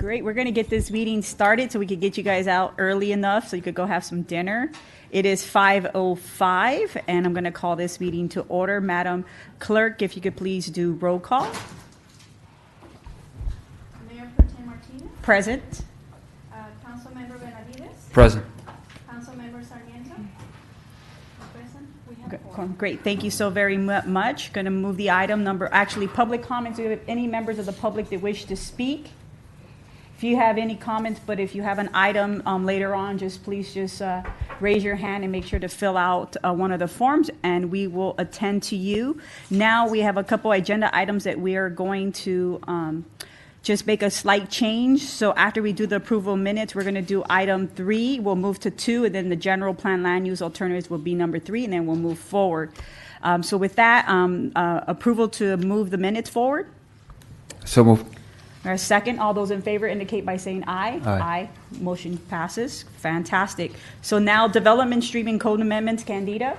Great. We're going to get this meeting started so we could get you guys out early enough so you could go have some dinner. It is 5:05, and I'm going to call this meeting to order. Madam Clerk, if you could please do roll call. Mayor Pro Tem Martinez. Present. Councilmember Benavides. Present. Councilmember Sarmiento. Present. We have four. Great. Thank you so very much. Going to move the item number, actually, public comments. Do we have any members of the public that wish to speak? If you have any comments, but if you have an item later on, please raise your hand and make sure to fill out one of the forms, and we will attend to you. Now we have a couple agenda items that we are going to just make a slight change. So after we do the approval minutes, we're going to do item 3. We'll move to 2, and then the general plan land use alternatives will be number 3, and then we'll move forward. So with that, approval to move the minutes forward. So moved. Our second, all those in favor indicate by saying aye. Aye. Motion passes. Fantastic. So now development streaming code amendments, Candida.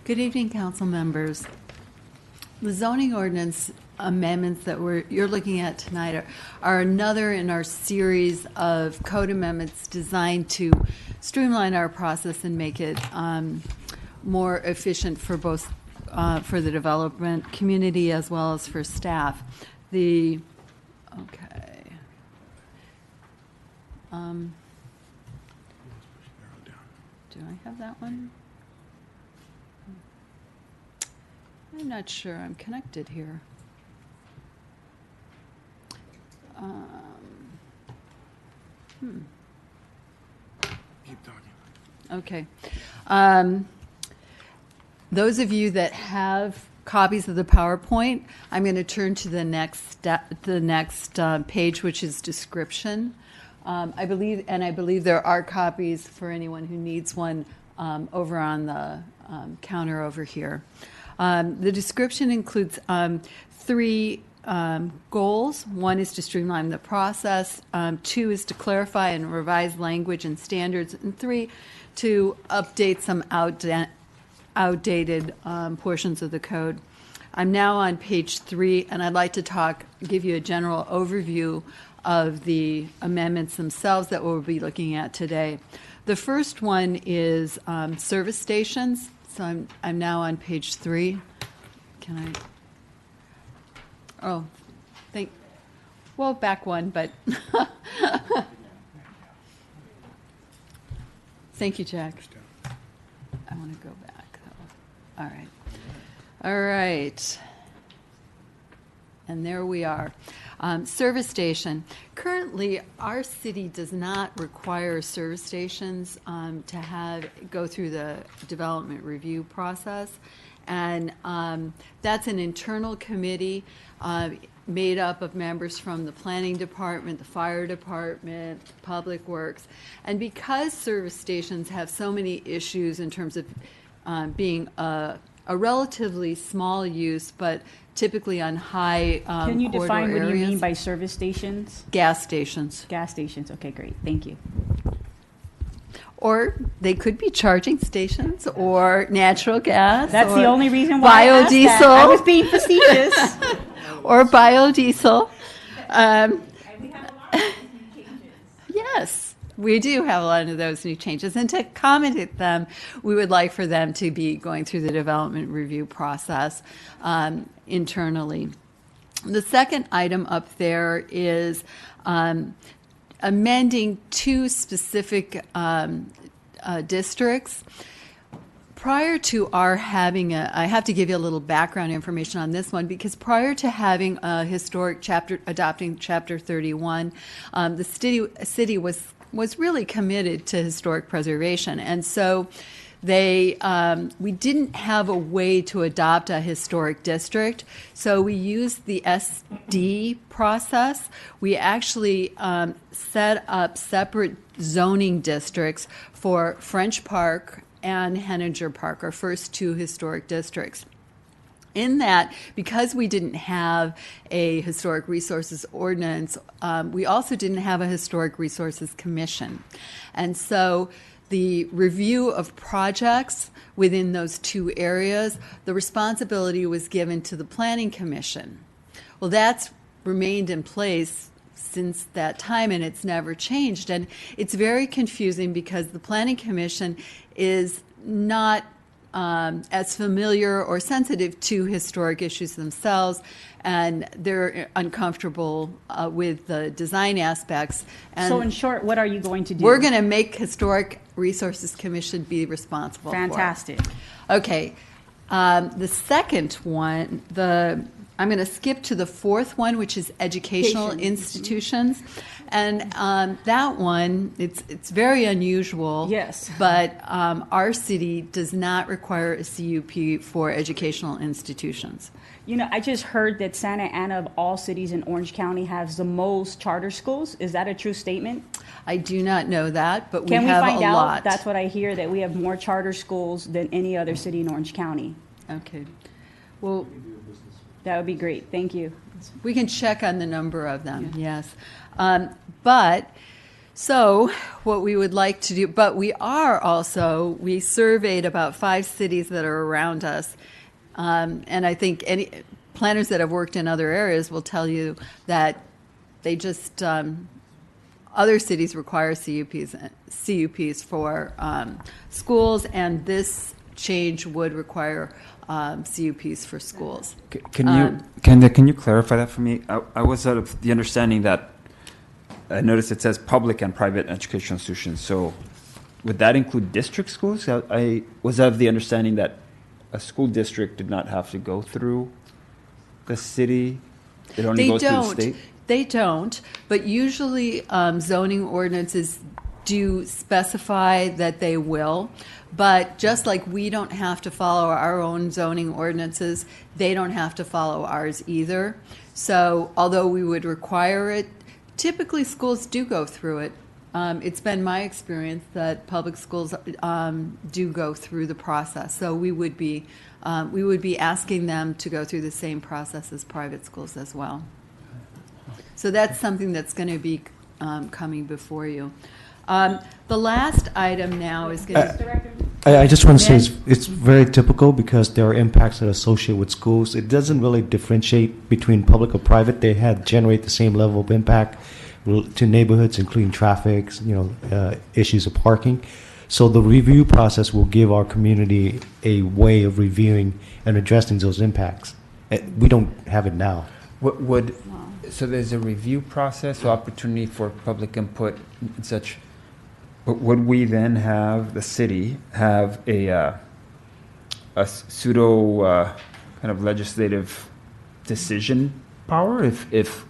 Good evening, council members. The zoning ordinance amendments that you're looking at tonight are another in our series of code amendments designed to streamline our process and make it more efficient for both for the development community as well as for staff. Do I have that one? I'm not sure I'm connected here. Keep talking. Okay. Those of you that have copies of the PowerPoint, I'm going to turn to the next page, which is description. I believe there are copies for anyone who needs one over on the counter over here. The description includes 3 goals. 1 is to streamline the process. 2 is to clarify and revise language and standards. And 3, to update some outdated portions of the code. I'm now on page 3, and I'd like to give you a general overview of the amendments themselves that we'll be looking at today. The first one is service stations. So I'm now on page 3. Back one, but thank you, Jack. I want to go back, though. All right. And there we are. Service station. Currently, our city does not require service stations to go through the development review process. And that's an internal committee made up of members from the planning department, the fire department, public works. And because service stations have so many issues in terms of being a relatively small use, but typically on high Can you define what areas. you mean by service stations? Gas stations. Gas stations. Okay, great. Thank you. Or they could be charging stations or natural gas. That's the only reason why I asked that. I was being facetious. Or biodiesel. And we have a lot of new changes. Yes, we do have a lot of those new changes. And to accommodate them, we would like for them to be going through the development review process internally. The second item up there is amending 2 specific districts. Prior to our having I have to give you a little background information on this one, because prior to having a historic chapter, adopting Chapter 31, the city was really committed to historic preservation. And so we didn't have a way to adopt a historic district, so we used the SD process. We actually set up separate zoning districts for French Park and Henninger Park, our first 2 historic districts. In that, because we didn't have a historic resources ordinance, we also didn't have a historic resources commission. And so the review of projects within those two areas, the responsibility was given to the Planning Commission. Well, that's remained in place since that time, and it's never changed. And it's very confusing because the Planning Commission is not as familiar or sensitive to historic issues themselves, and they're uncomfortable with the design aspects. And So in short, what are you going to do? we're going to make Historic Resources Commission be responsible for it. Fantastic. Okay. The second one, I'm going to skip to the fourth one, which is educational Education. institutions. And that one, it's very unusual. Yes. But our city does not require a CUP for educational institutions. You know, I just heard that Santa Ana, of all cities in Orange County, has the most charter schools. Is that a true statement? I do not know that, but Can we have find a out? lot. That's what I hear, that we have more charter schools than any other city in Orange County. Okay. Well, That would be great. Thank you. we can check on the number of them, yes. But, so what we would like to do, but we surveyed about 5 cities that are around us. And I think any planners that have worked in other areas will tell you that they just, other cities require CUPs for schools, and this change would require CUPs for schools. Can you clarify that for me? I was of the understanding that I noticed it says public and private educational institutions. So would that include district schools? I was of the understanding that a school district did not have to go through the city. It only They goes through the don't. state. They don't, but usually zoning ordinances do specify that they will. But just like we don't have to follow our own zoning ordinances, they don't have to follow ours either. So although we would require it, typically schools do go through it. It's been my experience that public schools do go through the process. So we would be asking them to go through the same process as private schools as well. So that's something that's going to be coming before you. The last item now is going to... I just want to say Yes. it's very typical because there are impacts that are associated with schools. It doesn't really differentiate between public or private. They generate the same level of impact to neighborhoods, including traffic, issues of parking. So the review process will give our community a way of reviewing and addressing those impacts. We don't have it now. So there's a review process, so opportunity for public input and such. But would we then have the city have a pseudo kind of legislative decision power if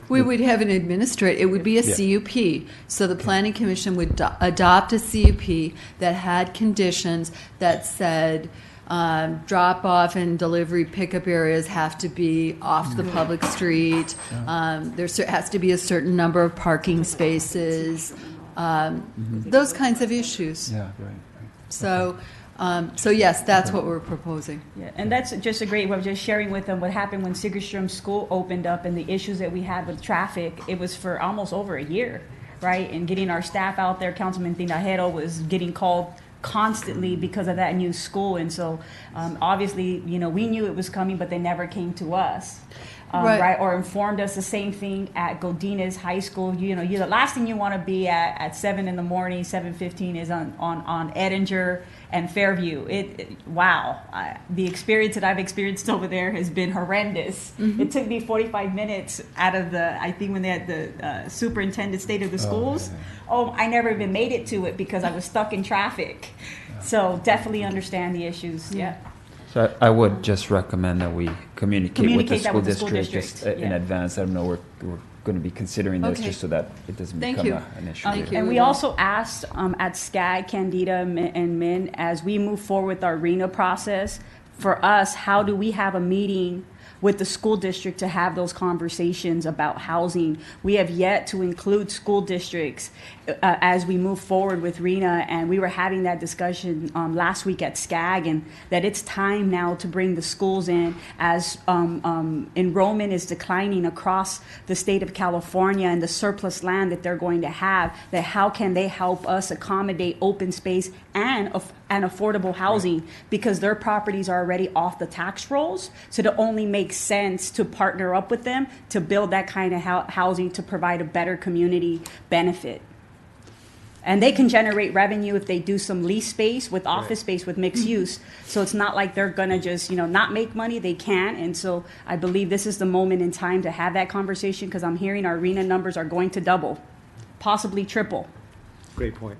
We would have an administrator. It would be a CUP. So the Planning Commission would adopt a CUP that had conditions that said drop-off and delivery pickup areas have to be off the public street. There has to be a certain number of parking spaces. Those kinds of issues. Yeah, right. So, so yes, that's what we're proposing. Yeah, and that's just a great, I was just sharing with them what happened when Sigerstrom School opened up and the issues that we had with traffic. It was for almost over a year, right? And getting our staff out there, Councilman Tinajero was getting called constantly because of that new school. And so obviously, we knew it was coming, but they never came to us. Right, or informed us. The same thing at Godinez High School. You the last thing you want to be at 7 in the morning, 7:15 is on Edinger and Fairview. The experience that I've experienced over there has been horrendous. It took me 45 minutes out of I think when they had the superintendent state of the schools. I never even made it to it because I was stuck in traffic. So definitely understand the issues. Yeah. So I would just recommend that we communicate with the that school with the school district just district, in yeah. advance. I don't know we're going to be considering this Okay. just so that it doesn't Thank become you. an issue. Thank later. you. And we also asked at SCAG, Candida, and Min, as we move forward with our RENA process, for us, how do we have a meeting with the school district to have those conversations about housing. We have yet to include school districts as we move forward with RENA, and we were having that discussion last week at SCAG, and that it's time now to bring the schools in as enrollment is declining across the state of California, and the surplus land that they're going to have, that how can they help us accommodate open space and affordable housing, because their properties are already off the tax rolls. So it only makes sense to partner up with them to build that kind of housing to provide a better community benefit. And they can generate revenue if they do some lease space with office space with mixed use. So it's not like they're gonna just, not make money. They can. And so I believe this is the moment in time to have that conversation, because I'm hearing our RENA numbers are going to double, possibly triple. Great point.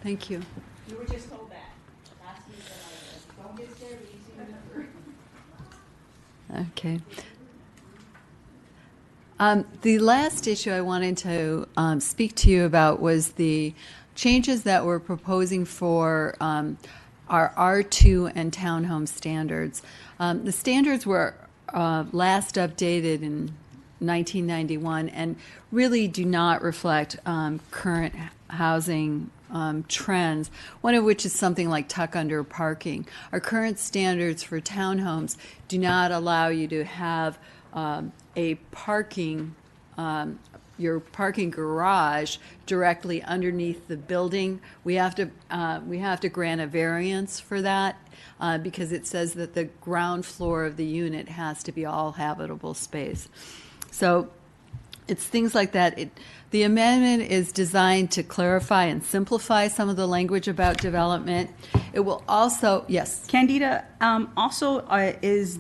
Thank you. You were just told that last week. Don't get scared when you see the number. Okay. The last issue I wanted to speak to you about was the changes that we're proposing for our R2 and townhome standards. The standards were last updated in 1991 and really do not reflect current housing trends, one of which is something like tuck-under parking. Our current standards for townhomes do not allow you to have a parking, your parking garage directly underneath the building. We have to grant a variance for that because it says that the ground floor of the unit has to be all habitable space. So it's things like that. The amendment is designed to clarify and simplify some of the language about development. It will also, yes. Candida, also is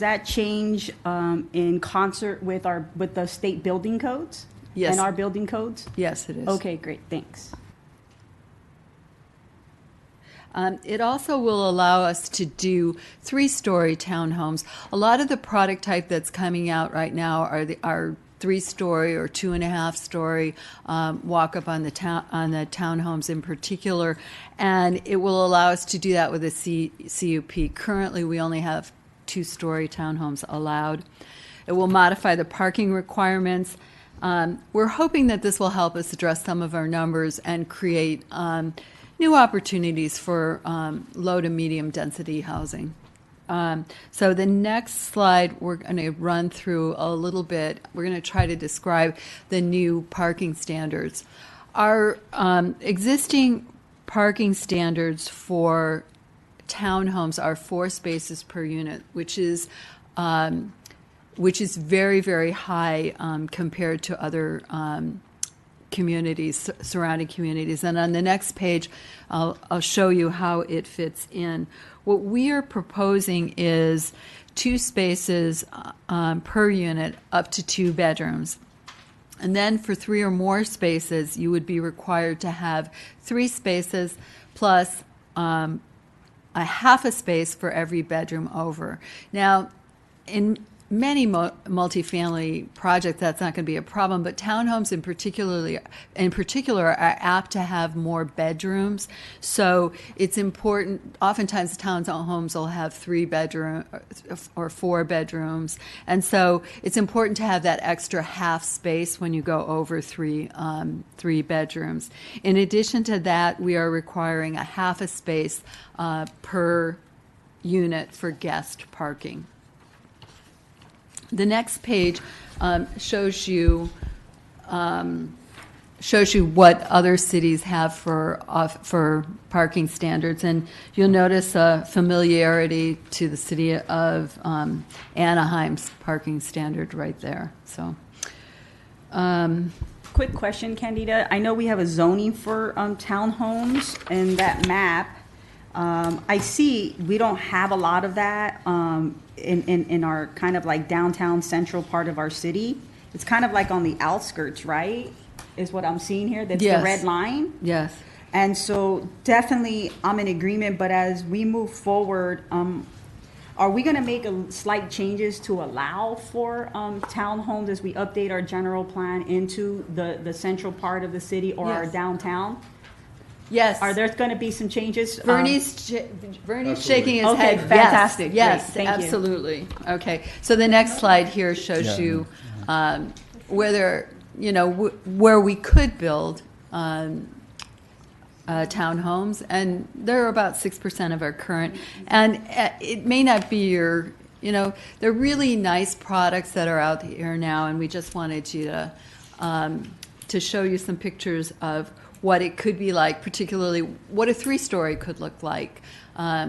that change in concert with the state building codes? Yes. And our building codes? Yes, it is. Okay, great, thanks. It also will allow us to do 3-story townhomes. A lot of the product type that's coming out right now are 3-story or 2.5-story walk-up on the townhomes in particular, and it will allow us to do that with a CUP. Currently, we only have 2-story townhomes allowed. It will modify the parking requirements. We're hoping that this will help us address some of our numbers and create new opportunities for low to medium density housing. So the next slide, we're going to run through a little bit. We're going to try to describe the new parking standards. Our existing parking standards for townhomes are 4 spaces per unit, which is very, very high compared to other communities, surrounding communities. And on the next page, I'll show you how it fits in. What we are proposing is 2 spaces per unit up to 2 bedrooms. And then for 3 or more spaces, you would be required to have 3 spaces plus a half a space for every bedroom over. Now, in many multifamily projects, that's not going to be a problem, but townhomes in particular are apt to have more bedrooms. So it's important. Oftentimes, townhomes will have 3 bedrooms or 4 bedrooms, and so it's important to have that extra half space when you go over 3 bedrooms. In addition to that, we are requiring a half a space per unit for guest parking. The next page shows you what other cities have for parking standards, and you'll notice a familiarity to the city of Anaheim's parking standard right there. So, Quick question, Candida. I know we have a zoning for townhomes in that map. I see we don't have a lot of that in our kind of like downtown central part of our city. It's kind of like on the outskirts, right? Is what I'm seeing here. That's Yes. the red line. yes. And so definitely I'm in agreement, but as we move forward, are we going to make slight changes to allow for townhomes as we update our general plan into the central part of the city or our Yes. downtown? Yes. Are there going to be some changes? Bernie's shaking his Okay, head. fantastic. Yes, Great. yes, Thank you. absolutely. Okay, so the next slide here shows you whether, where we could build townhomes, and they're about 6% of our current. And it may not be your, they're really nice products that are out here now, and we just wanted you to show you some pictures of what it could be like, particularly what a 3-story could look like.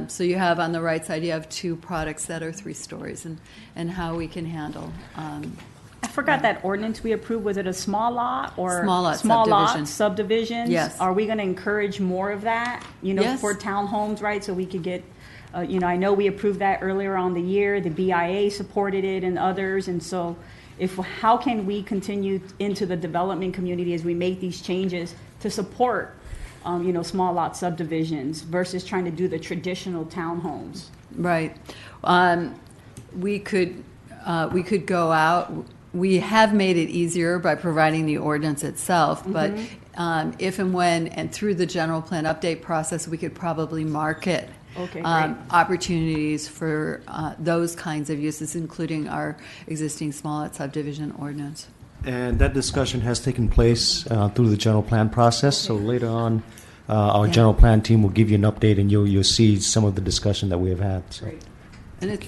So you have on the right side, you have 2 products that are 3 stories, and how we can handle. I forgot that ordinance we approved. Was it a small lot or Small lot subdivision? subdivisions? Yes. Are we going to encourage more of that? Yes. For townhomes, right? So we could get. I know we approved that earlier on the year. The BIA supported it, and others. And so, how can we continue into the development community as we make these changes to support, small lot subdivisions versus trying to do the traditional townhomes? Right. We could go out. We have made it easier by providing the ordinance itself, but if and when and through the general plan update process, we could probably market Okay, great. opportunities for those kinds of uses, including our existing small lot subdivision ordinance. And that discussion has taken place through the general plan process. So later on, our general plan team will give you an update, and you'll see some of the discussion that we have had. So. Great. And it's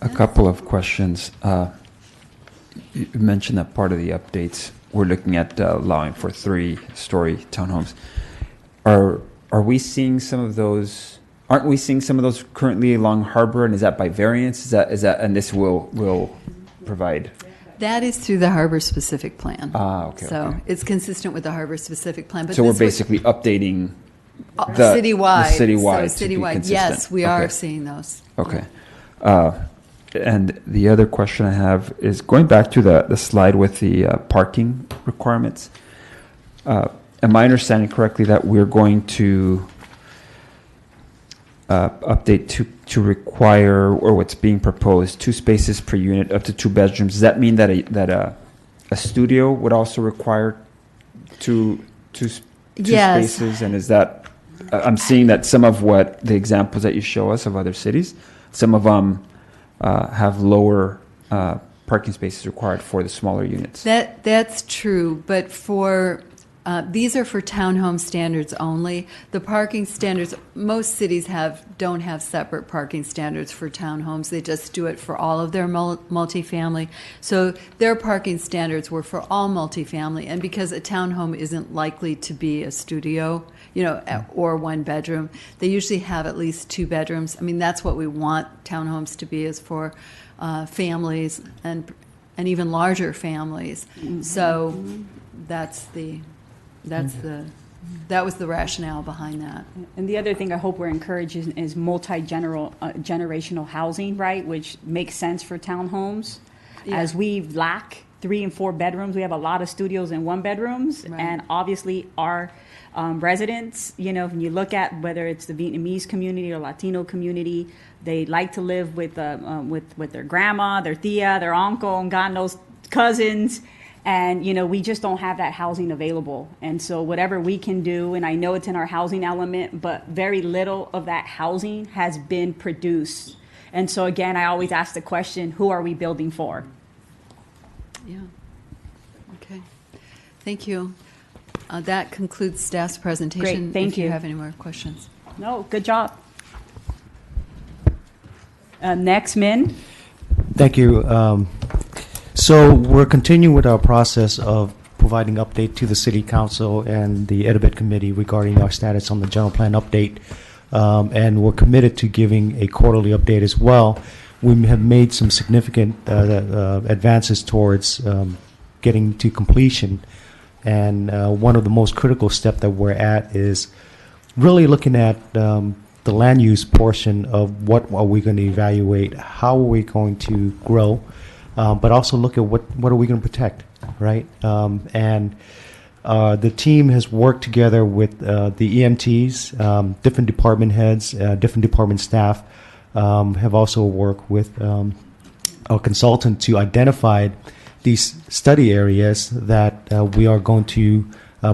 A couple of questions. You mentioned that part of the updates we're looking at allowing for 3-story townhomes. Are we seeing some of those? Aren't we seeing some of those currently along Harbor? And is that by variance? Is that and this will provide? that is through the harbor specific plan. Okay. So okay. it's consistent with the harbor specific plan. But So we're this would- basically updating citywide. the citywide So to be citywide, consistent. yes, we are Okay. seeing those. Okay. And the other question I have is going back to the slide with the parking requirements. Am I understanding correctly that we're going to update to require, or what's being proposed, 2 spaces per unit up to 2 bedrooms? Does that mean that a studio would also require two Yes. spaces? And is that I'm seeing that some of what the examples that you show us of other cities, some of them have lower parking spaces required for the smaller units. That's true, but for these are for townhome standards only. The parking standards, most cities don't have separate parking standards for townhomes. They just do it for all of their multifamily. So their parking standards were for all multifamily, and because a townhome isn't likely to be a studio, or 1 bedroom, they usually have at least 2 bedrooms. I mean, that's what we want townhomes to be, is for families and even larger families. Mm-hmm. So that was the rationale behind that. And the other thing I hope we're encouraging is generational housing, right? Which makes sense for townhomes. Yeah. As we lack 3 and 4 bedrooms, we have a lot of studios and 1 bedrooms, Right. and obviously our residents, when you look at whether it's the Vietnamese community or Latino community, they like to live with their grandma, their tia, their uncle, and God knows cousins. And, we just don't have that housing available. And so whatever we can do, and I know it's in our housing element, but very little of that housing has been produced. And so, again, I always ask the question, who are we building for? Yeah. Okay. Thank you. That concludes staff's presentation. Great, thank if you. you. Have any more questions? No, good job. Next, Min. Thank you. So we're continuing with our process of providing update to the City Council and the Edibet Committee regarding our status on the general plan update. And we're committed to giving a quarterly update as well. We have made some significant advances towards getting to completion. And one of the most critical steps that we're at is really looking at the land use portion of what are we going to evaluate, how are we going to grow, but also look at what are we going to protect, right? And the team has worked together with the EMTs, different department heads, different department staff, have also worked with a consultant to identify these study areas that we are going to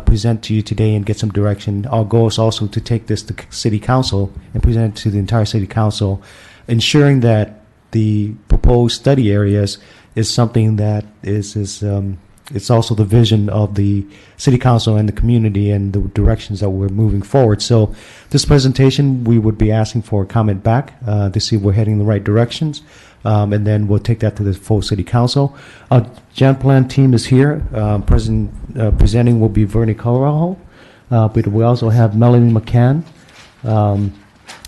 present to you today and get some direction. Our goal is also to take this to City Council and present it to the entire City Council, ensuring that the proposed study areas is something that is it's also the vision of the City Council and the community and the directions that we're moving forward. So this presentation, we would be asking for a comment back to see if we're heading in the right directions. And then we'll take that to the full City Council. Our Gen Plan team is here. Presenting will be Vernie Colorado. But we also have Melanie McCann,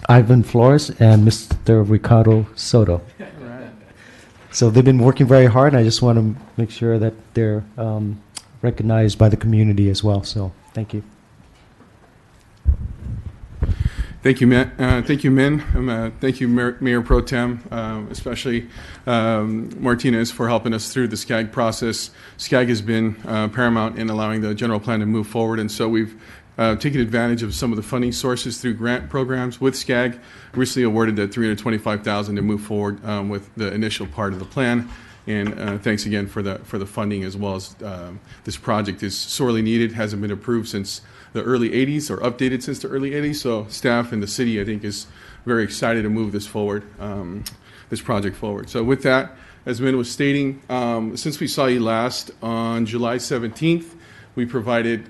Ivan Flores, and Mr. Ricardo Soto. So they've been working very hard, and I just want to make sure that they're recognized by the community as well. So thank you. Thank you, Min. Thank you, Min. Thank you, Mayor Pro Tem, especially Martinez, for helping us through the SCAG process. SCAG has been paramount in allowing the general plan to move forward, and so we've taken advantage of some of the funding sources through grant programs with SCAG. Recently awarded the $325,000 to move forward with the initial part of the plan. And thanks again for the funding, as well as this project is sorely needed. Hasn't been approved since the early 80s, or updated since the early 80s. So staff and the city, I think, is very excited to move this forward, this project forward. So with that, as Min was stating, since we saw you last on July 17th, we provided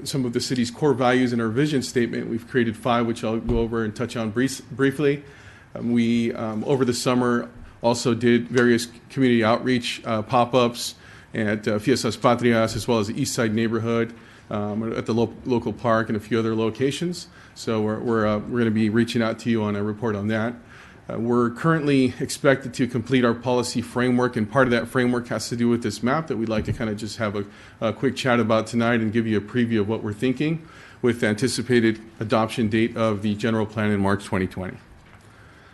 some of the city's core values in our vision statement. We've created 5, which I'll go over and touch on briefly. We, over the summer, also did various community outreach pop-ups at Fiestas Patrias, as well as the East Side neighborhood, at the local park, and a few other locations. So we're going to be reaching out to you on a report on that. We're currently expected to complete our policy framework, and part of that framework has to do with this map that we'd like to kind of just have a quick chat about tonight and give you a preview of what we're thinking, with the anticipated adoption date of the general plan in March 2020.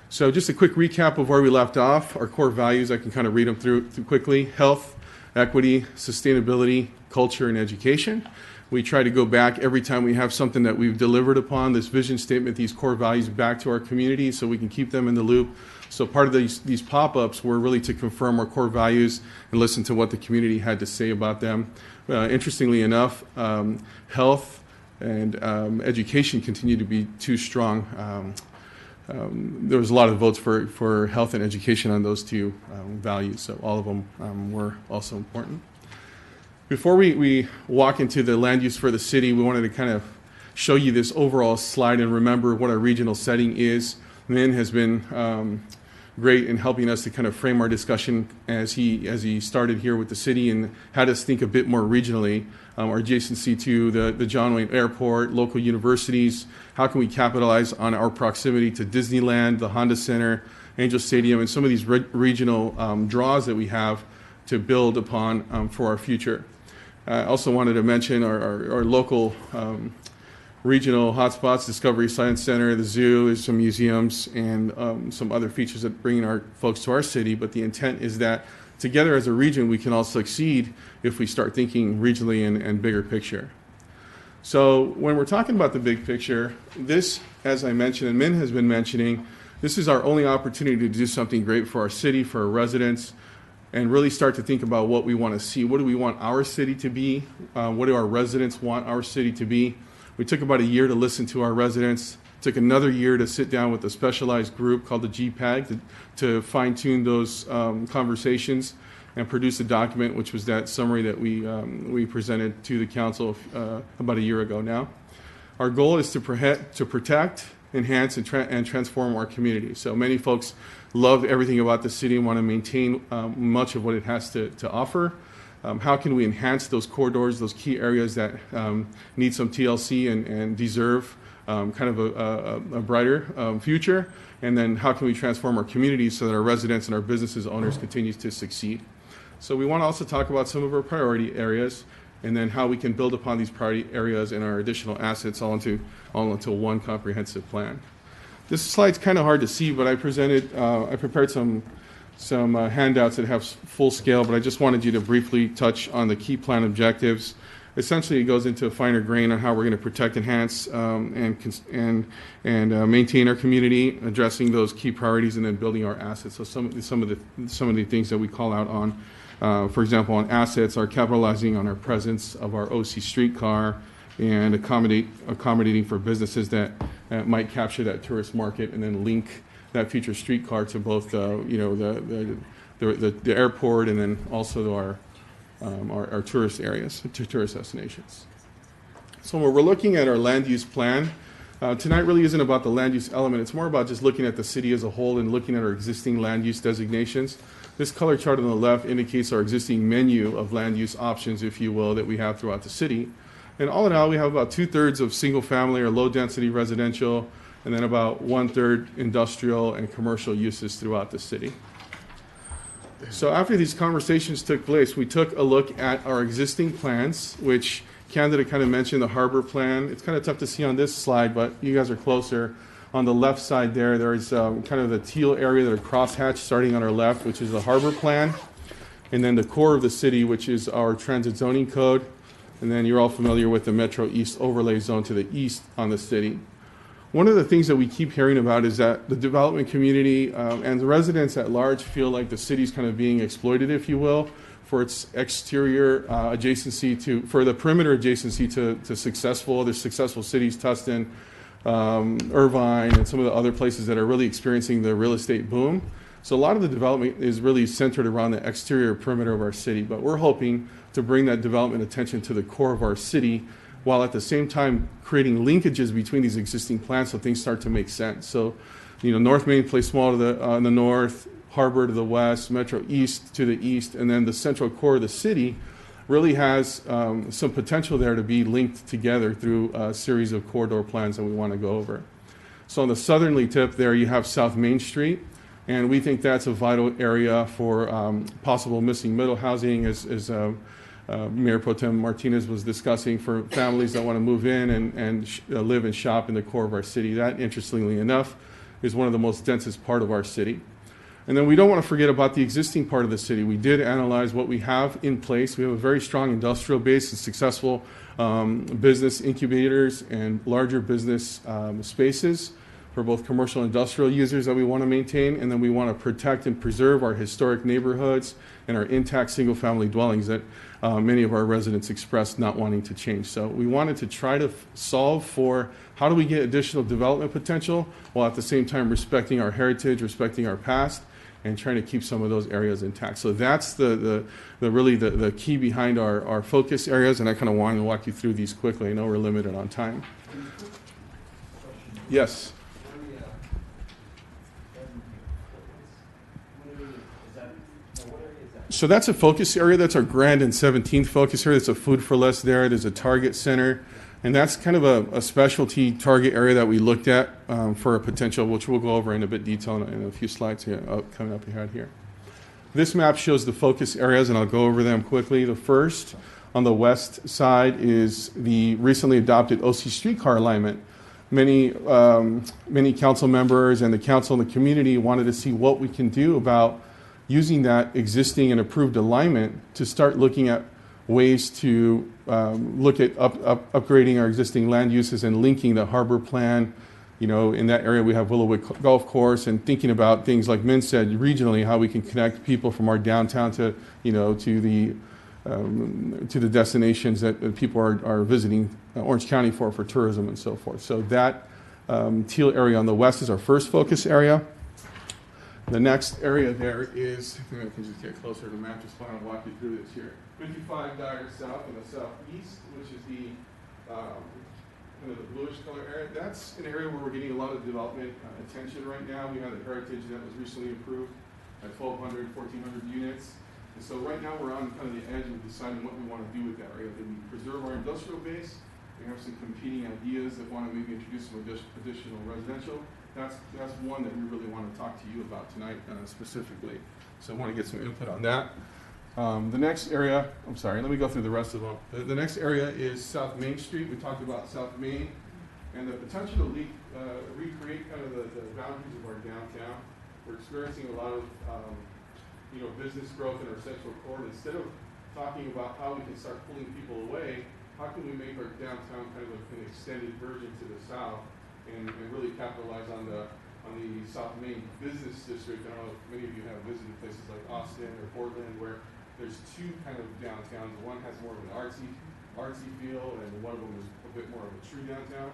So just a quick recap of where we left off. Our core values, I can kind of read them through quickly: health, equity, sustainability, culture, and education. We try to go back every time we have something that we've delivered upon, this vision statement, these core values, back to our community so we can keep them in the loop. So part of these pop-ups were really to confirm our core values and listen to what the community had to say about them. Interestingly enough, health and education continue to be too strong. There was a lot of votes for health and education on those two values, so all of them were also important. Before we walk into the land use for the city, we wanted to kind of show you this overall slide and remember what our regional setting is. Min has been great in helping us to kind of frame our discussion as he started here with the city and had us think a bit more regionally. Our adjacency to the John Wayne Airport, local universities, how can we capitalize on our proximity to Disneyland, the Honda Center, Angel Stadium, and some of these regional draws that we have to build upon for our future. I also wanted to mention our local regional hotspots: Discovery Science Center, the zoo, some museums, and some other features that bring our folks to our city. But the intent is that together as a region, we can all succeed if we start thinking regionally and bigger picture. So when we're talking about the big picture, this, as I mentioned, and Min has been mentioning, this is our only opportunity to do something great for our city, for our residents, and really start to think about what we want to see. What do we want our city to be? What do our residents want our city to be? We took about a year to listen to our residents. Took another year to sit down with a specialized group called the GPAG to fine-tune those conversations and produce a document, which was that summary that we presented to the council about a year ago now. Our goal is to protect, enhance, and transform our community. So many folks love everything about the city and want to maintain much of what it has to offer. How can we enhance those corridors, those key areas that need some TLC and deserve kind of a brighter future? And then how can we transform our communities so that our residents and our businesses owners continue to succeed? So we want to also talk about some of our priority areas, and then how we can build upon these priority areas and our additional assets all into one comprehensive plan. This slide's kind of hard to see, but I prepared some handouts that have full scale, but I just wanted you to briefly touch on the key plan objectives. Essentially, it goes into a finer grain on how we're going to protect, enhance, and maintain our community, addressing those key priorities, and then building our assets. So some of the things that we call out on For example, on assets, are capitalizing on our presence of our OC streetcar and accommodating for businesses that might capture that tourist market and then link that future streetcar to both the airport and then also our tourist areas, to tourist destinations. So when we're looking at our land use plan, tonight really isn't about the land use element. It's more about just looking at the city as a whole and looking at our existing land use designations. This color chart on the left indicates our existing menu of land use options, if you will, that we have throughout the city. And all in all, we have about 2/3 of single family or low density residential, and then about 1/3 industrial and commercial uses throughout the city. So after these conversations took place, we took a look at our existing plans, which Candida kind of mentioned, the harbor plan. It's kind of tough to see on this slide, but you guys are closer. On the left side there's kind of the teal area that are crosshatched starting on our left, which is the harbor plan. And then the core of the city, which is our transit zoning code. And then you're all familiar with the Metro East overlay zone to the east on the city. One of the things that we keep hearing about is that the development community and the residents at large feel like the city's kind of being exploited, if you will, for its exterior adjacency for the perimeter adjacency to successful cities, Tustin, Irvine, and some of the other places that are really experiencing the real estate boom. So a lot of the development is really centered around the exterior perimeter of our city, but we're hoping to bring that development attention to the core of our city, while at the same time creating linkages between these existing plans so things start to make sense. So, North Main Place Small to the north, Harbor to the west, Metro East to the east, and then the central core of the city really has some potential there to be linked together through a series of corridor plans that we want to go over. So on the southerly tip there, you have South Main Street, and we think that's a vital area for possible missing middle housing, as Mayor Pro Tem Martinez was discussing, for families that want to move in and live and shop in the core of our city. That, interestingly enough, is one of the most densest part of our city. And then we don't want to forget about the existing part of the city. We did analyze what we have in place. We have a very strong industrial base and successful business incubators and larger business spaces for both commercial and industrial users that we want to maintain. And then we want to protect and preserve our historic neighborhoods and our intact single-family dwellings that many of our residents expressed not wanting to change. So we wanted to try to solve for how do we get additional development potential while at the same time respecting our heritage, respecting our past, and trying to keep some of those areas intact. So that's the key behind our focus areas, and I kind of wanted to walk you through these quickly. I know we're limited on time. Yes. So that's a focus area. That's our Grand and 17th focus area. There's a Food for Less there. There's a Target Center. And that's kind of a specialty target area that we looked at for a potential, which we'll go over in a bit detail in a few slides here, coming up ahead here. This map shows the focus areas, and I'll go over them quickly. The first on the west side is the recently adopted OC Streetcar Alignment. Many council members and the council and the community wanted to see what we can do about using that existing and approved alignment to start looking at ways to look at upgrading our existing land uses and linking the harbor plan. In that area we have Willowwood Golf Course, and thinking about things like Min said, regionally, how we can connect people from our downtown to the destinations that people are visiting Orange County for tourism and so forth. So that teal area on the west is our first focus area. The next area there is, I think I can just get closer to the map, just want to walk you through this here. 55 Dyer South in the southeast, which is the kind of the bluish color area. That's an area where we're getting a lot of development attention right now. We have a heritage that was recently approved at 1,200, 1,400 units. And so right now we're on kind of the edge of deciding what we want to do with that area. Do we preserve our industrial base? We have some competing ideas that want to maybe introduce some additional residential. That's one that we really want to talk to you about tonight specifically. So I want to get some input on that. The next area, I'm sorry, let me go through the rest of them. The next area is South Main Street. We talked about South Main and the potential to recreate kind of the boundaries of our downtown. We're experiencing a lot of business growth in our central core. And instead of talking about how we can start pulling people away, how can we make our downtown kind of an extended version to the south and really capitalize on the South Main business district? I don't know if many of you have visited places like Austin or Portland, where there's two kind of downtowns. One has more of an artsy feel, and one of them is a bit more of a true downtown.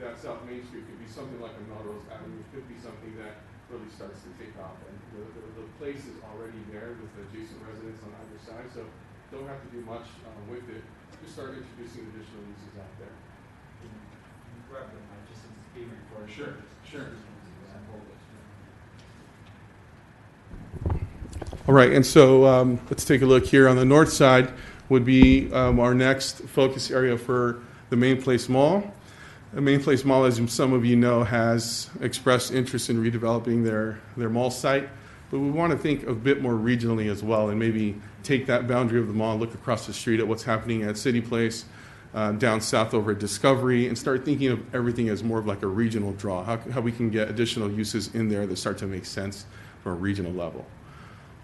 That South Main Street could be something like a Melrose Avenue, could be something that really starts to take off. And the place is already there with the adjacent residents on either side, so don't have to do much with it. Just start introducing additional uses out there. Grab them, just since it's being recorded. Sure. All right, and so let's take a look here. On the north side would be our next focus area for the Main Place Mall. The Main Place Mall, as some of you know, has expressed interest in redeveloping their mall site, but we want to think a bit more regionally as well, and maybe take that boundary of the mall, look across the street at what's happening at City Place, down south over at Discovery, and start thinking of everything as more of like a regional draw, how we can get additional uses in there that start to make sense from a regional level.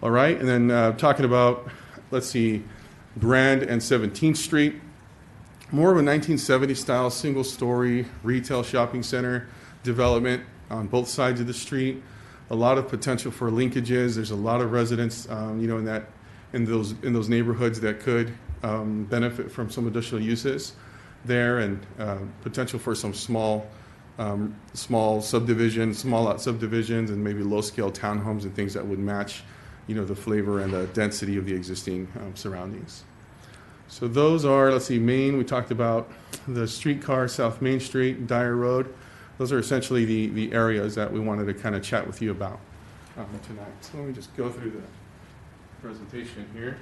All right, and then talking about, let's see, Grand and 17th Street. More of a 1970s style single-story retail shopping center development on both sides of the street. A lot of potential for linkages. There's a lot of residents, in those neighborhoods that could benefit from some additional uses there, and potential for some small subdivisions, small lot subdivisions, and maybe low-scale townhomes and things that would match, the flavor and the density of the existing surroundings. So those are, let's see, Main, we talked about the streetcar, South Main Street, Dyer Road. Those are essentially the areas that we wanted to kind of chat with you about tonight. So let me just go through the presentation here.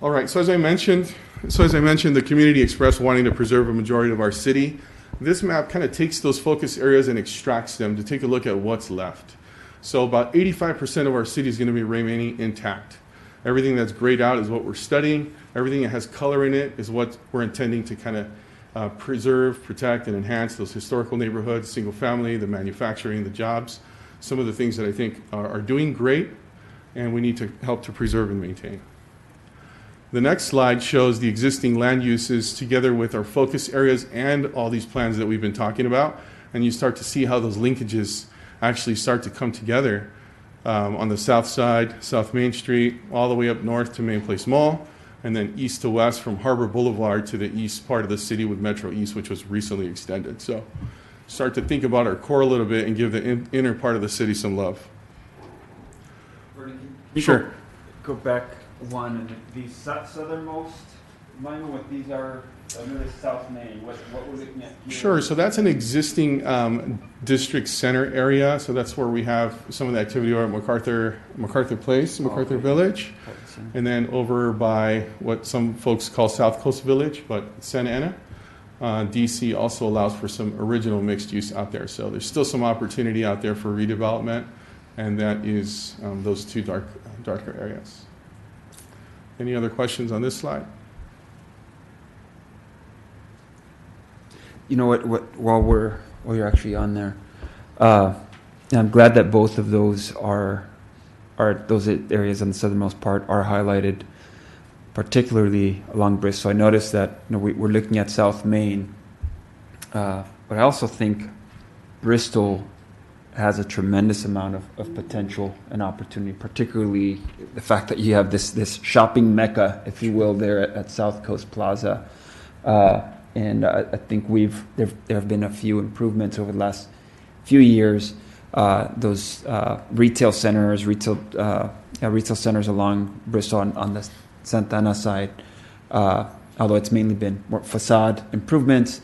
All right, so as I mentioned, the community expressed wanting to preserve a majority of our city. This map kind of takes those focus areas and extracts them to take a look at what's left. So about 85% of our city is going to be remaining intact. Everything that's grayed out is what we're studying. Everything that has color in it is what we're intending to kind of preserve, protect, and enhance those historical neighborhoods, single family, the manufacturing, the jobs, some of the things that I think are doing great, and we need to help to preserve and maintain. The next slide shows the existing land uses together with our focus areas and all these plans that we've been talking about, and you start to see how those linkages actually start to come together on the south side, South Main Street, all the way up north to Main Place Mall, and then east to west from Harbor Boulevard to the east part of the city with Metro East, which was recently extended. So start to think about our core a little bit and give the inner part of the city some love. Sure. Go back one, and the southernmost, remind me what these are. I know this South Main. What we're looking at here? Sure. So that's an existing district center area. So that's where we have some of the activity over at MacArthur Place, MacArthur Village, and then over by what some folks call South Coast Village, but Santa Ana. DC also allows for some original mixed use out there. So there's still some opportunity out there for redevelopment, and that is those two darker areas. Any other questions on this slide? You know what? While you're actually on there, I'm glad that both of those are those areas on the southernmost part are highlighted, particularly along Bristol. I noticed that we're looking at South Main, but I also think Bristol has a tremendous amount of potential and opportunity, particularly the fact that you have this shopping mecca, if you will, there at South Coast Plaza. And I think there have been a few improvements over the last few years. Those retail centers along Bristol on the Santa Ana side, although it's mainly been more facade improvements.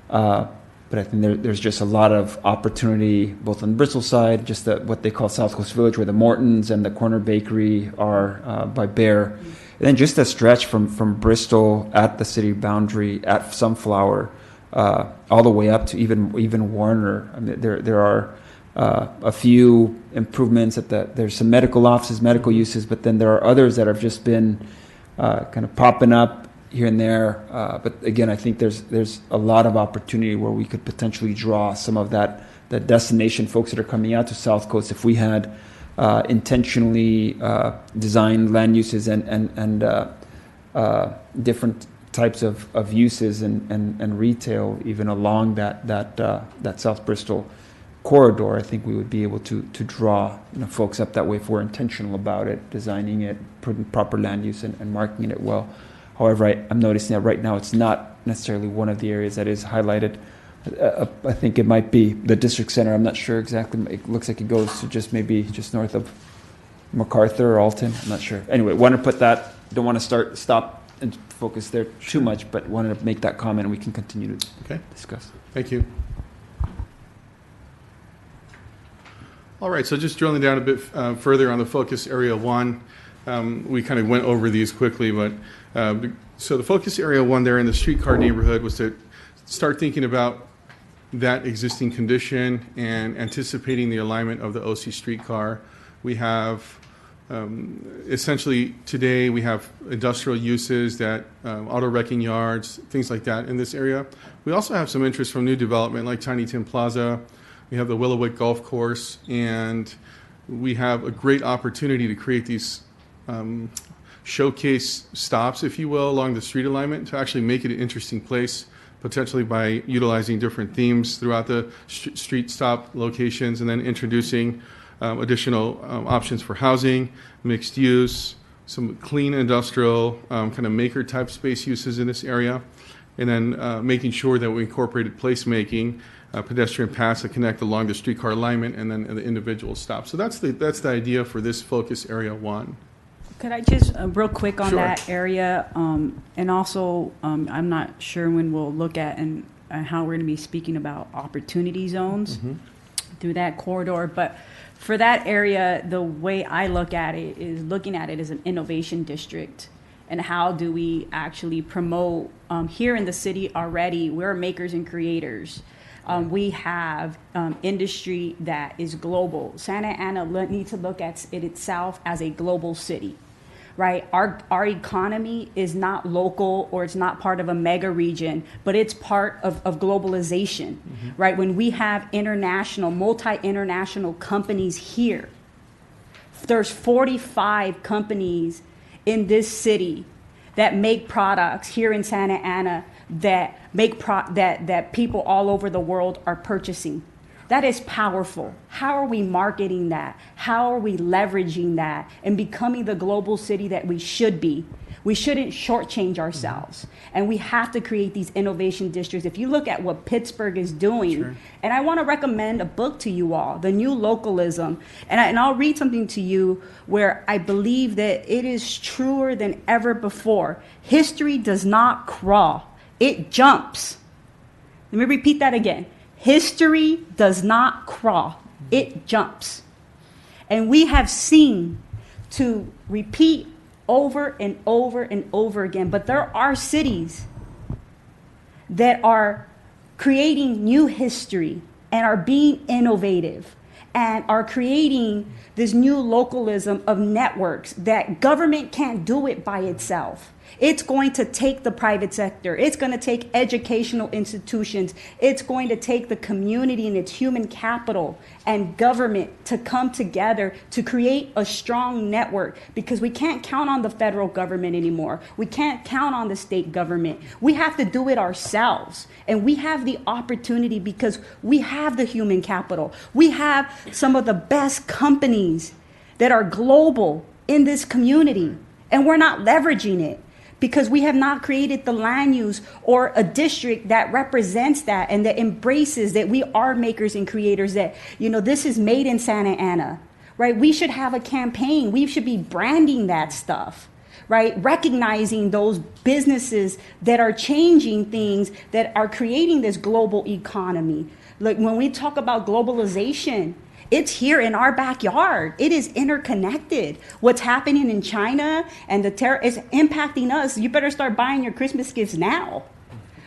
But I think there's just a lot of opportunity both on the Bristol side, just what they call South Coast Village, where the Mortons and the Corner Bakery are by Bear. And then just a stretch from Bristol at the city boundary at Sunflower, all the way up to even Warner. I mean, there are a few improvements there's some medical offices, medical uses, but then there are others that have just been kind of popping up here and there. But again, I think there's a lot of opportunity where we could potentially draw some of that destination folks that are coming out to South Coast if we had intentionally designed land uses and different types of uses and retail even along that South Bristol corridor, I think we would be able to draw folks up that way if we're intentional about it, designing it, putting proper land use and marking it well. However, I'm noticing that right now it's not necessarily one of the areas that is highlighted. I think it might be the district center. I'm not sure exactly. It looks like it goes to just north of MacArthur or Alton. I'm not sure. Anyway, want to put that. Don't want to stop and focus there too much, but wanted to make that comment, and we can continue to discuss. Thank you. All right, so just drilling down a bit further on the focus area 1. We kind of went over these quickly, but so the focus area 1 there in the Streetcar neighborhood was to start thinking about that existing condition and anticipating the alignment of the OC streetcar. We have essentially today we have industrial uses that auto wrecking yards, things like that in this area. We also have some interest from new development like Tiny Tim Plaza. We have the Willowwick Golf Course, and we have a great opportunity to create these showcase stops, if you will, along the street alignment to actually make it an interesting place, potentially by utilizing different themes throughout the street stop locations, and then introducing additional options for housing, mixed use, some clean industrial kind of maker type space uses in this area, and then making sure that we incorporated placemaking, pedestrian paths that connect along the streetcar alignment, and then the individual stops. So that's the idea for this focus area 1. Could I just real quick on Sure. that area, and also I'm not sure when we'll look at and how we're going to be speaking about opportunity zones through that corridor, but for that area, the way I look at it is looking at it as an innovation district. And how do we actually promote here in the city already? We're makers and creators. We have industry that is global. Santa Ana needs to look at it itself as a global city, right? Our economy is not local, or it's not part of a mega region, but it's part of globalization, right? When we have multi-international companies here, there's 45 companies in this city that make products here in Santa Ana that that people all over the world are purchasing. That is powerful. How are we marketing that? How are we leveraging that and becoming the global city that we should be? We shouldn't shortchange ourselves. And we have to create these innovation districts. If you look at what Pittsburgh is doing, and I want to recommend a book to you all, The New Localism. And I'll read something to you where I believe that it is truer than ever before. History does not crawl, it jumps. Let me repeat that again. History does not crawl, it jumps. And we have seen to repeat over and over and over again. But there are cities that are creating new history and are being innovative and are creating this new localism of networks that government can't do it by itself. It's going to take the private sector. It's going to take educational institutions. It's going to take the community and its human capital and government to come together to create a strong network, because we can't count on the federal government anymore. We can't count on the state government. We have to do it ourselves. And we have the opportunity because we have the human capital. We have some of the best companies that are global in this community, and we're not leveraging it, because we have not created the land use or a district that represents that and that embraces that we are makers and creators, that, you know, this is made in Santa Ana, right? We should have a campaign. We should be branding that stuff, right? Recognizing those businesses that are changing things, that are creating this global economy. Like when we talk about globalization, it's here in our backyard. It is interconnected. What's happening in China and the terror is impacting us. You better start buying your Christmas gifts now,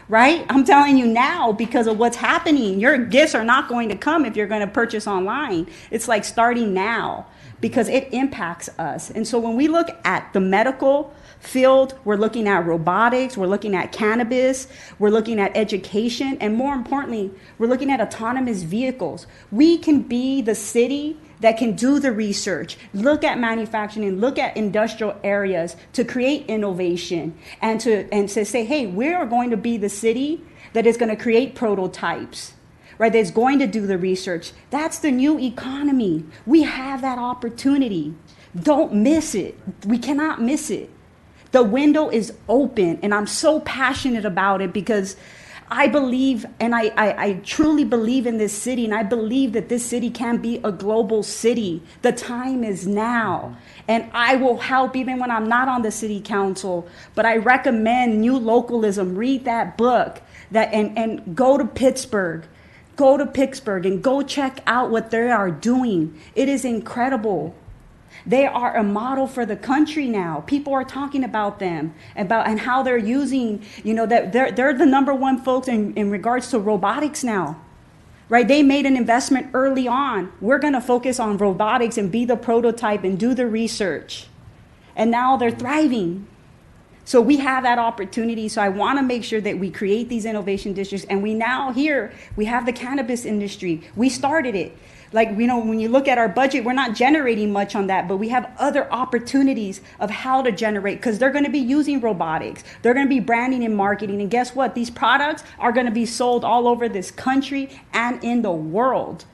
right? I'm telling you now, because of what's happening. Your gifts are not going to come if you're going to purchase online. It's like starting now, because it impacts us. And so when we look at the medical field, we're looking at robotics, we're looking at cannabis, we're looking at education, and more importantly, we're looking at autonomous vehicles. We can be the city that can do the research, look at manufacturing, look at industrial areas to create innovation, and to say, hey, we are going to be the city that is going to create prototypes. right? That's going to do the research. That's the new economy. We have that opportunity. Don't miss it. We cannot miss it. The window is open, and I'm so passionate about it because I believe, and I truly believe in this city, and I believe that this city can be a global city. The time is now. And I will help even when I'm not on the city council. But I recommend New Localism. Read that book and go to Pittsburgh. Go to Pittsburgh and go check out what they are doing. It is incredible. They are a model for the country now. People are talking about them, and how they're using, that they're the number one folks in regards to robotics now, right? They made an investment early on. We're going to focus on robotics and be the prototype and do the research. And now they're thriving. So we have that opportunity. So I want to make sure that we create these innovation districts. And we have the cannabis industry. We started it. Like, when you look at our budget, we're not generating much on that, but we have other opportunities of how to generate, because they're going to be using robotics. They're going to be branding and marketing. And guess what? These products are going to be sold all over this country and in the world.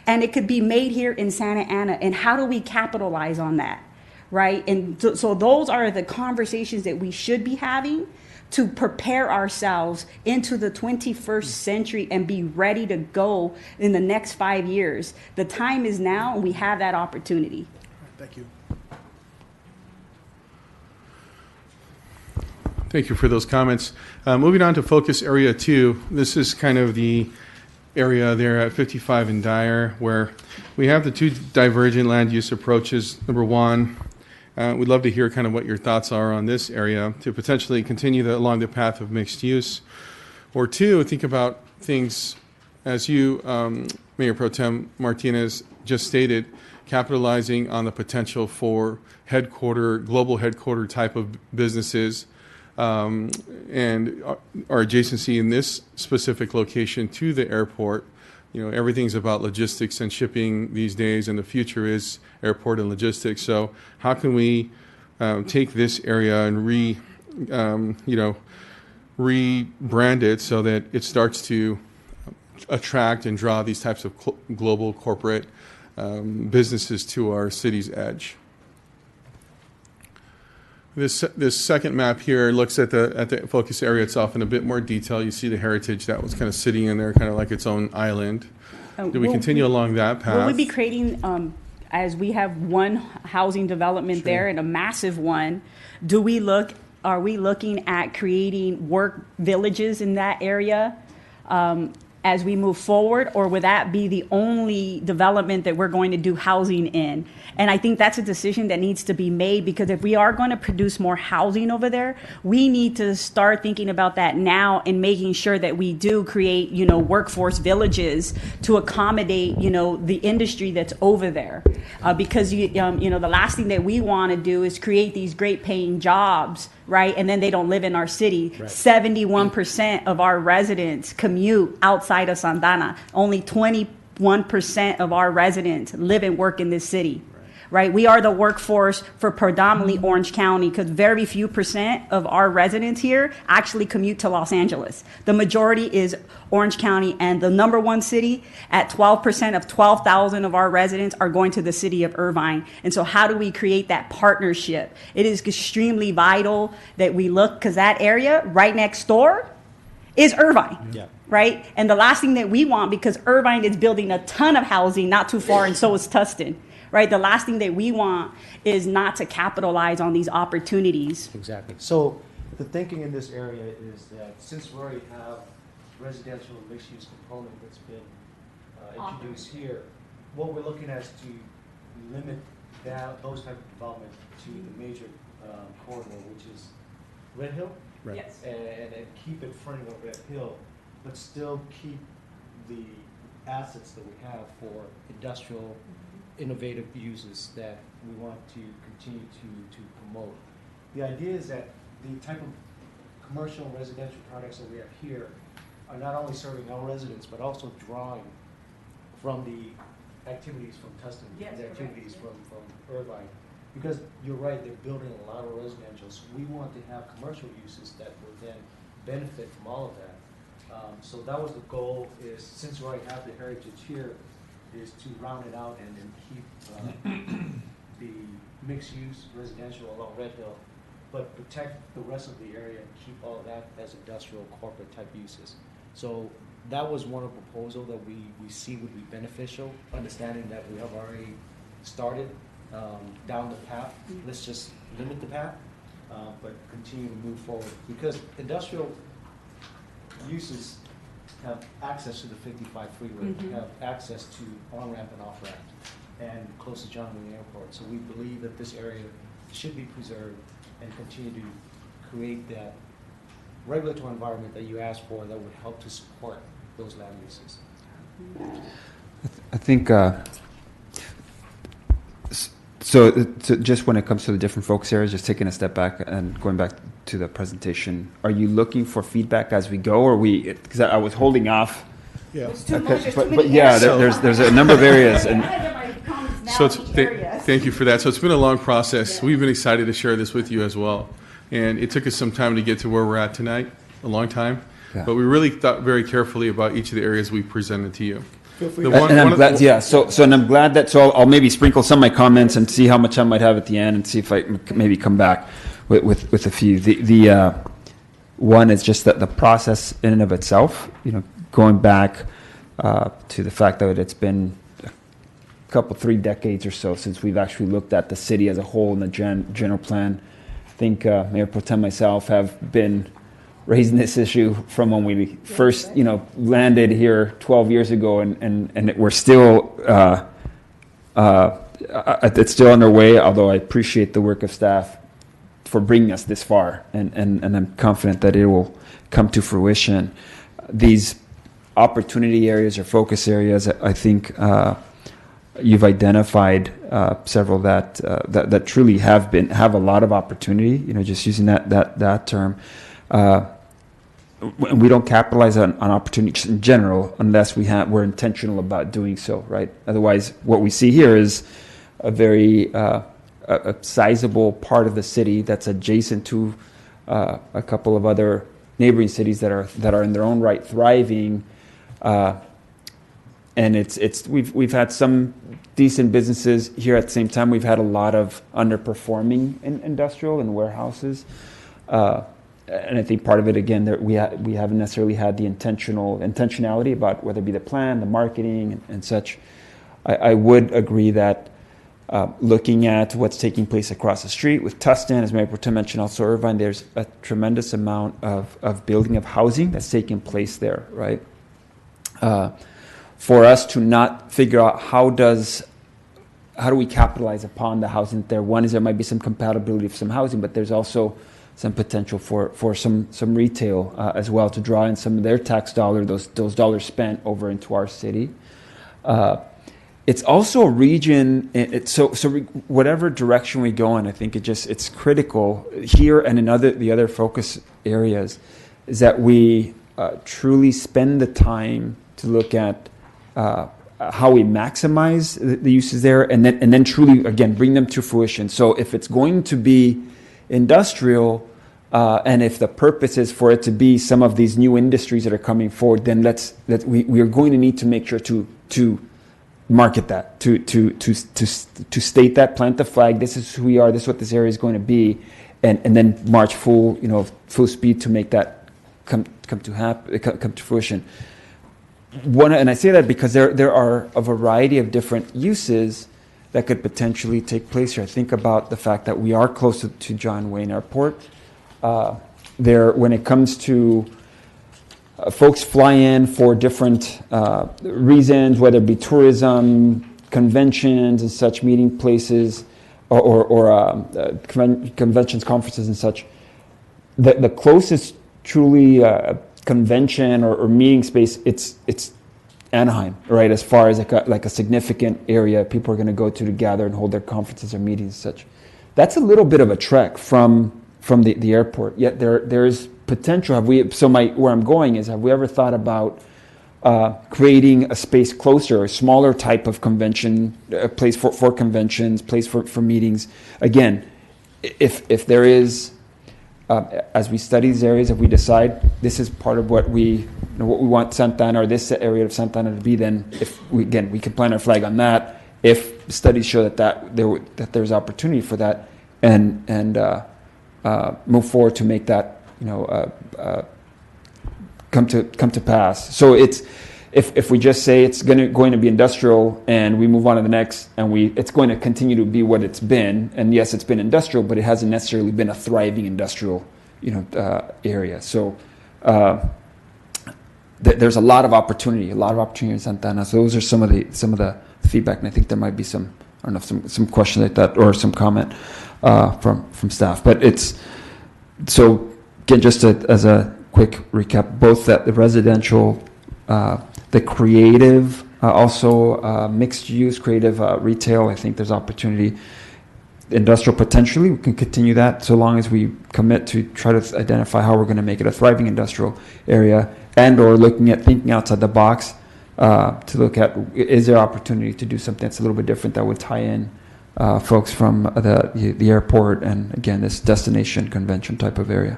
And it could be made here in Santa Ana. And how do we capitalize on that? Right? And so those are the conversations that we should be having to prepare ourselves into the 21st century and be ready to go in the next 5 years. The time is now, and we have that opportunity. Thank you. Thank you for those comments. Moving on to focus area 2. This is kind of the area there at 55 and Dyer, where we have the two divergent land use approaches. Number one, we'd love to hear kind of what your thoughts are on this area to potentially continue along the path of mixed use. Or two, think about things as you, Mayor Pro Tem Martinez, just stated, capitalizing on the potential for global headquarter type of businesses and our adjacency in this specific location to the airport. Everything's about logistics and shipping these days, and the future is airport and logistics. So how can we take this area and rebrand it so that it starts to attract and draw these types of global corporate businesses to our city's edge? This second map here looks at the focus area itself in a bit more detail. You see the heritage that was kind of sitting in there, kind of like its own island. Do we continue along that path? Will we be creating, as we have one housing development there and a massive one, are we looking at creating work villages in that area as we move forward, or would that be the only development that we're going to do housing in? And I think that's a decision that needs to be made, because if we are going to produce more housing over there, we need to start thinking about that now and making sure that we do create, workforce villages to accommodate, the industry that's over there. Because, the last thing that we want to do is create these great paying jobs, right? And then they don't live in our city. Right. 71% of our residents commute outside of Santana. Only 21% of our residents live and work in this city. Right? We are the workforce for predominantly Orange County, because very few percent of our residents here actually commute to Los Angeles. The majority is Orange County, and the number one city at 12% of 12,000 of our residents are going to the city of Irvine. And so how do we create that partnership? It is extremely vital that we look, because that area right next door is Irvine. Yeah. Right? And the last thing that we want, because Irvine is building a ton of housing not too far, and so is Tustin. Right? The last thing that we want is not to capitalize on these opportunities. Exactly. So the thinking in this area is that since we already have residential mixed-use component that's been introduced here, what we're looking at is to limit those type of development to the major corridor, which is Red Hill. Right. Yes. And keep it fronting on Red Hill, but still keep the assets that we have for industrial innovative uses that we want to continue to promote. The idea is that the type of commercial and residential products that we have here are not only serving our residents, but also drawing from the activities from Tustin, Yes, the activities from Irvine. Because you're right, they're building a lot of residential, so we want to have commercial uses that will then benefit from all of that. So that was the goal, is since we already have the heritage here, is to round it out and then keep the mixed use residential along Red Hill, but protect the rest of the area and keep all of that as industrial corporate type uses. So that was one of the proposal that we see would be beneficial, understanding that we have already started down the path. Let's just limit the path, but continue to move forward, because industrial uses have access to the 55 freeway, have access to on-ramp and off-ramp, and close to John Wayne Airport. So we believe that this area should be preserved and continue to create that regulatory environment that you asked for that would help to support those land uses. I think, so just when it comes to the different focus areas, just taking a step back and going back to the presentation, are you looking for feedback as we go, or because I was holding off? Yeah. There's too much, there's too But many yeah, areas. there's a number of areas, and I had my comments now So in each area. thank you for that. So it's been a long process. We've been excited to share this with you as well. And it took us some time to get to where we're at tonight, a long time. Yeah. But we really thought very carefully about each of the areas we presented to you. The and I'm of glad, the- yeah. So and I'm glad that. So I'll maybe sprinkle some of my comments and see how much I might have at the end, and see if I maybe come back with a few. The one is just that the process in and of itself. Going back to the fact that it's been a couple, 3 decades or so since we've actually looked at the city as a whole in the general plan. I think Mayor Pro Tem myself have been raising this issue from when we first, landed here 12 years ago, and we're still, it's still underway, although I appreciate the work of staff for bringing us this far, and I'm confident that it will come to fruition. These opportunity areas or focus areas, I think you've identified several that truly have a lot of opportunity, just using that term. We don't capitalize on opportunities in general unless we're intentional about doing so, right? Otherwise, what we see here is a very a sizable part of the city that's adjacent to a couple of other neighboring cities that are in their own right thriving, and we've had some decent businesses here. At the same time, we've had a lot of underperforming in industrial and warehouses. And I think part of it, again, that we haven't necessarily had the intentionality about whether it be the plan, the marketing, and such. I would agree that looking at what's taking place across the street with Tustin, as Mayor Pro Tem mentioned, also Irvine, there's a tremendous amount of building of housing that's taking place there, right? For us to not figure out how do we capitalize upon the housing there? One is there might be some compatibility of some housing, but there's also some potential for some retail as well to draw in some of their tax those dollars spent over into our city. It's also a region. So whatever direction we go in, I think it's critical here and in the other focus areas is that we truly spend the time to look at how we maximize the uses there, and then truly again bring them to fruition. So if it's going to be industrial, and if the purpose is for it to be some of these new industries that are coming forward, then we are going to need to make sure to market that, to state that, plant the flag. This is who we are. This is what this area is going to be, and then march full speed to make that come to fruition. And I say that because there are a variety of different uses that could potentially take place here. I think about the fact that we are close to John Wayne Airport. When it comes to folks fly in for different reasons, whether it be tourism, conventions and such, meeting places, or conventions, conferences and such, the closest truly convention or meeting space, it's Anaheim, right? As far as like a significant area people are going to go to gather and hold their conferences or meetings and such. That's a little bit of a trek from the airport. Yet there is potential. Where I'm going is, have we ever thought about creating a space closer, a smaller type of convention, a place for conventions, place for meetings? Again, if there is as we study these areas, if we decide this is part of what we want Santa Ana or this area of Santa Ana to be, then we can plant our flag on that. If studies show that there's opportunity for that, and move forward to make that come to pass. So if we just say it's going to be industrial and we move on to the next, and it's going to continue to be what it's been, and yes, it's been industrial, but it hasn't necessarily been a thriving industrial area. So there's a lot of opportunity in Santa Ana. So those are some of the feedback, and I think there might be some question like that or some comment from staff. But it's so again, just as a quick recap, both that the residential, the creative, also mixed use, creative retail. I think there's opportunity. Industrial, potentially, we can continue that so long as we commit to try to identify how we're going to make it a thriving industrial area, and or thinking outside the box to look at, is there opportunity to do something that's a little bit different that would tie in folks from the airport and, again, this destination convention type of area,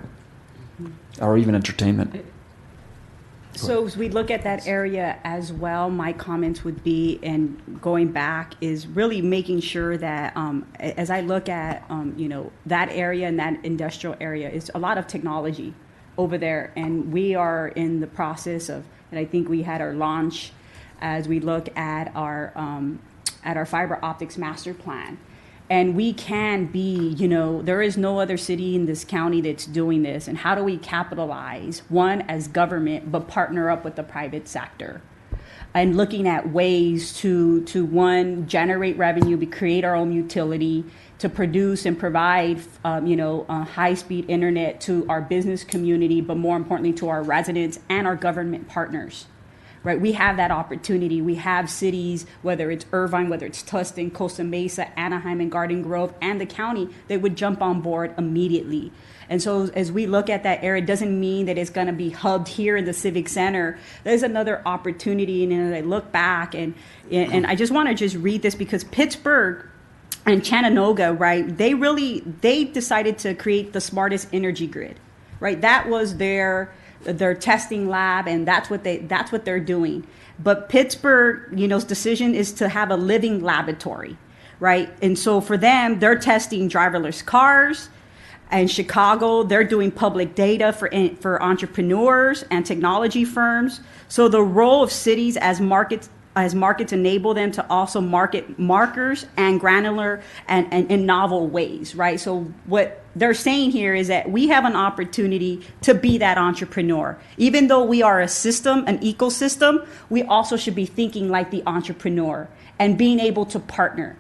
or even entertainment. So as we look at that area as well, my comments would be, and going back, is really making sure that as I look at that area and that industrial area, is a lot of technology over there, and we are in the process of, and I think we had our launch as we look at our fiber optics master plan. And we can be, there is no other city in this county that's doing this. And how do we capitalize, one, as government, but partner up with the private sector? And looking at ways to one, generate revenue, create our own utility, to produce and provide, high-speed internet to our business community, but more importantly to our residents and our government partners. Right, we have that opportunity. We have cities, whether it's Irvine, whether it's Tustin, Costa Mesa, Anaheim, and Garden Grove, and the county, they would jump on board immediately. And so as we look at that area, it doesn't mean that it's going to be hubbed here in the Civic Center. There's another opportunity. And as I look back, and I just want to just read this, because Pittsburgh and Chattanooga, right, they decided to create the smartest energy grid. Right, that was their testing lab, and that's what they're doing. But Pittsburgh's decision is to have a living laboratory, right? And so for them, they're testing driverless cars. And Chicago, they're doing public data for entrepreneurs and technology firms. So the role of cities as markets enable them to also market markers and granular and in novel ways, right? So what they're saying here is that we have an opportunity to be that entrepreneur. Even though we are a system, an ecosystem, we also should be thinking like the entrepreneur and being able to partner.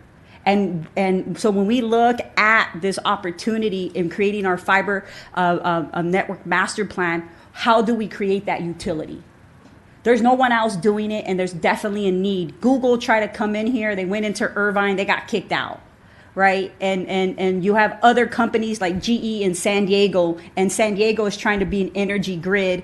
And so when we look at this opportunity in creating our fiber network master plan, how do we create that utility? There's no one else doing it, and there's definitely a need. Google tried to come in here. They went into Irvine. They got kicked out, right? And you have other companies like GE in San Diego, and San Diego is trying to be an energy grid,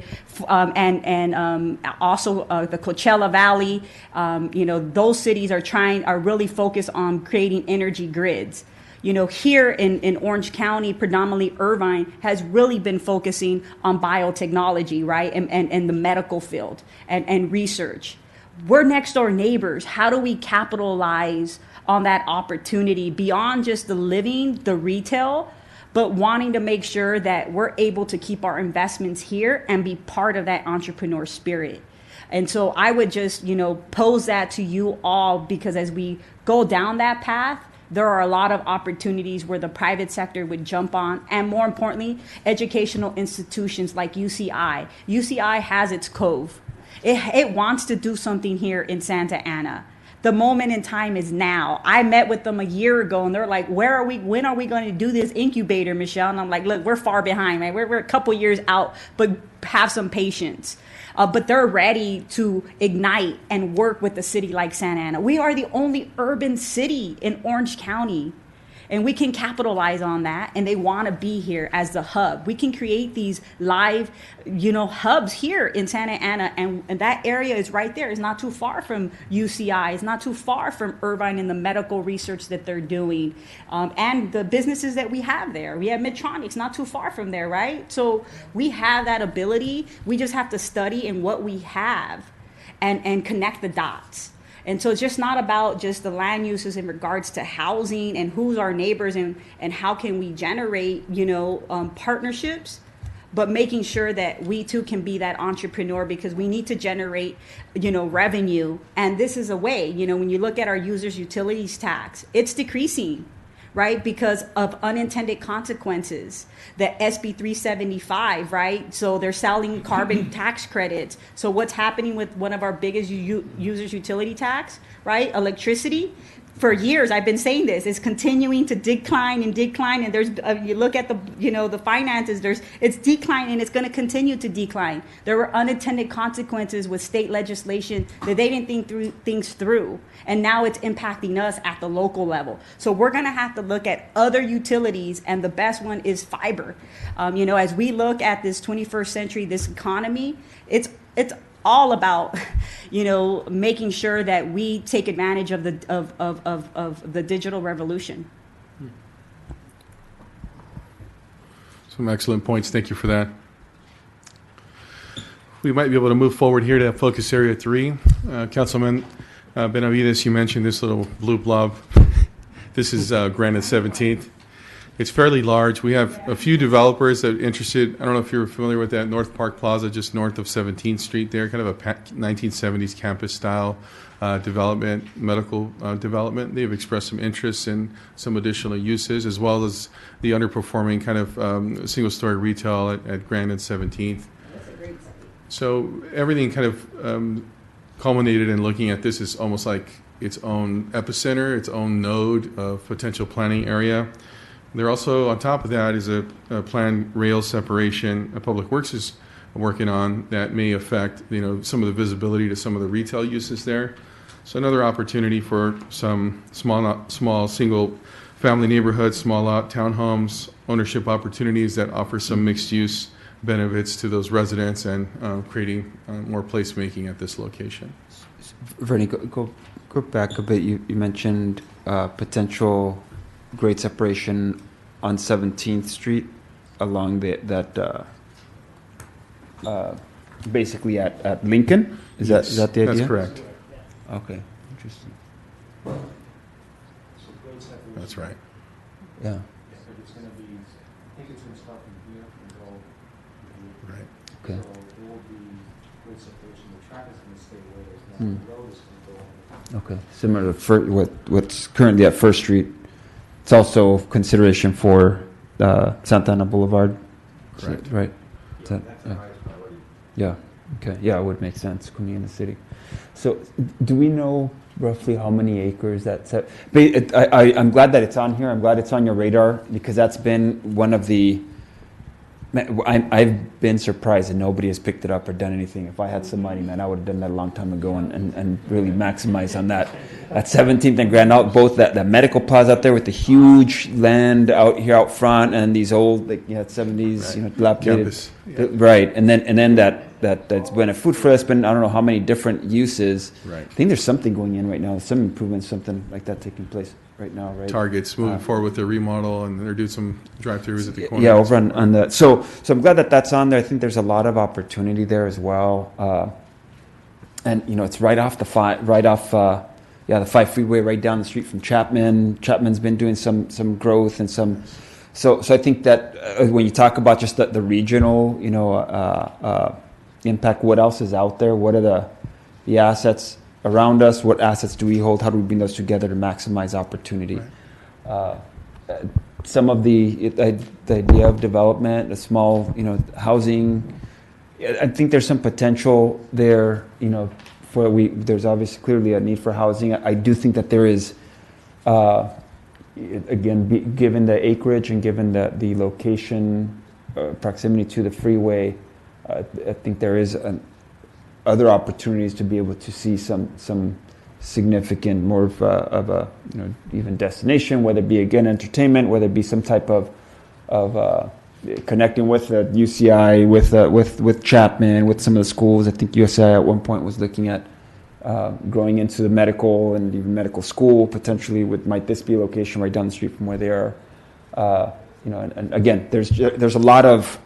and also the Coachella Valley. Those cities are really focused on creating energy grids. Here in Orange County, predominantly Irvine, has really been focusing on biotechnology, right? And the medical field and research. We're next door neighbors. How do we capitalize on that opportunity beyond just the living, the retail, but wanting to make sure that we're able to keep our investments here and be part of that entrepreneur spirit? And so I would just, pose that to you all, because as we go down that path, there are a lot of opportunities where the private sector would jump on, and more importantly, educational institutions like UCI. UCI has its cove. It wants to do something here in Santa Ana. The moment in time is now. I met with them a year ago, and they're like, when are we going to do this incubator, Michelle? And I'm like, look, we're far behind, man. We're a couple years out, but have some patience. But they're ready to ignite and work with a city like Santa Ana. We are the only urban city in Orange County. And we can capitalize on that, and they want to be here as the hub. We can create these live, hubs here in Santa Ana, and that area is right there. It's not too far from UCI. It's not too far from Irvine and the medical research that they're doing, and the businesses that we have there. We have Medtronics not too far from there, right? So we have that ability. We just have to study in what we have and connect the dots. And so it's just not about just the land uses in regards to housing and who's our neighbors and how can we generate, partnerships, but making sure that we too can be that entrepreneur, because we need to generate, revenue. And this is a way, when you look at our users utilities tax, it's decreasing, right? Because of unintended consequences, the SB 375, right? So they're selling carbon tax credits. So what's happening with one of our biggest users utility tax, right? Electricity. For years, I've been saying this, it's continuing to decline, and there's, you look at the, the finances, it's declining, and it's going to continue to decline. There were unintended consequences with state legislation that they didn't think things through, and now it's impacting us at the local level. So we're going to have to look at other utilities, and the best one is fiber. As we look at this 21st century, this economy, it's all about, making sure that we take advantage of the digital revolution. Some excellent points. Thank you for that. We might be able to move forward here to focus area 3. Councilman Benavides, you mentioned this little blue blob. This is Granite 17th. It's fairly large. We have a few developers that are interested. I don't know if you're familiar with that North Park Plaza, just north of 17th Street there, kind of a 1970s campus-style development, medical development. They've expressed some interest in some additional uses, as well as the underperforming kind of single-story retail at Grand and 17th. That's a great site. So everything kind of culminated in looking at this as almost like its own epicenter, its own node of potential planning area. There also, on top of that, is a planned rail separation Public Works is working on that may affect, some of the visibility to some of the retail uses there. So another opportunity for some small single-family neighborhoods, small lot townhomes, ownership opportunities that offer some mixed-use benefits to those residents and creating more placemaking at this location. Vernie, go back a bit. You mentioned potential grade separation on 17th Street along basically at Lincoln. Is that the idea? That's correct. Okay, interesting. That's right. Yeah. It's going to be, I think it's going to start from here and go. Right. Okay. So there will be great separation. The traffic's going to stay where it is now. The road is going to go. Okay. Similar to what's currently at First Street. It's also consideration for Santa Ana Boulevard. Correct. Right. That's the highest priority. Yeah. Okay. Yeah, it would make sense coming in the city. So, do we know roughly how many acres that's at? But I'm glad that it's on here. I'm glad it's on your radar, because that's been one of the. I've been surprised that nobody has picked it up or done anything. If I had some money, man, I would have done that a long time ago and really maximize on that. At 17th and Grand, out both that medical plaza out there with the huge land out here out front, and these old 70s, Right. dilapidated. Campus, yeah. Right, and then that's been a food for us. Been I don't know how many different uses. Right. I think there's something going in right now. Some improvements, something like that taking place right now. Right. Targets moving forward with the remodel, and they're doing some drive-throughs at the corner. Yeah, over on the so I'm glad that that's on there. I think there's a lot of opportunity there as well, and it's right off the 5 freeway, right down the street from Chapman. Chapman's been doing some growth and some. So I think that when you talk about just the regional, impact, what else is out there? What are the assets around us? What assets do we hold? How do we bring those together to maximize opportunity? Right. Some of the idea of development, the small, housing. I think there's some potential there, there's obviously clearly a need for housing. I do think that there is, again, given the acreage and given the location, proximity to the freeway, I think there is other opportunities to be able to see some significant, more of a even destination, whether it be again entertainment, whether it be some type of connecting with the UCI, with Chapman, with some of the schools. I think USI at one point was looking at growing into the medical and even medical school potentially. Might this be a location right down the street from where they are? And again, there's a lot of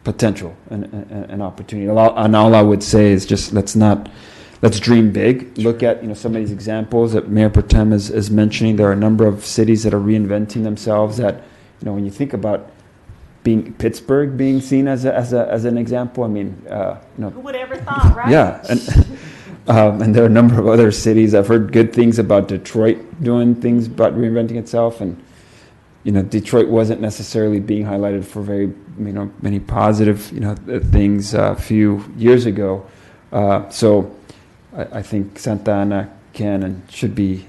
potential and opportunity. And all I would say is just let's dream big. Look at some of these examples that Mayor Pro Tem is mentioning. There are a number of cities that are reinventing themselves. That when you think about Pittsburgh being seen as an example, I mean, Who would ever thought, right? yeah, and there are a number of other cities. I've heard good things about Detroit doing things about reinventing itself, and Detroit wasn't necessarily being highlighted for very many positive things a few years ago. So I think Santa Ana can and should be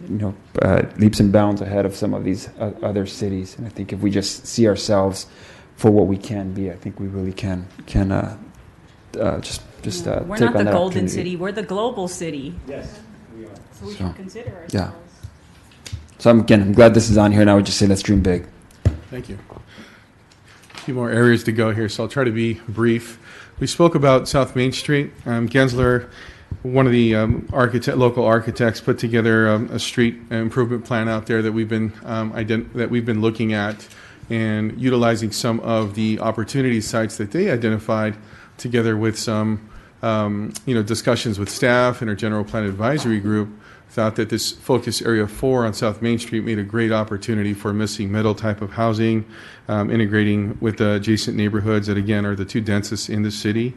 leaps and bounds ahead of some of these other cities. And I think if we just see ourselves for what we can be, I think we really can just We're take not on the that golden opportunity. city. We're the global city. Yes, we are. So we So, should consider ourselves. yeah. So I'm glad this is on here, and I would just say let's dream big. Thank you. A few more areas to go here, so I'll try to be brief. We spoke about South Main Street. Gensler, one of the local architects, put together a street improvement plan out there that we've been looking at and utilizing some of the opportunity sites that they identified, together with some discussions with staff and our general plan advisory group. Thought that this focus area 4 on South Main Street made a great opportunity for missing middle type of housing, integrating with the adjacent neighborhoods that again are the two densest in the city,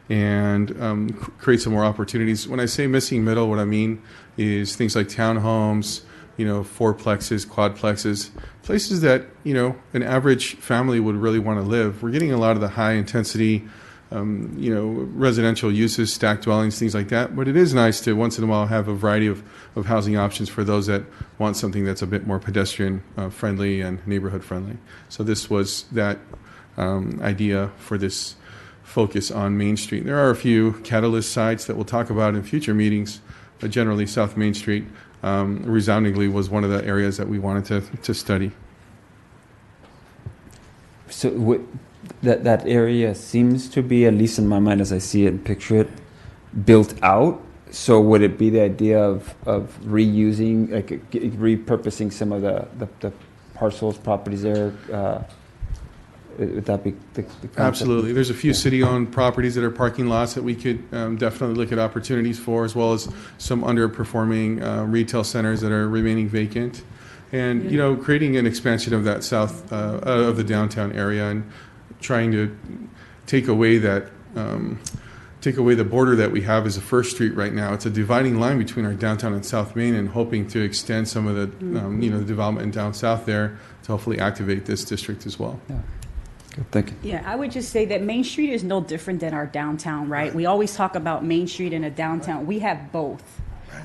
and create some more opportunities. When I say missing middle, what I mean is things like townhomes, fourplexes, quadplexes, places that an average family would really want to live. We're getting a lot of the high intensity residential uses, stacked dwellings, things like that. But it is nice to once in a while have a variety of housing options for those that want something that's a bit more pedestrian friendly and neighborhood friendly. So this was that idea for this focus on Main Street. There are a few catalyst sites that we'll talk about in future meetings, but generally South Main Street resoundingly was one of the areas that we wanted to study. So that area seems to be, at least in my mind as I see it and picture it, built out. So would it be the idea of reusing, repurposing some of the parcels, properties there? Would that be the concept? Absolutely. There's a few city-owned properties that are parking lots that we could definitely look at opportunities for, as well as some underperforming retail centers that are remaining vacant. And, creating an expansion of that south of the downtown area and trying to take away the border that we have as a First Street right now. It's a dividing line between our downtown and South Main, and hoping to extend some of the the development down south there to hopefully activate this district as well. Yeah. Good, thank you. Yeah, I would just say that Main Street is no different than our downtown, right? We always talk about Main Street and a downtown. We have both.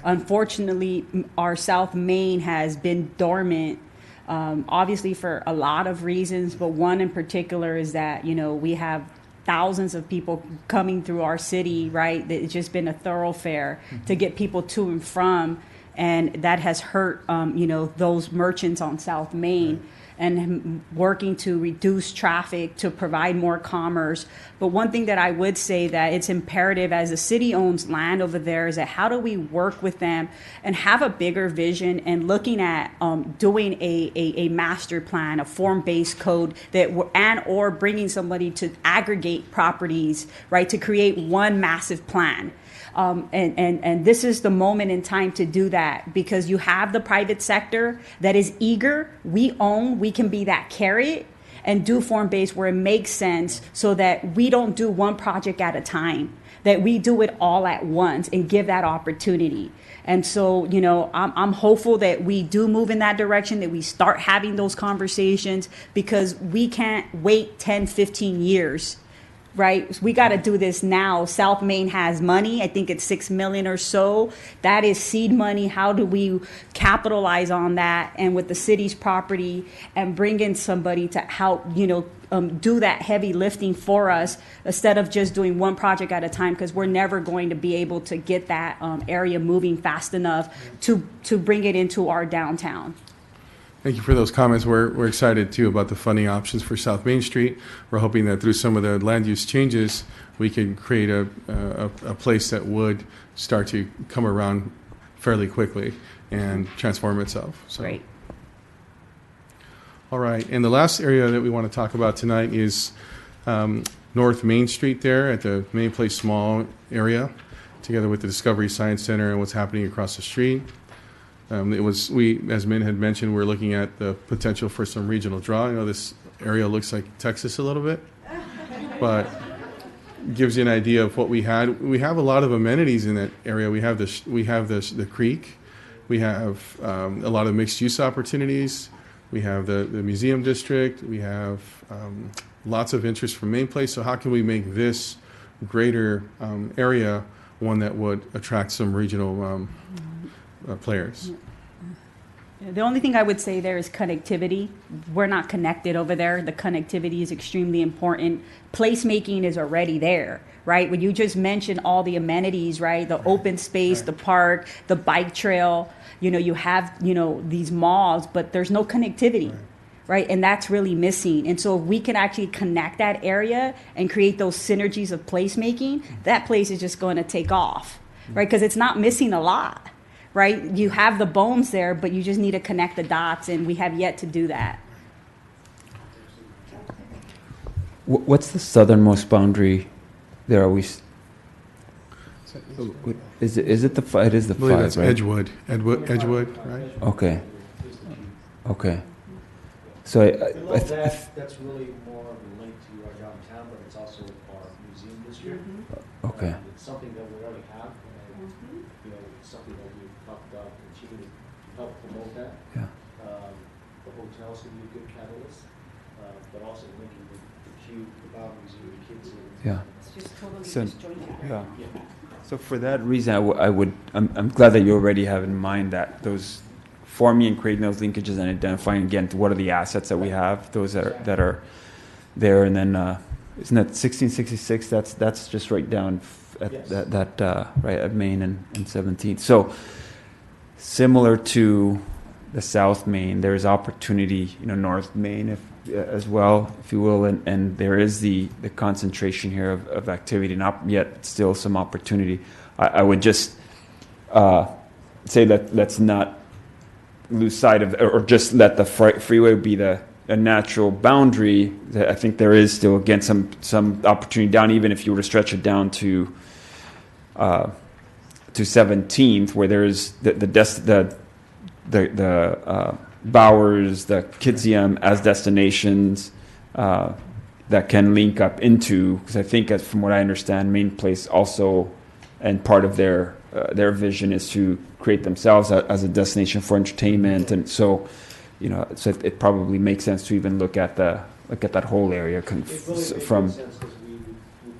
Unfortunately, our South Main has been dormant, obviously for a lot of reasons, but one in particular is that, we have thousands of people coming through our city, right? It's just been a thoroughfare to get people to and from, and that has hurt, those merchants on South Main. And working to reduce traffic, to provide more commerce. But one thing that I would say that it's imperative, as the city owns land over there, is that how do we work with them and have a bigger vision and looking at doing a master plan, a form-based code or bringing somebody to aggregate properties, right, to create one massive plan. And this is the moment in time to do that, because you have the private sector that is eager. We can be that carrot and do form-based where it makes sense, so that we don't do one project at a time, that we do it all at once and give that opportunity. And so, I'm hopeful that we do move in that direction, that we start having those conversations, because we can't wait 10, 15 years right? We got to do this now. South Main has money. I think it's 6 million or so. That is seed money. How do we capitalize on that and with the city's property and bring in somebody to help, do that heavy lifting for us instead of just doing one project at a time, because we're never going to be able to get that area moving fast enough to bring it into our downtown. Thank you for those comments. We're excited too about the funding options for South Main Street. We're hoping that through some of the land use changes, we can create a place that would start to come around fairly quickly and transform itself. So. Great. All right, and the last area that we want to talk about tonight is North Main Street there at the Main Place Mall area, together with the Discovery Science Center and what's happening across the street. As Min had mentioned, we're looking at the potential for some regional draw. I know this area looks like Texas a little bit, but gives you an idea of what we had. We have a lot of amenities in that area. We have the creek. We have a lot of mixed use opportunities. We have the museum district. We have lots of interest from Main Place. So how can we make this greater area one that would attract some regional players? The only thing I would say there is connectivity. We're not connected over there. The connectivity is extremely important. Placemaking is already there, right? When you just mentioned all the amenities, right? The open space, the park, the bike trail, you have, these malls, but there's no connectivity, right? And that's really missing. And so if we can actually connect that area and create those synergies of placemaking, that place is just going to take off, right? Because it's not missing a lot. Right? You have the bones there, but you just need to connect the dots, and we have yet to do that. What's the southernmost boundary there? Are we? Is it the five? It is the I believe five, that's right? Edgewood, right? Okay. Okay. So Below that, that's really more of a link to our downtown, but it's also our museum district. okay. It's something that we already have, and it's something that we've talked about continuing to help promote that. Yeah. The hotels can be a good catalyst, but also linking the queue, the boundaries of the kids. Yeah. It's just totally So- disjointed. Yeah. So for that reason, I'm glad that you already have in mind that those forming and creating those linkages and identifying again what are the assets that we have, those that are there, and then isn't that 1666? That's just right down at Yes. right at Main and 17th. So similar to the South Main, there is opportunity, North Main as well, if you will, and there is the concentration here of activity, not yet still some opportunity. I would just say that let's not lose sight of, or just let the freeway be a natural boundary. I think there is still, again, some opportunity down, even if you were to stretch it down to 17th, where there's the Bowers, the Kidsium as destinations that can link up into, because I think, from what I understand, Main Place also, and part of their vision is to create themselves as a destination for entertainment, and so so it probably makes sense to even look at that whole area It really makes from. sense because we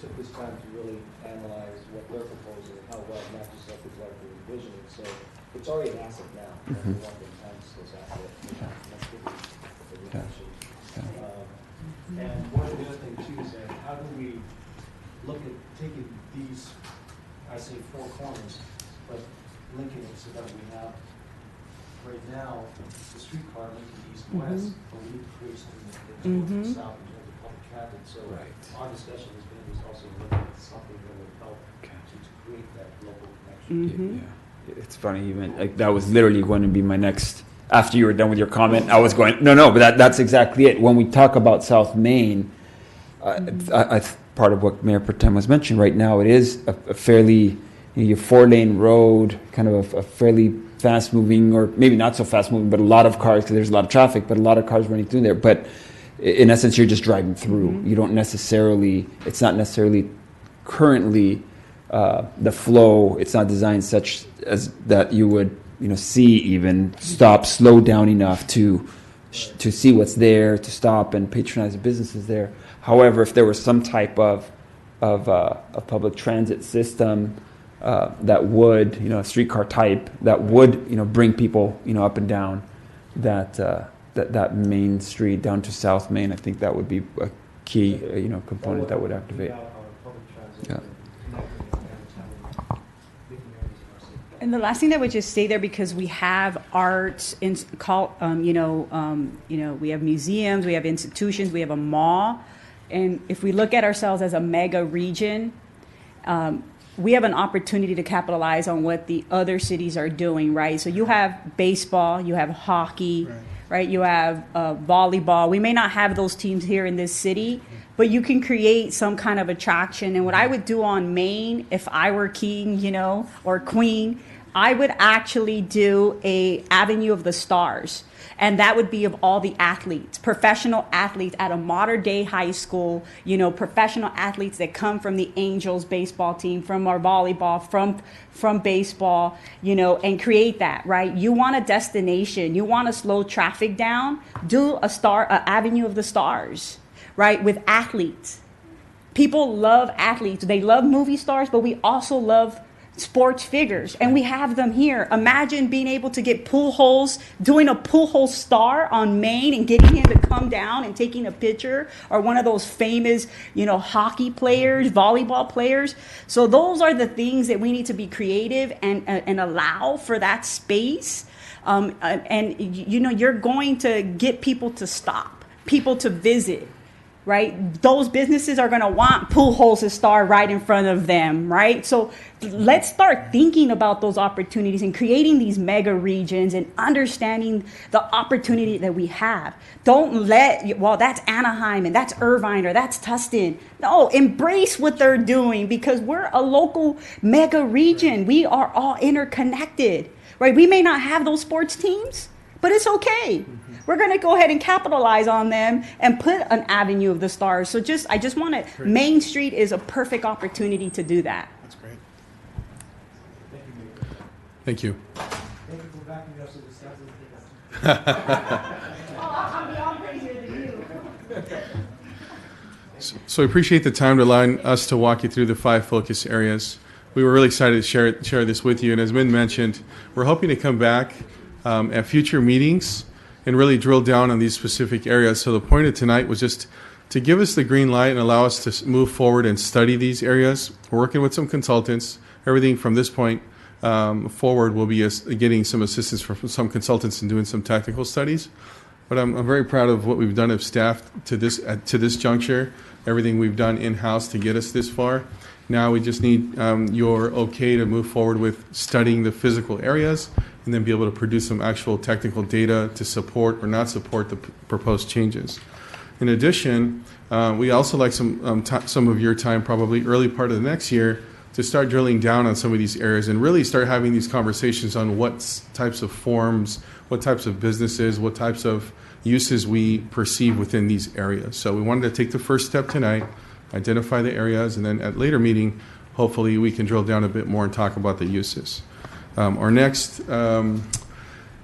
took this time to really analyze what they're proposing and how well it matches up with what we're envisioning. So it's already an asset now. We want to enhance this asset. That's good that you mentioned. And one of the other things too is that how do we look at taking these, I say four corners, but linking it so that we have right now the streetcar linking east and west, but we need to create something that goes south in terms of public traffic. So our discussion has been is also looking at something that would help to create that local connection. Yeah. It's funny, even that was literally going to be my next. After you were done with your comment, I was going, no, but that's exactly it. When we talk about South Main, part of what Mayor Pro Tem was mentioning right now, it is a fairly, your 4-lane road, kind of a fairly fast-moving, or maybe not so fast-moving, but a lot of cars, because there's a lot of traffic, but a lot of cars running through there. But in essence, you're just driving through. You don't necessarily, it's not necessarily currently the flow, it's not designed such as that you would see even stop, slow down enough to see what's there, to stop and patronize the businesses there. However, if there was some type of of public transit system that would, a streetcar type that would, bring people, up and down that main street down to South Main. I think that would be a key, component that would activate. Yeah. And the last thing that I would just say there, because we have arts, we have museums, we have institutions, we have a mall, and if we look at ourselves as a mega region, we have an opportunity to capitalize on what the other cities are doing, right? So you have baseball, you have hockey, right? You have volleyball. We may not have those teams here in this city, but you can create some kind of attraction. And what I would do on Main, if I were king, or queen, I would actually do a Avenue of the Stars. And that would be of all the athletes, professional athletes at a modern day high school, professional athletes that come from the Angels baseball team, from our volleyball, from baseball, and create that, right? You want a destination, you want to slow traffic down, do a Avenue of the Stars, right? With athletes. People love athletes. They love movie stars, but we also love sports figures, and we have them here. Imagine being able to get Pujols, doing a Pujols star on Main and getting him to come down and taking a picture, or one of those famous, hockey players, volleyball players. So those are the things that we need to be creative and allow for that space. You're going to get people to stop, people to visit. Right? Those businesses are going to want Pujols' star right in front of them, right? So let's start thinking about those opportunities and creating these mega regions and understanding the opportunity that we have. Don't that's Anaheim and that's Irvine or that's Tustin. No, embrace what they're doing, because we're a local mega region. We are all interconnected, right? We may not have those sports teams, but it's okay. We're going to go ahead and capitalize on them and put an Avenue of the Stars. So I just want to, Main Street is a perfect opportunity to do that. That's great. Thank you. Thank you for backing us with the I'm beyond crazier than you. So I appreciate the time to allow us to walk you through the 5 focus areas. We were really excited to share this with you. And as Min mentioned, we're hoping to come back at future meetings and really drill down on these specific areas. So the point of tonight was just to give us the green light and allow us to move forward and study these areas. We're working with some consultants. Everything from this point forward will be getting some assistance from some consultants and doing some technical studies. But I'm very proud of what we've done as staff to this juncture, everything we've done in-house to get us this far. Now we just need your okay to move forward with studying the physical areas and then be able to produce some actual technical data to support or not support the proposed changes. In addition, we also like some of your time, probably early part of the next year, to start drilling down on some of these areas and really start having these conversations on what types of forms, what types of businesses, what types of uses we perceive within these areas. So we wanted to take the first step tonight, identify the areas, and then at a later meeting, hopefully we can drill down a bit more and talk about the uses. Our next,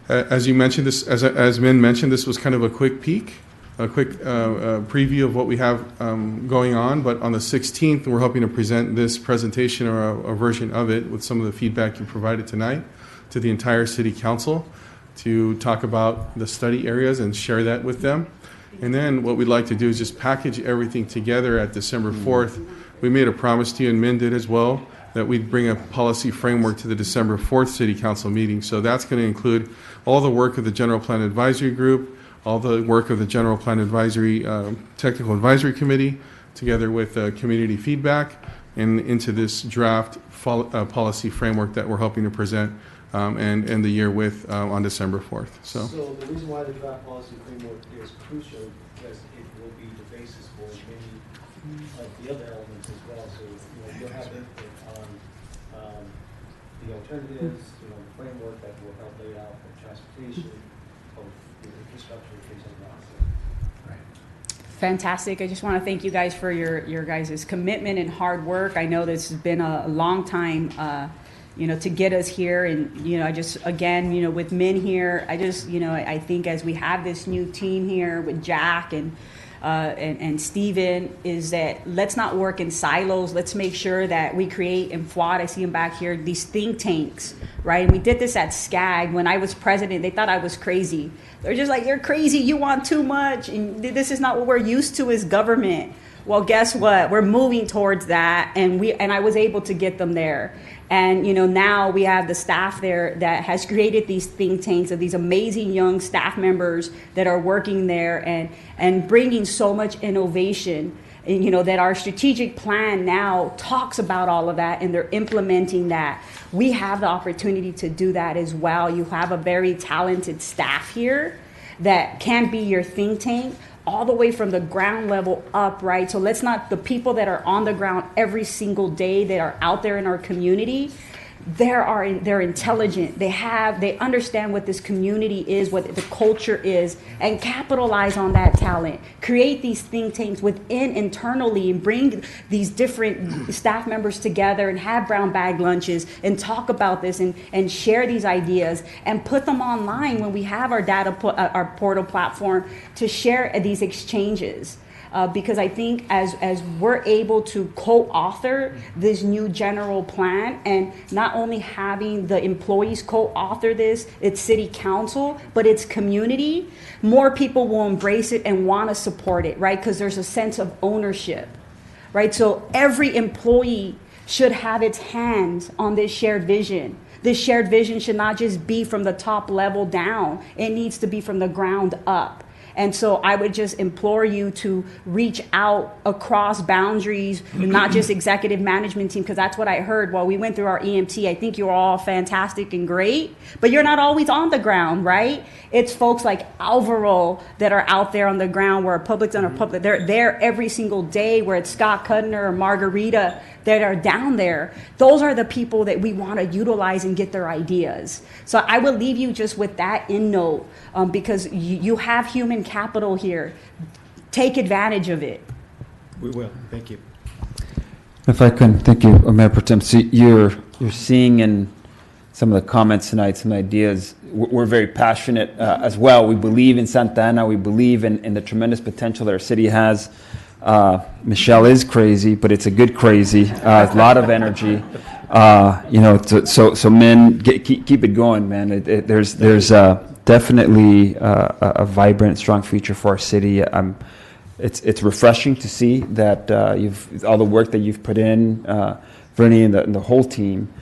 as you mentioned, as Min mentioned, this was kind of a quick peek, a quick preview of what we have going on. But on the 16th, we're hoping to present this presentation or a version of it with some of the feedback you provided tonight to the entire City Council to talk about the study areas and share that with them. And then what we'd like to do is just package everything together at December 4th. We made a promise to you, and Min did as well, that we'd bring a policy framework to the December 4th City Council meeting. So that's going to include all the work of the General Plan Advisory Group, all the work of the General Plan Advisory Technical Advisory Committee, together with community feedback, and into this draft policy framework that we're hoping to present and end the year with on December 4th. So the reason why the draft policy framework is crucial because it will be the basis for many of the other elements as well. So you'll have input on the alternatives, the framework that will help lay out for transportation, both the infrastructure, things like that. Fantastic. I just want to thank you guys for your guys' commitment and hard work. I know this has been a long time, to get us here. And, I just, again, with Min here, I just, I think as we have this new team here with Jack and and Steven, is that let's not work in silos. Let's make sure that we create, and Fuad, I see him back here, these think tanks, right? And we did this at SCAG. When I was president, they thought I was crazy. They're just like, you're crazy, you want too much, and this is not what we're used to as government. Well, guess what? We're moving towards that, and I was able to get them there. And now we have the staff there that has created these think tanks of these amazing young staff members that are working there and bringing so much innovation. And, that our strategic plan now talks about all of that, and they're implementing that. We have the opportunity to do that as well. You have a very talented staff here that can be your think tank, all the way from the ground level up, right? So the people that are on the ground every single day that are out there in our community, they're intelligent. They understand what this community is, what the culture is, and capitalize on that talent. Create these think tanks internally, and bring these different staff members together and have brown bag lunches and talk about this and share these ideas and put them online when we have our our portal platform to share these exchanges. Because I think as we're able to co-author this new general plan, and not only having the employees co-author this, it's city council, but it's community, more people will embrace it and want to support it, right? Because there's a sense of ownership, right? So every employee should have its hands on this shared vision. This shared vision should not just be from the top level down. It needs to be from the ground up. And so I would just implore you to reach out across boundaries, not just executive management team, because that's what I heard while we went through our EMT. I think you're all fantastic and great, but you're not always on the ground, right? It's folks like Alvaro that are out there on the ground, where Public's on a public. They're there every single day, where it's Scott Cudner or Margarita that are down there. Those are the people that we want to utilize and get their ideas. So I will leave you just with that in note, because you have human capital here. Take advantage of it. We will. Thank you. If I can, thank you, Mayor Pro Tem. So you're seeing in some of the comments tonight, some ideas. We're very passionate as well. We believe in Santa Ana. We believe in the tremendous potential that our city has. Michelle is crazy, but it's a good crazy. A lot of energy. So men, keep it going, man. There's definitely a vibrant, strong future for our city. It's refreshing to see that all the work that you've put in, Vernie and the whole team,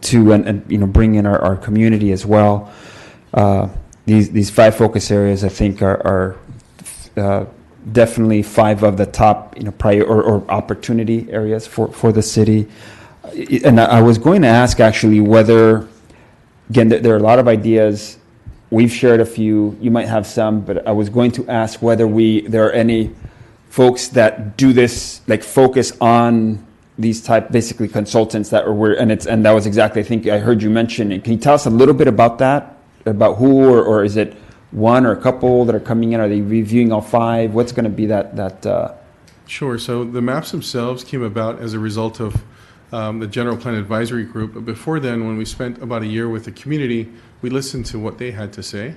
to bring in our community as well. These 5 focus areas, I think, are definitely 5 of the top prior or opportunity areas for the city. And I was going to ask actually whether, again, there are a lot of ideas. We've shared a few. You might have some, but I was going to ask whether there are any folks that do this, like focus on these type, basically consultants that and that was exactly, I think I heard you mention it. Can you tell us a little bit about that, about who, or is it one or a couple that are coming in? Are they reviewing all 5? What's going to be that? Sure. So the maps themselves came about as a result of the General Plan Advisory Group. But before then, when we spent about a year with the community, we listened to what they had to say.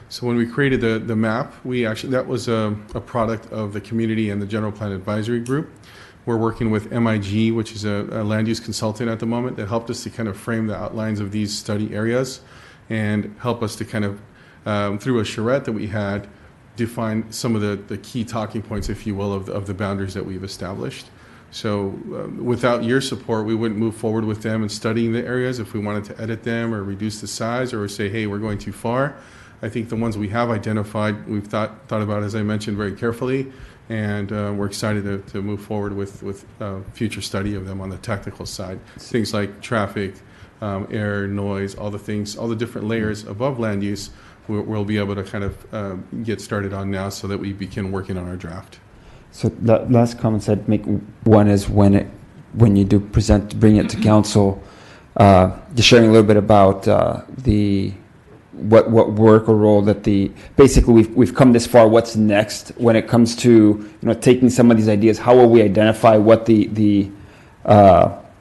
So when we created the map, that was a product of the community and the General Plan Advisory Group. We're working with MIG, which is a land use consultant at the moment, that helped us to kind of frame the outlines of these study areas and help us to kind of, through a charrette that we had, define some of the key talking points, if you will, of the boundaries that we've established. So without your support, we wouldn't move forward with them and studying the areas if we wanted to edit them or reduce the size or say, hey, we're going too far. I think the ones we have identified, we've thought about, as I mentioned, very carefully, and we're excited to move forward with future study of them on the technical side. Things like traffic, air, noise, all the different layers above land use, we'll be able to kind of get started on now so that we begin working on our draft. So the last comments I'd make, one is when you do bring it to council, just sharing a little bit about what work or role that basically we've come this far. What's next when it comes to taking some of these ideas? How will we identify what the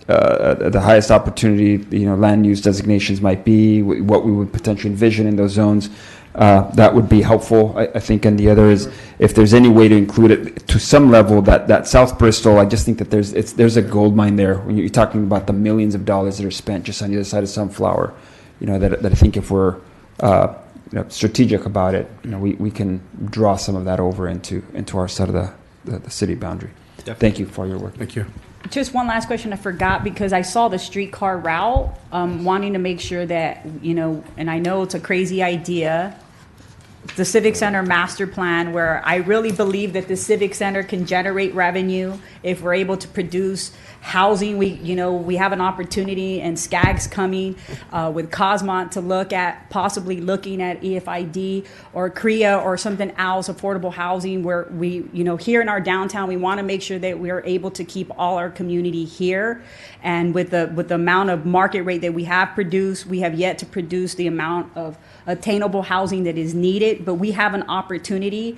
highest opportunity land use designations might be? What we would potentially envision in those zones. that would be helpful, I think. And the other is, if there's any way to include it to some level, that South Bristol, I just think that there's a gold mine there. When you're talking about the millions of dollars that are spent just on the other side of Sunflower, that I think if we're strategic about it, we can draw some of that over into our side of the city boundary. Definitely. Thank you for your work. Thank you. Just one last question I forgot, because I saw the streetcar route, wanting to make sure that, and I know it's a crazy idea, the Civic Center master plan, where I really believe that the Civic Center can generate revenue if we're able to produce housing. We have an opportunity, and SCAG's coming with Cosmont to look at possibly looking at EFID or CREA or something else, affordable housing, where we, here in our downtown, we want to make sure that we're able to keep all our community here. And with the amount of market rate that we have produced, we have yet to produce the amount of attainable housing that is needed. But we have an opportunity.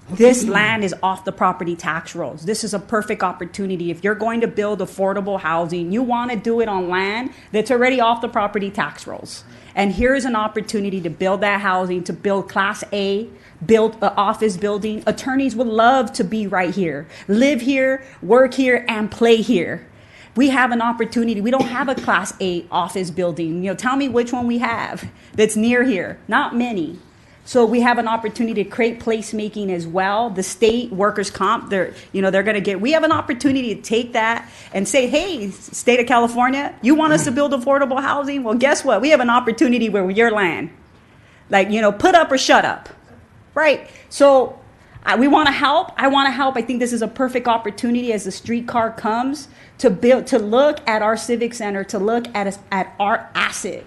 This land is off the property tax rolls. This is a perfect opportunity. If you're going to build affordable housing, you want to do it on land that's already off the property tax rolls. And here's an opportunity to build that housing, to build Class A, build an office building. Attorneys would love to be right here, live here, work here, and play here. We have an opportunity. We don't have a Class A office building. Tell me which one we have that's near here. Not many. So we have an opportunity to create placemaking as well. The state workers' comp, they're going to get. We have an opportunity to take that and say, hey, state of California, you want us to build affordable housing? Well, guess what? We have an opportunity where your land, put up or shut up, right? So we want to help. I want to help. I think this is a perfect opportunity as the streetcar comes to look at our civic center, to look at our asset,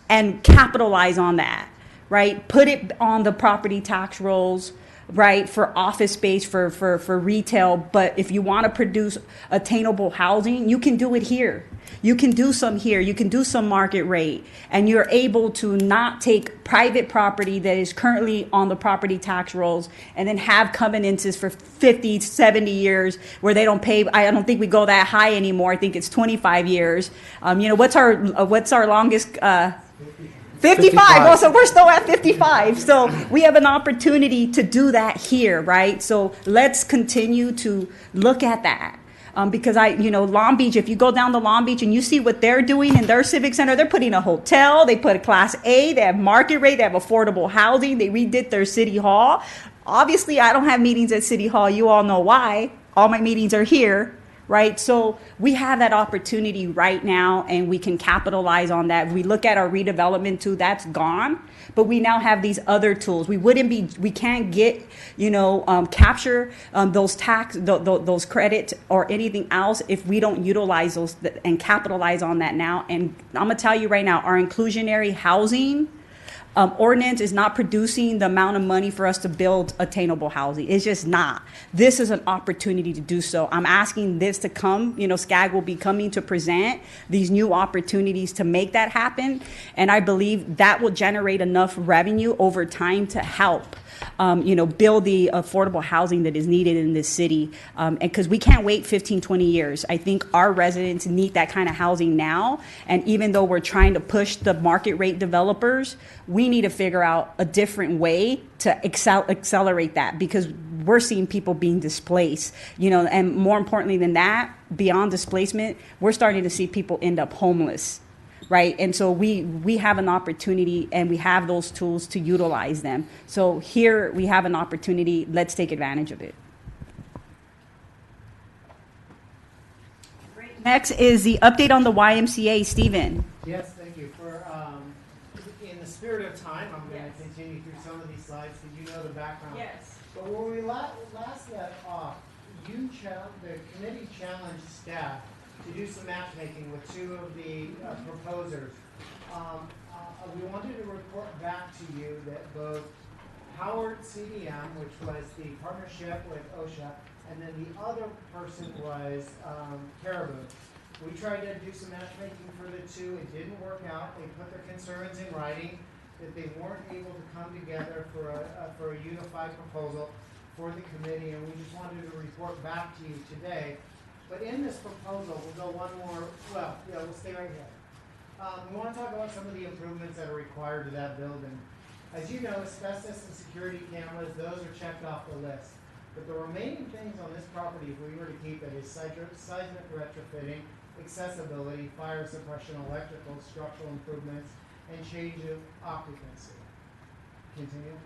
and capitalize on that. Right, put it on the property tax rolls, right, for office space, for retail. But if you want to produce attainable housing, you can do it here. You can do some here. You can do some market rate, and you're able to not take private property that is currently on the property tax rolls and then have covenants for 50, 70 years where they don't pay. I don't think we go that high anymore. I think it's 25 years. What's our longest? 55. Well, so we're still at 55. So we have an opportunity to do that here, right? So let's continue to look at that. Because Long Beach, if you go down to Long Beach and you see what they're doing in their civic center, they're putting a hotel, they put a Class A, they have market rate, they have affordable housing, they redid their city hall. Obviously, I don't have meetings at City Hall. You all know why. All my meetings are here. Right, so we have that opportunity right now, and we can capitalize on that. We look at our redevelopment too; that's gone. But we now have these other tools. We can't get, capture those credits or anything else if we don't utilize those and capitalize on that now. And I'm gonna tell you right now, our inclusionary housing ordinance is not producing the amount of money for us to build attainable housing. It's just not. This is an opportunity to do so. I'm asking this to come. SCAG will be coming to present these new opportunities to make that happen. And I believe that will generate enough revenue over time to help build the affordable housing that is needed in this city. And because we can't wait 15, 20 years. I think our residents need that kind of housing now. And even though we're trying to push the market rate developers, we need to figure out a different way to accelerate that, because we're seeing people being displaced, and more importantly than that, beyond displacement, we're starting to see people end up homeless. Right, and so we have an opportunity, and we have those tools to utilize them. So here we have an opportunity. Let's take advantage of it. Great. Next is the update on the YMCA. Stephen. Yes, thank you. In the spirit of time, I'm going to continue through some of these slides because you know the background. Yes. But when we last left off, the committee challenged staff to do some matchmaking with two of the proposers. We wanted to report back to you that both Howard CDM, which was the partnership with OSHA, and then the other person was Caribou. We tried to do some matchmaking for the two. It didn't work out. They put their concerns in writing that they weren't able to come together for a unified proposal for the committee, and we just wanted to report back to you today. But in this proposal, we'll go one more, we'll stay right here. We want to talk about some of the improvements that are required to that building. As you know, asbestos and security cameras, those are checked off the list. But the remaining things on this property, if we were to keep it, is seismic retrofitting, accessibility, fire suppression, electrical, structural improvements, and change of occupancy. Continue.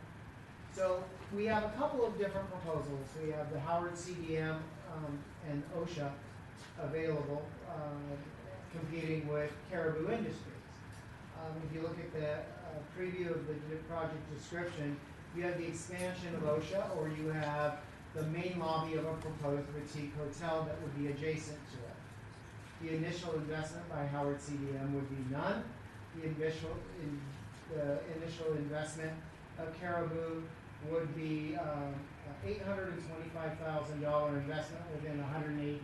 So we have a couple of different proposals. We have the Howard CDM and OSHA available, competing with Caribou Industries. If you look at the preview of the project description, you have the expansion of OSHA, or you have the main lobby of a proposed boutique hotel that would be adjacent to it. The initial investment by Howard CDM would be none. The initial investment of Caribou would be $825,000 investment within 180 days.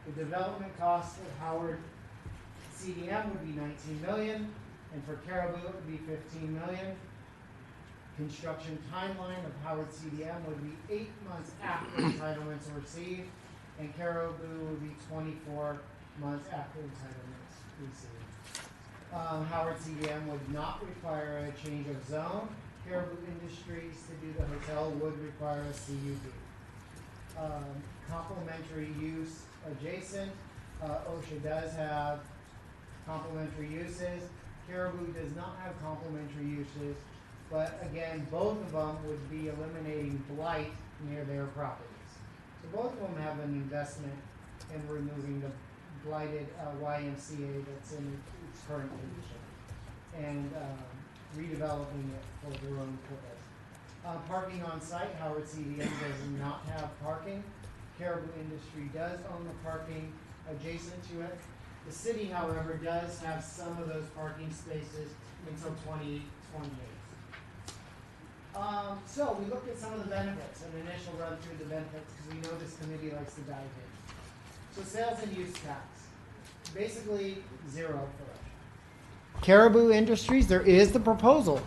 The development cost of Howard CDM would be $19 million, and for Caribou it would be $15 million. Construction timeline of Howard CDM would be 8 months after entitlements are received, and Caribou would be 24 months after entitlements received. Howard CDM would not require a change of zone. Caribou Industries to do the hotel would require a CUP. Complementary use adjacent. OSHA does have complementary uses. Caribou does not have complementary uses, but again, both of them would be eliminating blight near their properties. So both of them have an investment in removing the blighted YMCA that's in its current condition and redeveloping it for their own purpose. Parking on site, Howard CDM does not have parking. Caribou Industry does own the parking adjacent to it. The city, however, does have some of those parking spaces until 2028. So we looked at some of the benefits, an initial run through the benefits, because we know this committee likes to dive in. So sales and use tax, basically zero for us. Caribou Industries, there is the proposal.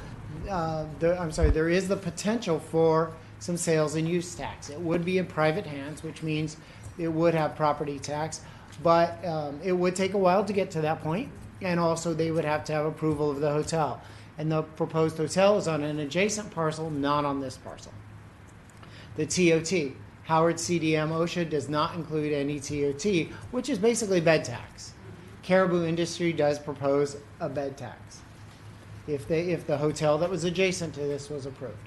There is the potential for some sales and use tax. It would be in private hands, which means it would have property tax, but it would take a while to get to that point, and also they would have to have approval of the hotel. And the proposed hotel is on an adjacent parcel, not on this parcel. The TOT, Howard CDM OSHA does not include any TOT, which is basically bed tax. Caribou Industry does propose a bed tax if the hotel that was adjacent to this was approved.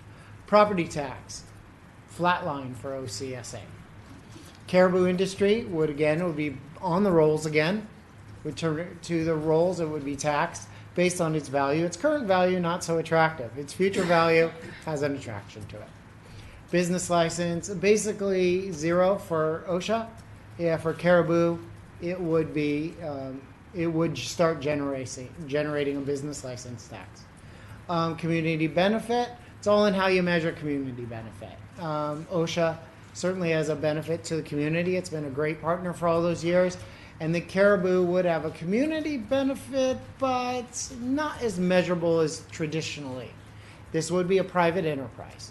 Property tax, flat line for OCSA. Caribou Industry would be on the rolls again. Would turn to the rolls, it would be taxed based on its value. Its current value, not so attractive. Its future value has an attraction to it. Business license, basically zero for OSHA. Yeah, for Caribou, it would be, it would start generating a business license tax. Community benefit, it's all in how you measure community benefit. OSHA certainly has a benefit to the community. It's been a great partner for all those years. And the Caribou would have a community benefit, but not as measurable as traditionally. This would be a private enterprise.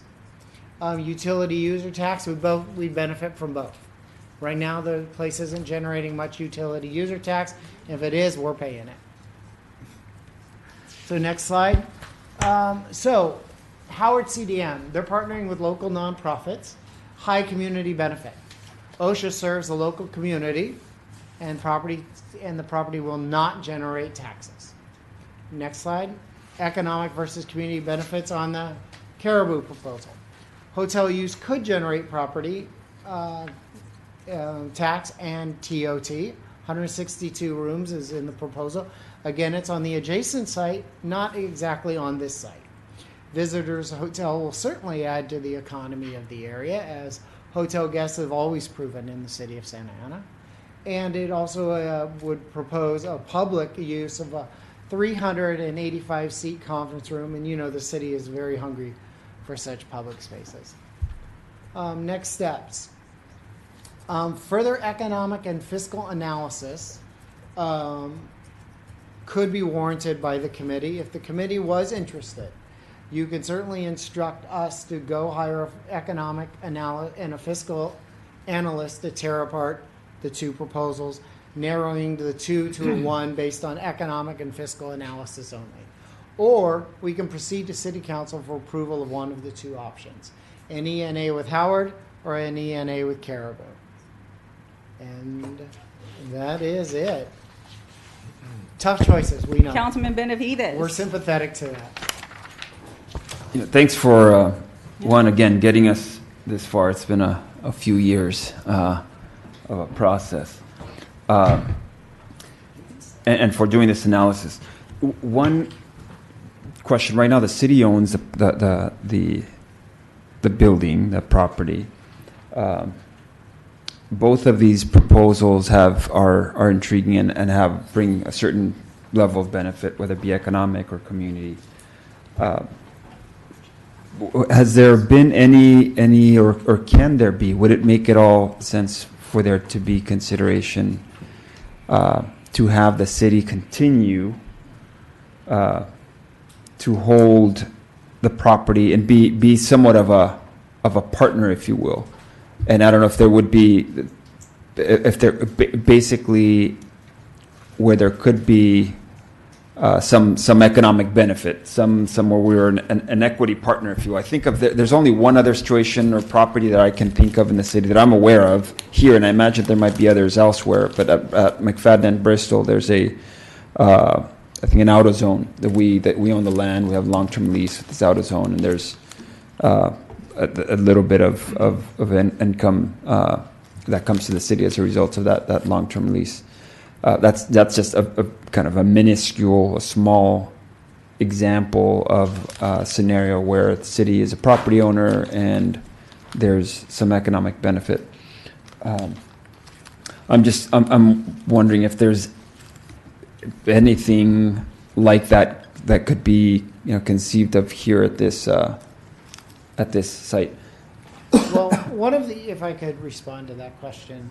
Utility user tax, we benefit from both. Right now, the place isn't generating much utility user tax. If it is, we're paying it. So next slide. So Howard CDM, they're partnering with local nonprofits, high community benefit. OSHA serves the local community, and the property will not generate taxes. Next slide. Economic versus community benefits on the Caribou proposal. Hotel use could generate property tax and TOT. 162 rooms is in the proposal. Again, it's on the adjacent site, not exactly on this site. Visitors hotel will certainly add to the economy of the area, as hotel guests have always proven in the city of Santa Ana. And it also would propose a public use of a 385-seat conference room, and you know the city is very hungry for such public spaces. Next steps. Further economic and fiscal analysis could be warranted by the committee. If the committee was interested, you can certainly instruct us to go hire an economic and a fiscal analyst to tear apart the two proposals narrowing the 2 to a 1 based on economic and fiscal analysis only. Or we can proceed to City Council for approval of one of the two options, an ENA with Howard or an ENA with Caribou. And that is it. Tough choices, we know. Councilman Benavides. We're sympathetic to that. Thanks for, one, again, getting us this far. It's been a few years of a process. And for doing this analysis. One question, right now the city owns the building, the property. Both of these proposals are intriguing and bring a certain level of benefit, whether it be economic or community. Has there been any or can there be? Would it make it all sense for there to be consideration to have the city continue to hold the property and be somewhat of a partner, if you will? And I don't know if there would be, if there basically where there could be some economic benefit, somewhere we were an equity partner, if you will. I think of there's only one other situation or property that I can think of in the city that I'm aware of here, and I imagine there might be others elsewhere. But at McFadden and Bristol, there's I think an auto zone that we own the land. We have long-term lease with this auto zone, and there's a little bit of income that comes to the city as a result of that long-term lease. That's just a kind of a minuscule, a small example of a scenario where the city is a property owner and there's some economic benefit. I'm wondering if there's anything like that could be conceived of here at this site. Well, if I could respond to that question,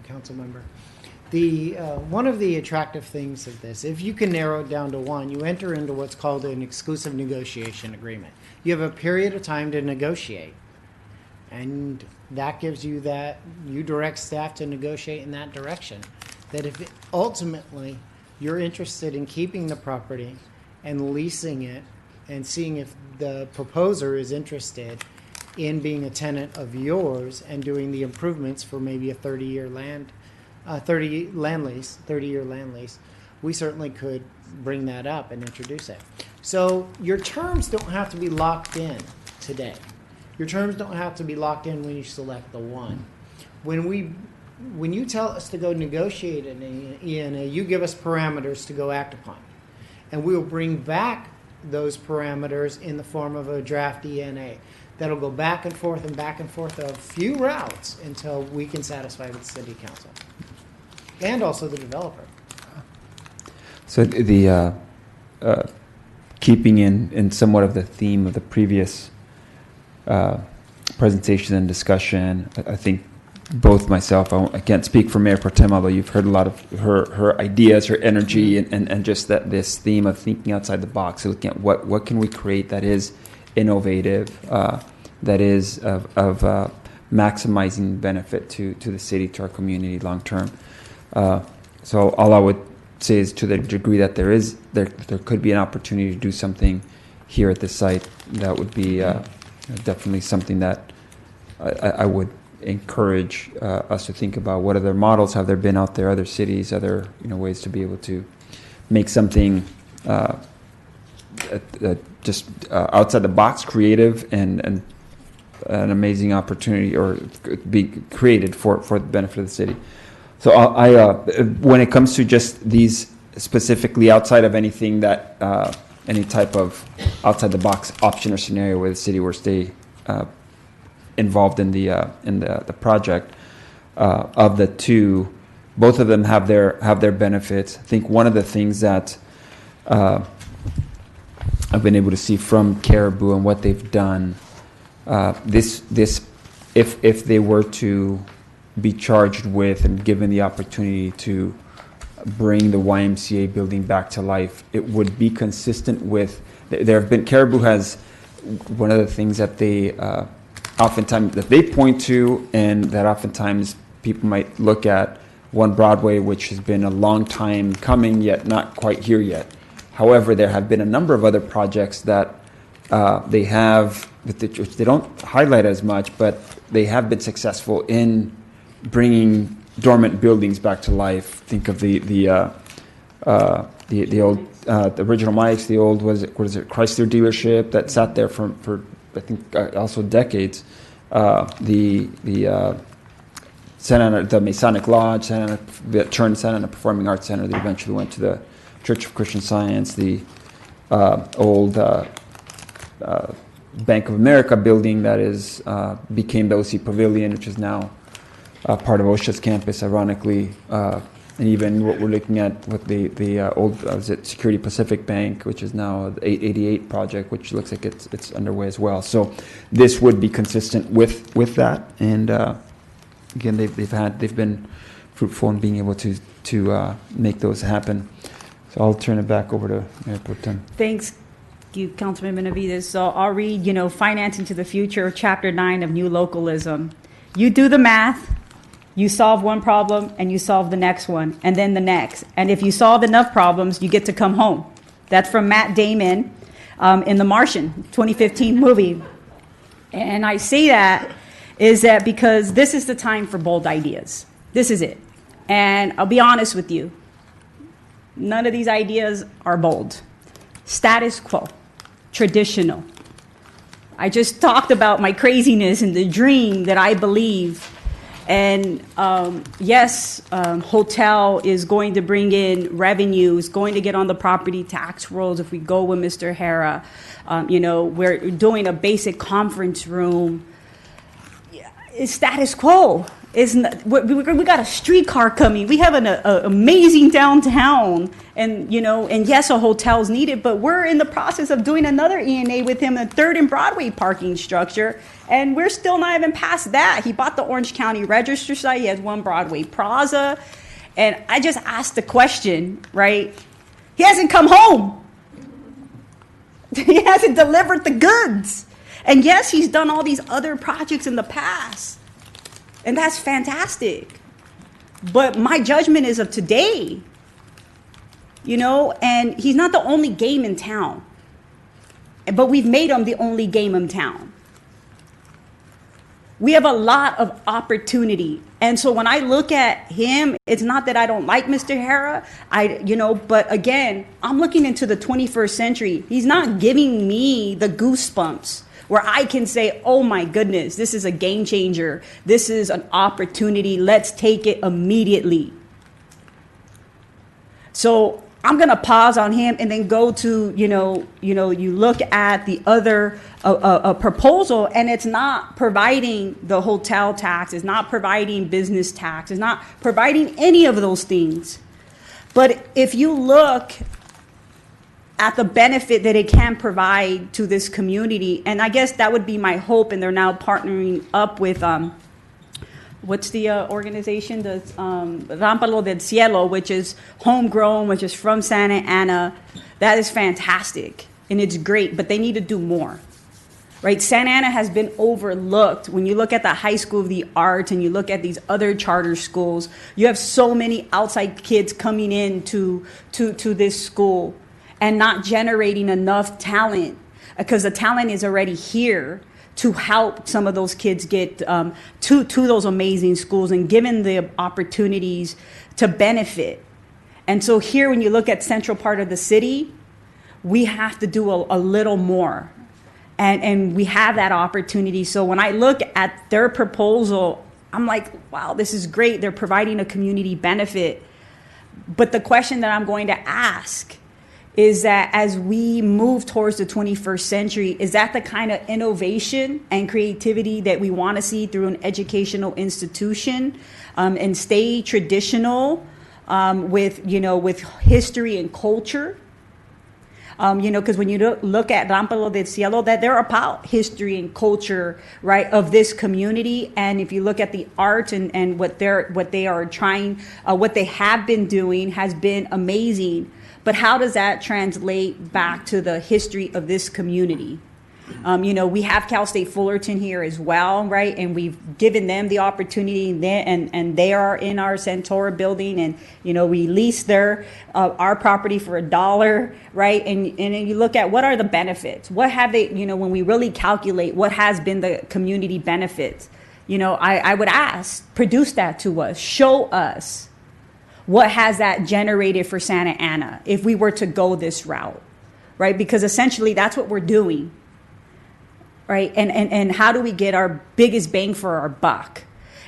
council member. One of the attractive things of this, if you can narrow it down to one, you enter into what's called an exclusive negotiation agreement. You have a period of time to negotiate, and that gives you you direct staff to negotiate in that direction. That if ultimately you're interested in keeping the property and leasing it and seeing if the proposer is interested in being a tenant of yours and doing the improvements for maybe a 30-year land lease, we certainly could bring that up and introduce it. So your terms don't have to be locked in today. Your terms don't have to be locked in when you select the one. When you tell us to go negotiate an ENA, you give us parameters to go act upon. And we will bring back those parameters in the form of a draft ENA. That'll go back and forth a few routes until we can satisfy with the city council. And also the developer. So the keeping in somewhat of the theme of the previous presentation and discussion, I think both myself, I can't speak for Mayor Pro Tem, although you've heard a lot of her ideas, her energy, and just this theme of thinking outside the box, looking at what can we create that is innovative, that is of maximizing benefit to the city, to our community long term. So all I would say is, to the degree that there could be an opportunity to do something here at this site, that would be definitely something that I would encourage us to think about. What other models have there been out there, other cities, other ways to be able to make something just outside the box, creative, and an amazing opportunity, or be created for the benefit of the city. So when it comes to just these specifically, outside of anything that any type of outside the box option or scenario where the city were to stay involved in the project, of the two, both of them have their benefits. I think one of the things that I've been able to see from Caribou and what they've done, if they were to be charged with and given the opportunity to bring the YMCA building back to life, it would be consistent with. Caribou has one of the things that they oftentimes that they point to, and that oftentimes people might look at One Broadway, which has been a long time coming, yet not quite here yet. However, there have been a number of other projects that they have, which they don't highlight as much, but they have been successful in bringing dormant buildings back to life. Think of the old the original Mike's, the old what is it Chrysler dealership that sat there for I think also decades. The Masonic Lodge, that turned Santa Ana Performing Arts Center, that eventually went to the Church of Christian Science, the old Bank of America building that is became the OC Pavilion, which is now part of OSHA's campus, ironically, and even what we're looking at with the old Security Pacific Bank, which is now the 888 project, which looks like it's underway as well. So this would be consistent with that, and again, they've been fruitful in being able to make those happen. So I'll turn it back over to Mayor Pro Tem. Thanks, you, Councilman Benavides. So I'll read, Financing to the Future, Chapter 9 of New Localism. You do the math, you solve one problem, and you solve the next one, and then the next. And if you solve enough problems, you get to come home. That's from Matt Damon in The Martian, 2015 movie. And I say that is that because this is the time for bold ideas. This is it. And I'll be honest with you. None of these ideas are bold. Status quo, traditional. I just talked about my craziness and the dream that I believe. And yes, hotel is going to bring in revenue, is going to get on the property tax rolls if we go with Mr. Hara. We're doing a basic conference room. It's status quo. We got a streetcar coming. We have an amazing downtown, and yes, a hotel's needed, but we're in the process of doing another ENA with him, a 3rd and Broadway parking structure, and we're still not even past that. He bought the Orange County Register site. He has 1 Broadway Plaza, and I just asked the question, right? He hasn't come home. He hasn't delivered the goods, and yes, he's done all these other projects in the past. And that's fantastic. But my judgment is of today, and he's not the only game in town. But we've made him the only game in town. We have a lot of opportunity. And so when I look at him, it's not that I don't like Mr. Hara, but again, I'm looking into the 21st century. He's not giving me the goosebumps where I can say, oh my goodness, this is a game changer. This is an opportunity. Let's take it immediately. So I'm going to pause on him and then go to, you look at the other proposal, and it's not providing the hotel tax, it's not providing business tax, it's not providing any of those things. But if you look at the benefit that it can provide to this community, and I guess that would be my hope, and they're now partnering up with, what's the organization? The Rampalo del Cielo, which is homegrown, which is from Santa Ana. That is fantastic, and it's great, but they need to do more, right? Santa Ana has been overlooked. When you look at the High School of the Arts and you look at these other charter schools, you have so many outside kids coming in to this school and not generating enough talent, because the talent is already here to help some of those kids get to those amazing schools and given the opportunities to benefit. And so here, when you look at central part of the city, we have to do a little more. And we have that opportunity. So when I look at their proposal, I'm like, wow, this is great. They're providing a community benefit. But the question that I'm going to ask is that as we move towards the 21st century, is that the kind of innovation and creativity that we want to see through an educational institution, and stay traditional with history and culture? Because when you look at Rampalo del Cielo, that they're about history and culture, right, of this community. And if you look at the art and what they are trying, what they have been doing has been amazing. But how does that translate back to the history of this community? We have Cal State Fullerton here as well, right? And we've given them the opportunity, and they are in our Centora building, and we lease our property for $1, right? And then you look at what are the benefits? What have they? When we really calculate what has been the community benefits, I would ask, produce that to us, show us what has that generated for Santa Ana if we were to go this route, right? Because essentially that's what we're doing. Right? And how do we get our biggest bang for our buck?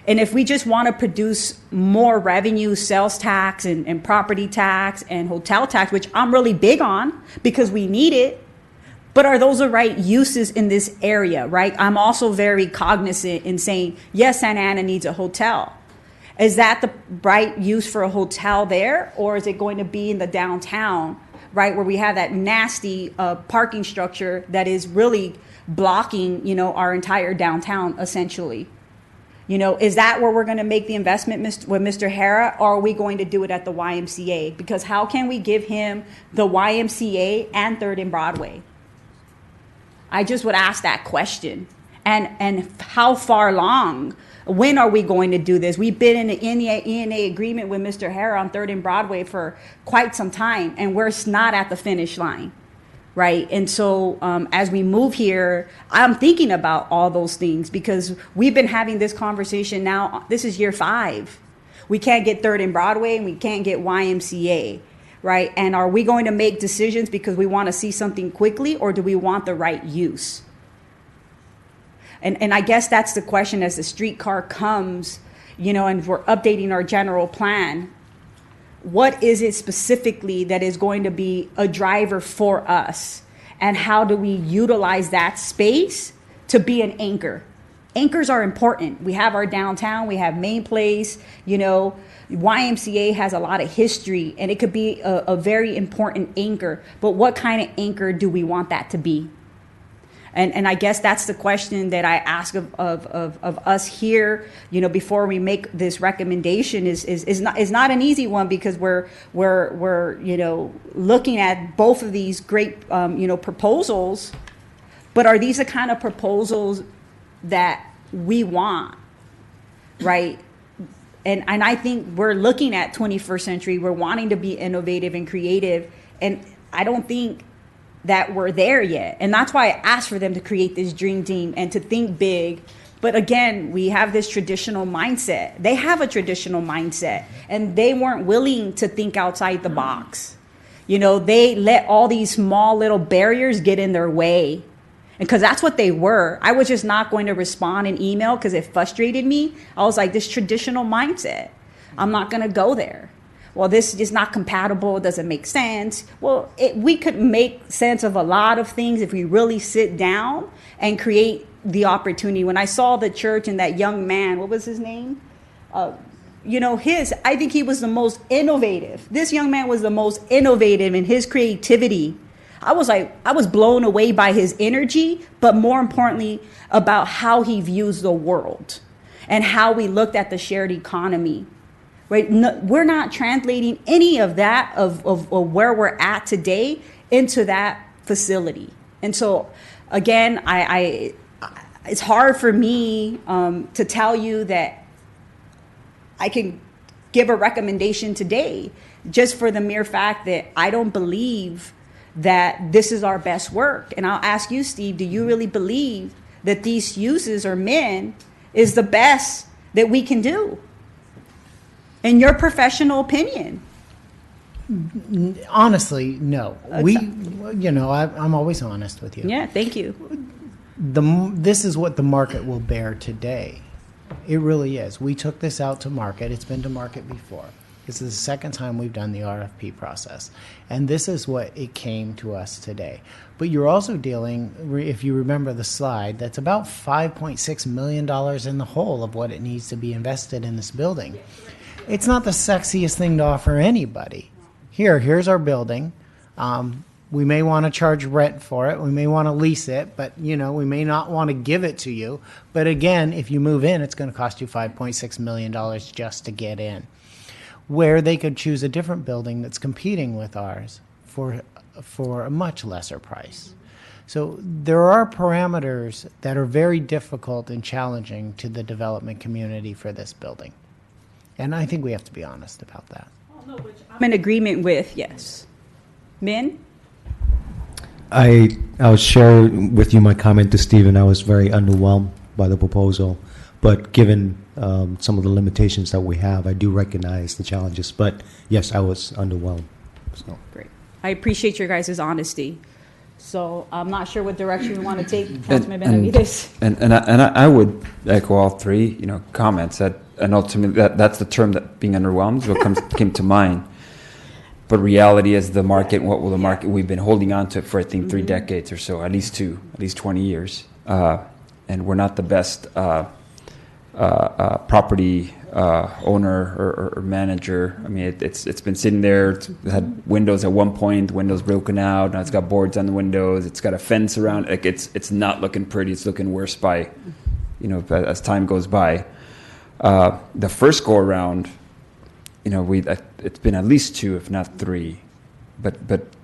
And if we just want to produce more revenue, sales tax and property tax and hotel tax, which I'm really big on because we need it, but are those the right uses in this area, right? I'm also very cognizant in saying, yes, Santa Ana needs a hotel. Is that the right use for a hotel there? Or is it going to be in the downtown, right, where we have that nasty parking structure that is really blocking, our entire downtown, essentially? Is that where we're going to make the investment with Mr. Hara, or are we going to do it at the YMCA? Because how can we give him the YMCA and 3rd and Broadway? I just would ask that question. And how far along? When are we going to do this? We've been in an ENA agreement with Mr. Hara on 3rd and Broadway for quite some time, and we're not at the finish line. Right. And so as we move here, I'm thinking about all those things because we've been having this conversation now. This is year 5. We can't get 3rd and Broadway and we can't get YMCA. Right. And are we going to make decisions because we want to see something quickly, or do we want the right use? And I guess that's the question as the streetcar comes, and we're updating our general plan. What is it specifically that is going to be a driver for us? And how do we utilize that space to be an anchor? Anchors are important. We have our downtown, we have Main Place, YMCA has a lot of history, and it could be a very important anchor. But what kind of anchor do we want that to be? And I guess that's the question that I ask of us here, before we make this recommendation is not an easy one, because we're looking at both of these great proposals, but are these the kind of proposals that we want, right? And I think we're looking at 21st century. We're wanting to be innovative and creative, and I don't think that we're there yet. And that's why I asked for them to create this dream team and to think big. But again, we have this traditional mindset. They have a traditional mindset, and they weren't willing to think outside the box. They let all these small little barriers get in their way. And because that's what they were. I was just not going to respond in email because it frustrated me. I was like, this traditional mindset, I'm not going to go there. Well, this is not compatible. It doesn't make sense. Well, we could make sense of a lot of things if we really sit down and create the opportunity. When I saw the church and that young man, what was his name? I think he was the most innovative. This young man was the most innovative in his creativity. I was blown away by his energy, but more importantly, about how he views the world and how we looked at the shared economy. Right? No, we're not translating any of that of where we're at today into that facility. And so, again, it's hard for me to tell you that I can give a recommendation today, just for the mere fact that I don't believe that this is our best work. And I'll ask you, Steve, do you really believe that these uses or men is the best that we can do? In your professional opinion? Honestly, no. I'm always honest with you. Yeah, thank you. This is what the market will bear today. It really is. We took this out to market. It's been to market before. This is the second time we've done the RFP process. And this is what it came to us today. But you're also dealing, if you remember the slide, that's about $5.6 million in the hole of what it needs to be invested in this building. It's not the sexiest thing to offer anybody. Here's our building. We may want to charge rent for it. We may want to lease it, but we may not want to give it to you. But again, if you move in, it's going to cost you $5.6 million just to get in. Where they could choose a different building that's competing with ours for a much lesser price. So there are parameters that are very difficult and challenging to the development community for this building. And I think we have to be honest about that. I'm in agreement with, yes. Min? I'll share with you my comment to Stephen. I was very underwhelmed by the proposal, but given some of the limitations that we have, I do recognize the challenges. But yes, I was underwhelmed. So. Great. I appreciate your guys' honesty. So I'm not sure what direction we want to take, Councilman Benavides. And I would echo all three, comments and ultimately that's the term that being underwhelmed is what came to mind. But reality is the market. What will the market? We've been holding on to it for I think 3 decades or so, at least 20 years, and we're not the best property owner or manager. I mean, it's been sitting there. It's had windows at one point, windows broken out. Now it's got boards on the windows. It's got a fence around. Like it's not looking pretty. It's looking worse by, as time goes by. The first go around, it's been at least 2, if not 3, but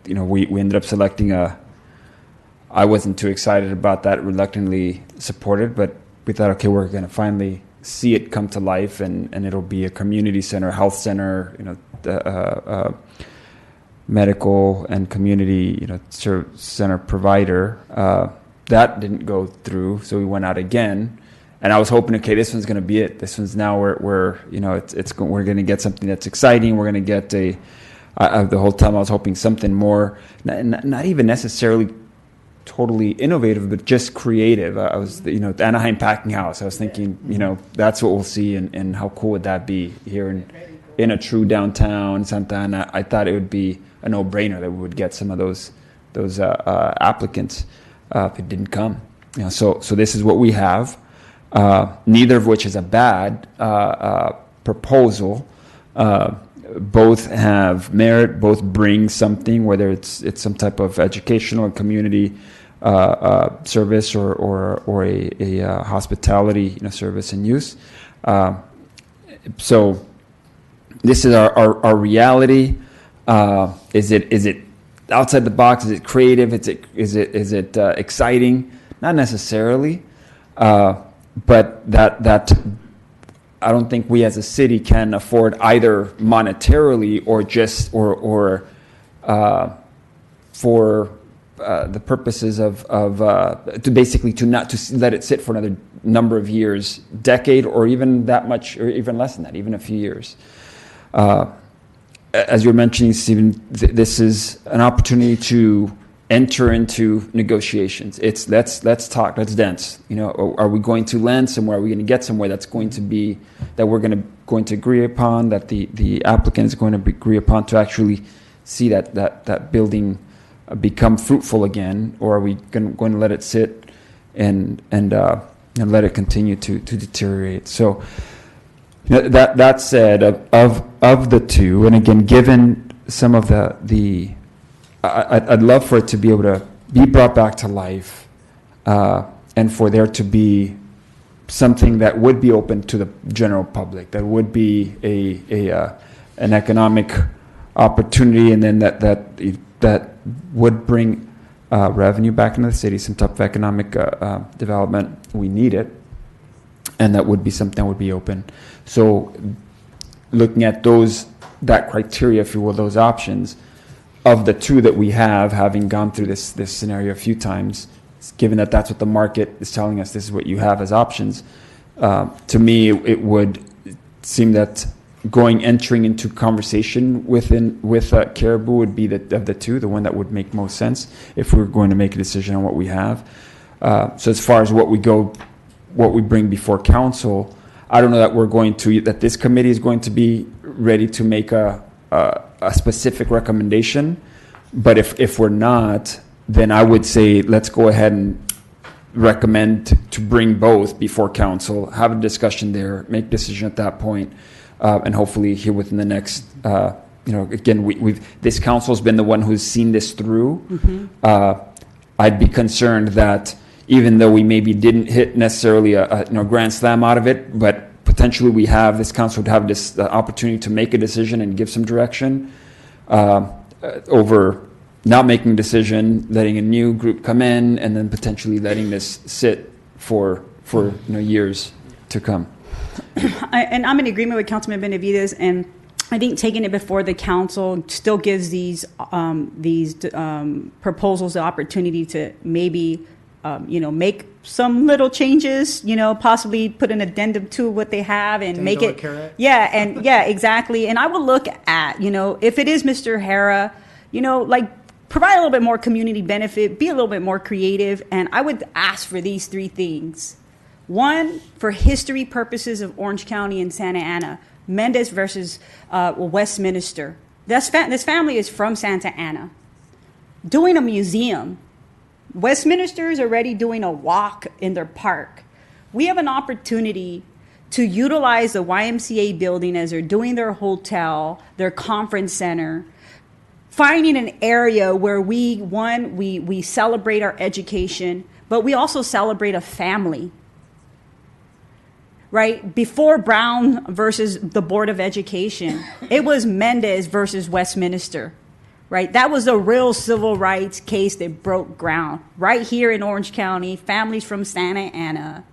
we ended up selecting I wasn't too excited about that, reluctantly supported, but we thought, okay, we're going to finally see it come to life, and it'll be a community center, health center, medical and community, center provider. That didn't go through, so we went out again. And I was hoping, okay, this one's going to be it. This one's now we're we're going to get something that's exciting. We're going to get the whole time I was hoping something more, not even necessarily totally innovative, but just creative. I was, the Anaheim Packing House. I was thinking, that's what we'll see, and how cool would that be here in a true downtown Santa Ana. I thought it would be a no-brainer that we would get some of those applicants. It didn't come. So this is what we have. Neither of which is a bad proposal. Both have merit. Both bring something, whether it's some type of educational and community service or a hospitality service and use. So this is our reality. Is it outside the box? Is it creative? Is it exciting? Not necessarily. But that I don't think we as a city can afford either monetarily or just or for the purposes of to basically to let it sit for another number of years, decade, or even that much, or even less than that, even a few years. As you're mentioning, Stephen, this is an opportunity to enter into negotiations. It's let's talk, let's dance. Are we going to land somewhere? Are we going to get somewhere that's going to be that we're going to agree upon, that the applicant is going to agree upon, to actually see that building become fruitful again, or are we going to let it sit and let it continue to deteriorate? So that said, of the two, and again, given some of the I'd love for it to be able to be brought back to life, and for there to be something that would be open to the general public, that would be an economic opportunity, and then that would bring revenue back into the city, some type of economic development. We need it, and that would be something that would be open. So, looking at that criteria, if you will, those options. Of the two that we have, having gone through this scenario a few times, given that that's what the market is telling us, this is what you have as options, to me, it would seem that entering into conversation with Caribou would be of the two, the one that would make most sense if we're going to make a decision on what we have. So as far as what we bring before council, I don't know that that this committee is going to be ready to make a specific recommendation, but if we're not, then I would say let's go ahead and recommend to bring both before council, have a discussion there, make a decision at that point, and hopefully here within the next, again, this council has been the one who's seen this through. Mm-hmm. I'd be concerned that even though we maybe didn't hit necessarily a grand slam out of it, but potentially this council would have this opportunity to make a decision and give some direction over not making a decision, letting a new group come in, and then potentially letting this sit for years to come. And I'm in agreement with Councilman Benavides, and I think taking it before the council still gives these proposals the opportunity to maybe, make some little changes, possibly put an addendum to what they have and make it. Yeah, exactly. And I will look at, if it is Mr. Hara, provide a little bit more community benefit, be a little bit more creative, and I would ask for these three things. One, for history purposes of Orange County and Santa Ana, Mendez versus Westminster. This family is from Santa Ana. Doing a museum. Westminster is already doing a walk in their park. We have an opportunity to utilize the YMCA building as they're doing their hotel, their conference center, finding an area where we celebrate our education, but we also celebrate a family. Right? Before Brown versus the Board of Education, it was Mendez versus Westminster. Right? That was a real civil rights case that broke ground. Right here in Orange County, families from Santa Ana.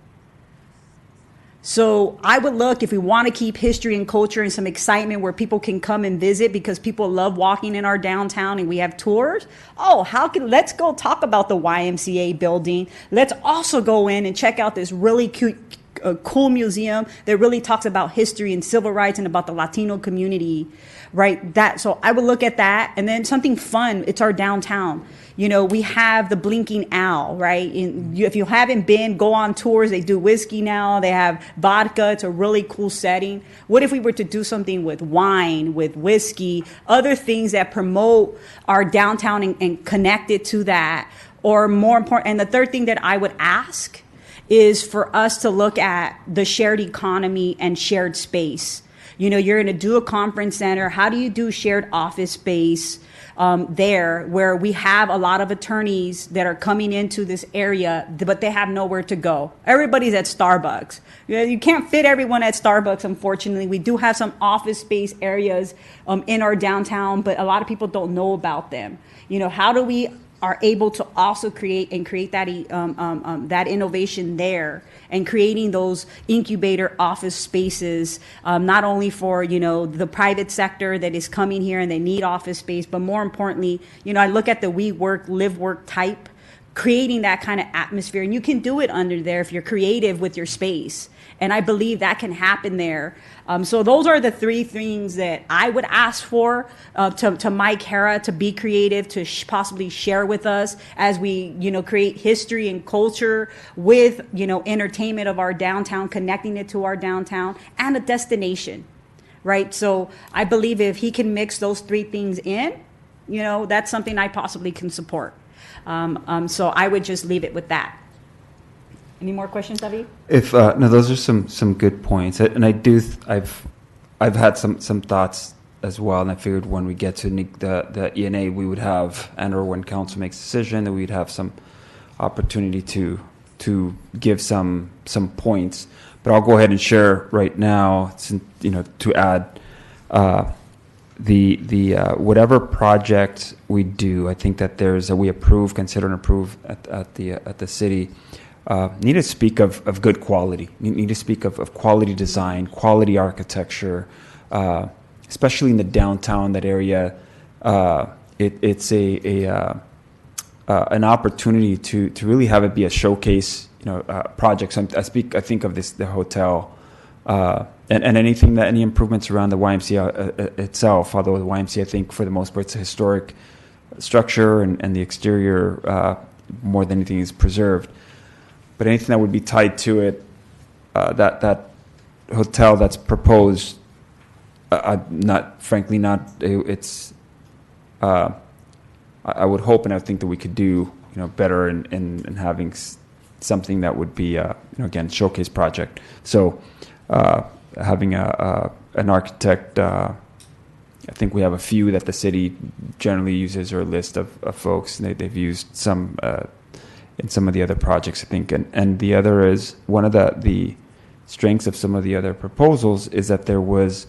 So I would look, if we want to keep history and culture and some excitement where people can come and visit because people love walking in our downtown and we have tours. Let's go talk about the YMCA building. Let's also go in and check out this really cute, cool museum that really talks about history and civil rights and about the Latino community, right? So I would look at that, and then something fun. It's our downtown. We have the Blinking Owl, right? If you haven't been, go on tours. They do whiskey now. They have vodka. It's a really cool setting. What if we were to do something with wine, with whiskey, other things that promote our downtown and connect it to that? Or more important, and the third thing that I would ask is for us to look at the shared economy and shared space. You're going to do a conference center. How do you do shared office space there where we have a lot of attorneys that are coming into this area, but they have nowhere to go? Everybody's at Starbucks. You can't fit everyone at Starbucks, unfortunately. We do have some office space areas in our downtown, but a lot of people don't know about them. How do we are able to also create that innovation there, and creating those incubator office spaces, not only for the private sector that is coming here and they need office space, but more importantly, I look at the we work, live work type, creating that kind of atmosphere, and you can do it under there if you're creative with your space. And I believe that can happen there. So those are the three things that I would ask for to Mike Hara, to be creative, to possibly share with us as we, create history and culture with, entertainment of our downtown, connecting it to our downtown, and a destination, right? So I believe if he can mix those three things in, that's something I possibly can support. So I would just leave it with that. Any more questions, David? No, those are some good points, and I've had some thoughts as well, and I figured when we get to the ENA, we would have, or when council makes a decision, that we'd have some opportunity to give some points. But I'll go ahead and share right now, to add the whatever project we do. I think that we consider and approve at the city. Need to speak of good quality. Need to speak of quality design, quality architecture, especially in the downtown. That area, it's an opportunity to really have it be a showcase, project. So I think of the hotel, and any improvements around the YMCA itself. Although the YMCA, I think for the most part, it's a historic structure, and the exterior more than anything is preserved. But anything that would be tied to it, that hotel that's proposed, it's. I would hope, and I think that we could do, better in having something that would be, again, showcase project. So, having an architect, I think we have a few that the city generally uses, or a list of folks. They've used some. In some of the other projects, I think. And the other is, one of the strengths of some of the other proposals is that there was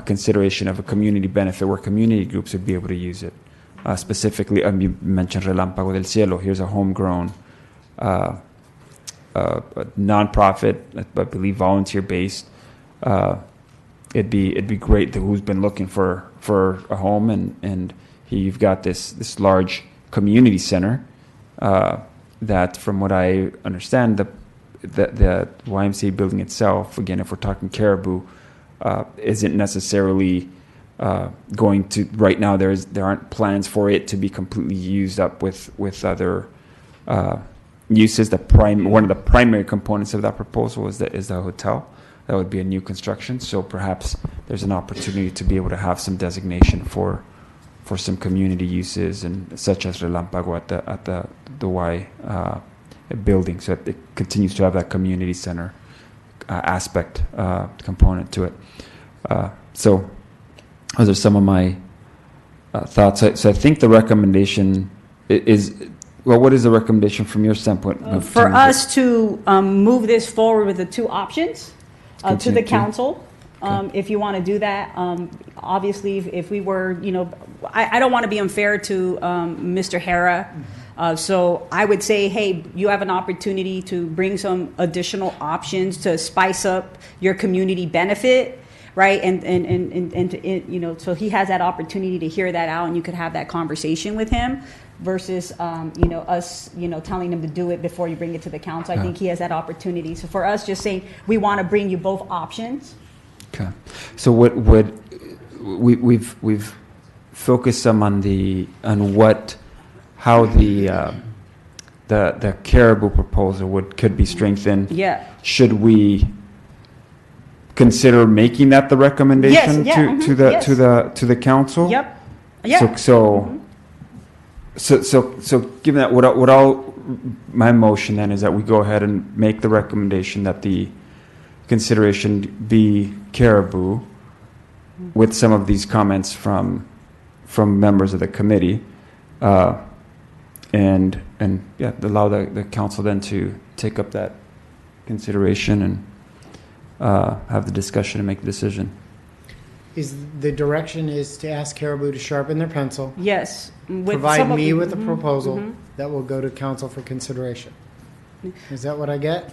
consideration of a community benefit where community groups would be able to use it. specifically, you mentioned Relámpago del Cielo. Here's a homegrown nonprofit, I believe volunteer-based. It'd be great. Who's been looking for a home, and you've got this large community center that, from what I understand, the YMCA building itself, again, if we're talking Caribou, isn't necessarily going to, right now there aren't plans for it to be completely used up with other uses. One of the primary components of that proposal is the hotel. That would be a new construction, so perhaps there's an opportunity to be able to have some designation for some community uses, and such as Relámpago at the Y building, so it continues to have that community center aspect component to it. So those are some of my thoughts. So I think the recommendation is, well, what is the recommendation from your standpoint? For us to move this forward with the two options to the council. If you want to do that, obviously, if we were, I don't want to be unfair to Mr. Hara. So I would say, hey, you have an opportunity to bring some additional options to spice up your community benefit, right? And so he has that opportunity to hear that out, and you could have that conversation with him. Versus, us, telling him to do it before you bring it to the council. I think he has that opportunity. So for us, just saying we want to bring you both options. Okay. So what would we've focused some on how the Caribou proposal could be strengthened. Yeah. Should we consider making that the recommendation to the council? Yep. Yeah. So given that, my motion then is that we go ahead and make the recommendation that the consideration be Caribou, with some of these comments from members of the committee, and allow the council then to take up that consideration and have the discussion and make the decision. The direction is to ask Caribou to sharpen their pencil. Yes. Provide me with a proposal that will go to council for consideration. Is that what I get?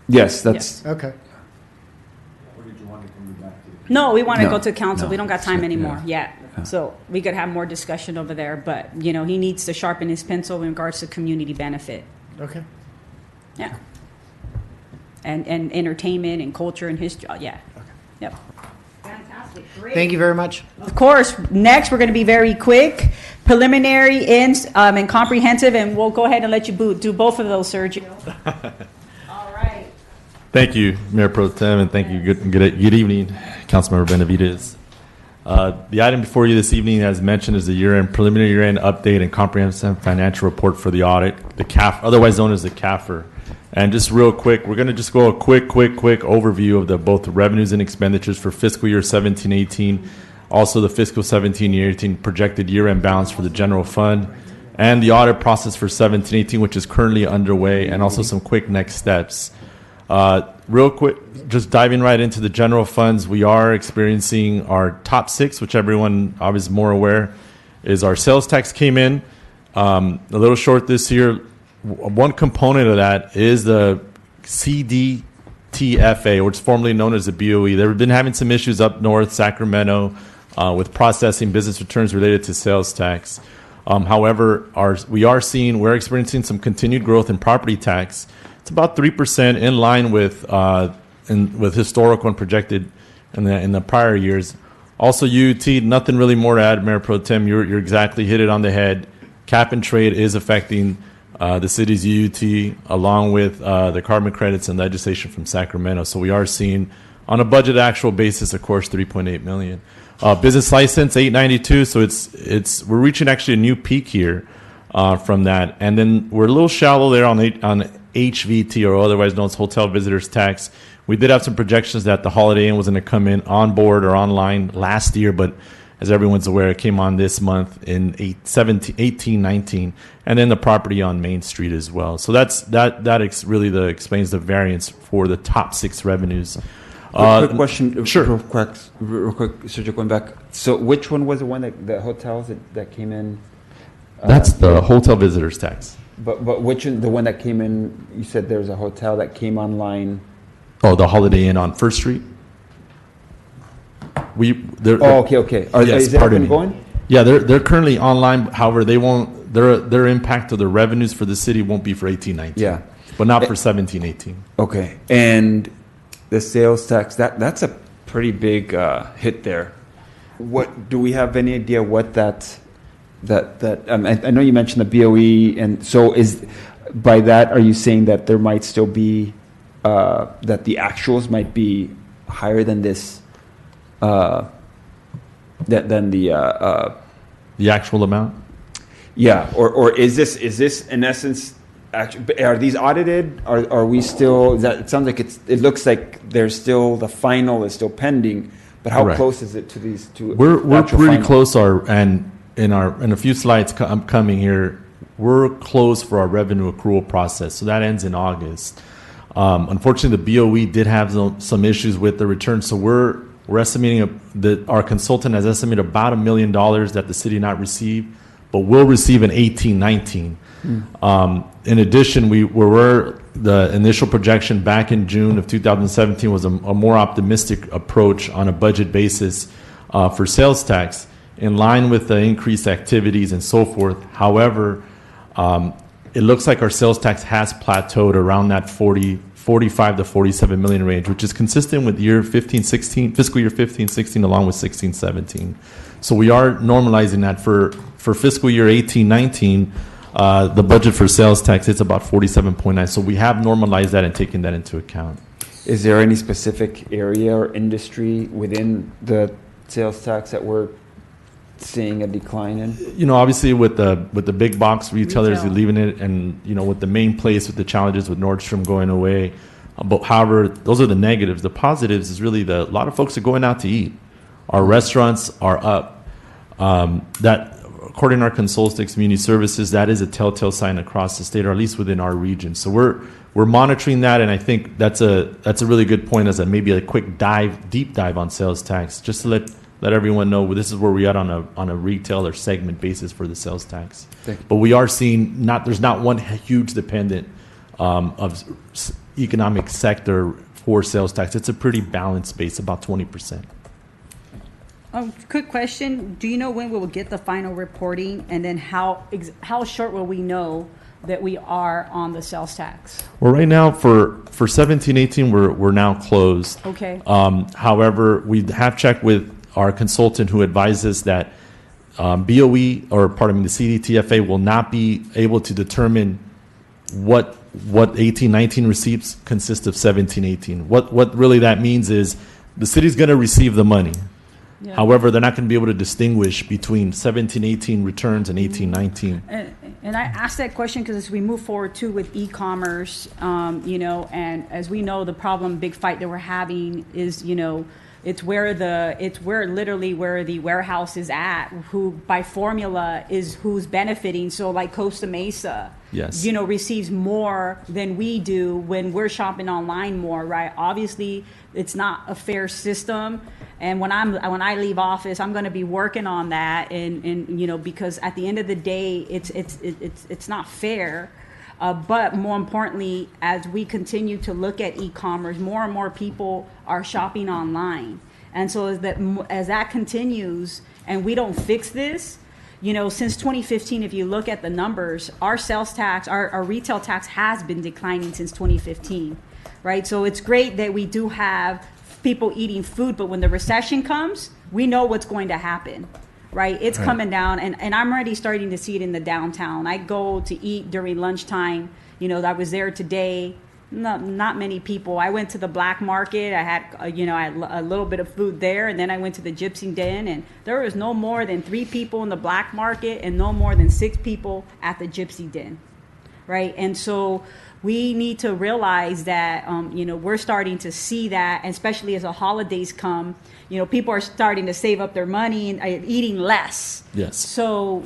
Yes, that's Okay. No, we want to No, go to council. no. We don't got time anymore. Yeah. So we could have more discussion over there, but he needs to sharpen his pencil in regards to community benefit. Okay. Yeah. And entertainment and culture and history. Yeah. Okay. Yep. Fantastic. Great. Thank you very much. Of course. Next, we're going to be very quick. Preliminary, and comprehensive, and we'll go ahead and let you do both of those, Sergio. All right. Thank you, Mayor Pro Tem, and thank you. Good evening, Councilmember Benavides. The item before you this evening, as mentioned, is the preliminary year-end update and comprehensive financial report for the audit, the CAF, otherwise known as the CAFR. And just real quick, we're going to just go a quick overview of both the revenues and expenditures for fiscal year 17-18, also the fiscal 17-18 projected year-end balance for the general fund, and the audit process for 17-18, which is currently underway, and also some quick next steps. Real quick, just diving right into the general funds, we are experiencing our top six, which everyone obviously is more aware, is our sales tax came in a little short this year. One component of that is the CDTFA, which is formerly known as the BOE. They've been having some issues up north, Sacramento, with processing business returns related to sales tax. However, we're experiencing some continued growth in property tax. It's about 3% in line with historical and projected in the prior years. Also, UUT, nothing really more to add, Mayor Pro Tem. You're exactly hit it on the head. Cap and trade is affecting the city's UUT, along with the carbon credits and legislation from Sacramento. So we are seeing, on a budget actual basis, of course, $3.8 million. Business license, $892. So we're reaching actually a new peak here from that. And then we're a little shallow there on HVT, or otherwise known as hotel visitors tax. We did have some projections that the Holiday Inn was going to come in on board or online last year, but as everyone's aware, it came on this month in 18-19, and then the property on Main Street as well. So really explains the variance for the top six revenues. Quick question. Sure. Real quick, Sergio, going back. So which one was the one the hotels that came in? That's the hotel visitors tax. But which the one that came in? You said there's a hotel that came online. Oh, the Holiday Inn on First Street. Okay. Yes, is it up pardon and me. going? Yeah, they're currently online. However, they won't. Their impact of the revenues for the city won't be for 18-19. Yeah. But not for 17-18. Okay, and the sales tax, that's a pretty big hit there. What do we have any idea what that I know you mentioned the BOE, and so is by that, are you saying that there might still be that the actuals might be higher than this than The actual amount? yeah, or is this in essence? Actually, are these audited? Are we still? It sounds like it looks like there's still the final is still pending. But how Correct. close is it to these two? We're actual pretty final? close. And in a few slides coming here, we're close for our revenue accrual process. So that ends in August. Unfortunately, the BOE did have some issues with the return. So we're estimating that our consultant has estimated about $1 million that the city not receive, but will receive in 18-19. In addition, the initial projection back in June of 2017 was a more optimistic approach on a budget basis for sales tax, in line with the increased activities and so forth. Year it looks like our sales tax has plateaued around that 45 to 47 million range, which is consistent with fiscal year 15-16, along with 16-17. So we are normalizing that for fiscal year 18-19. The budget for sales tax is about 47.9. So we have normalized that and taken that into account. Is there any specific area or industry within the sales tax that we're seeing a decline in? Obviously with the big box retailers Retail. leaving it, and with the main place with the challenges with Nordstrom going away. But however, those are the negatives. The positives is really a lot of folks are going out to eat. Our restaurants are up. That, according to our consultants, community services, that is a telltale sign across the state, or at least within our region. So we're monitoring that, and I think that's a really good point as maybe a quick deep dive on sales tax, just to let everyone know this is where we are on a retail or segment basis for the sales tax. But we are seeing there's not one huge dependent of economic sector for sales tax. It's a pretty balanced base, about 20%. Quick question. Do you know when we will get the final reporting, and then how short will we know that we are on the sales tax? Well, right now for 17-18, we're now closed. Okay. However, we have checked with our consultant who advises that BOE, or the CDTFA, will not be able to determine what 18-19 receipts consist of 17-18. What really that means is the city's going to receive the money. Yeah. However, they're not going to be able to distinguish between 17-18 returns and 18-19. And I asked that question because as we move forward too with e-commerce, and as we know, the big fight that we're having is, it's where the warehouse is at, who by formula is who's benefiting. So like Costa Mesa, yes, receives more than we do when we're shopping online more, right? Obviously, it's not a fair system. And when I leave office, I'm going to be working on that, and because at the end of the day, it's not fair. But more importantly, as we continue to look at e-commerce, more and more people are shopping online, and so as that continues, and we don't fix this, since 2015, if you look at the numbers, our sales tax, our retail tax has been declining since 2015, right? So it's great that we do have people eating food, but when the recession comes, we know what's going to happen, right? It's Right. coming down, and I'm already starting to see it in the downtown. I go to eat during lunchtime. I was there today. Not many people. I went to the black market. I had, I had a little bit of food there, and then I went to the Gypsy Den, and there was no more than 3 people in the black market and no more than 6 people at the Gypsy Den. right? And so we need to realize that, we're starting to see that, especially as the holidays come, people are starting to save up their money and eating less. Yes. So,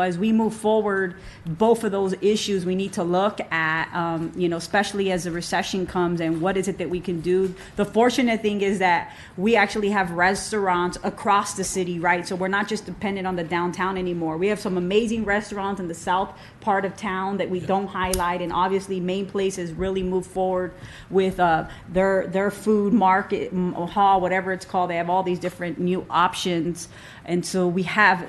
as we move forward, both of those issues we need to look at, especially as the recession comes and what is it that we can do. The fortunate thing is that we actually have restaurants across the city, right? So we're not just dependent on the downtown anymore. We have some amazing restaurants in the south part of town that we don't highlight, and obviously Main Place has really moved forward with their food market hall, whatever it's called. They have all these different new options, and so we have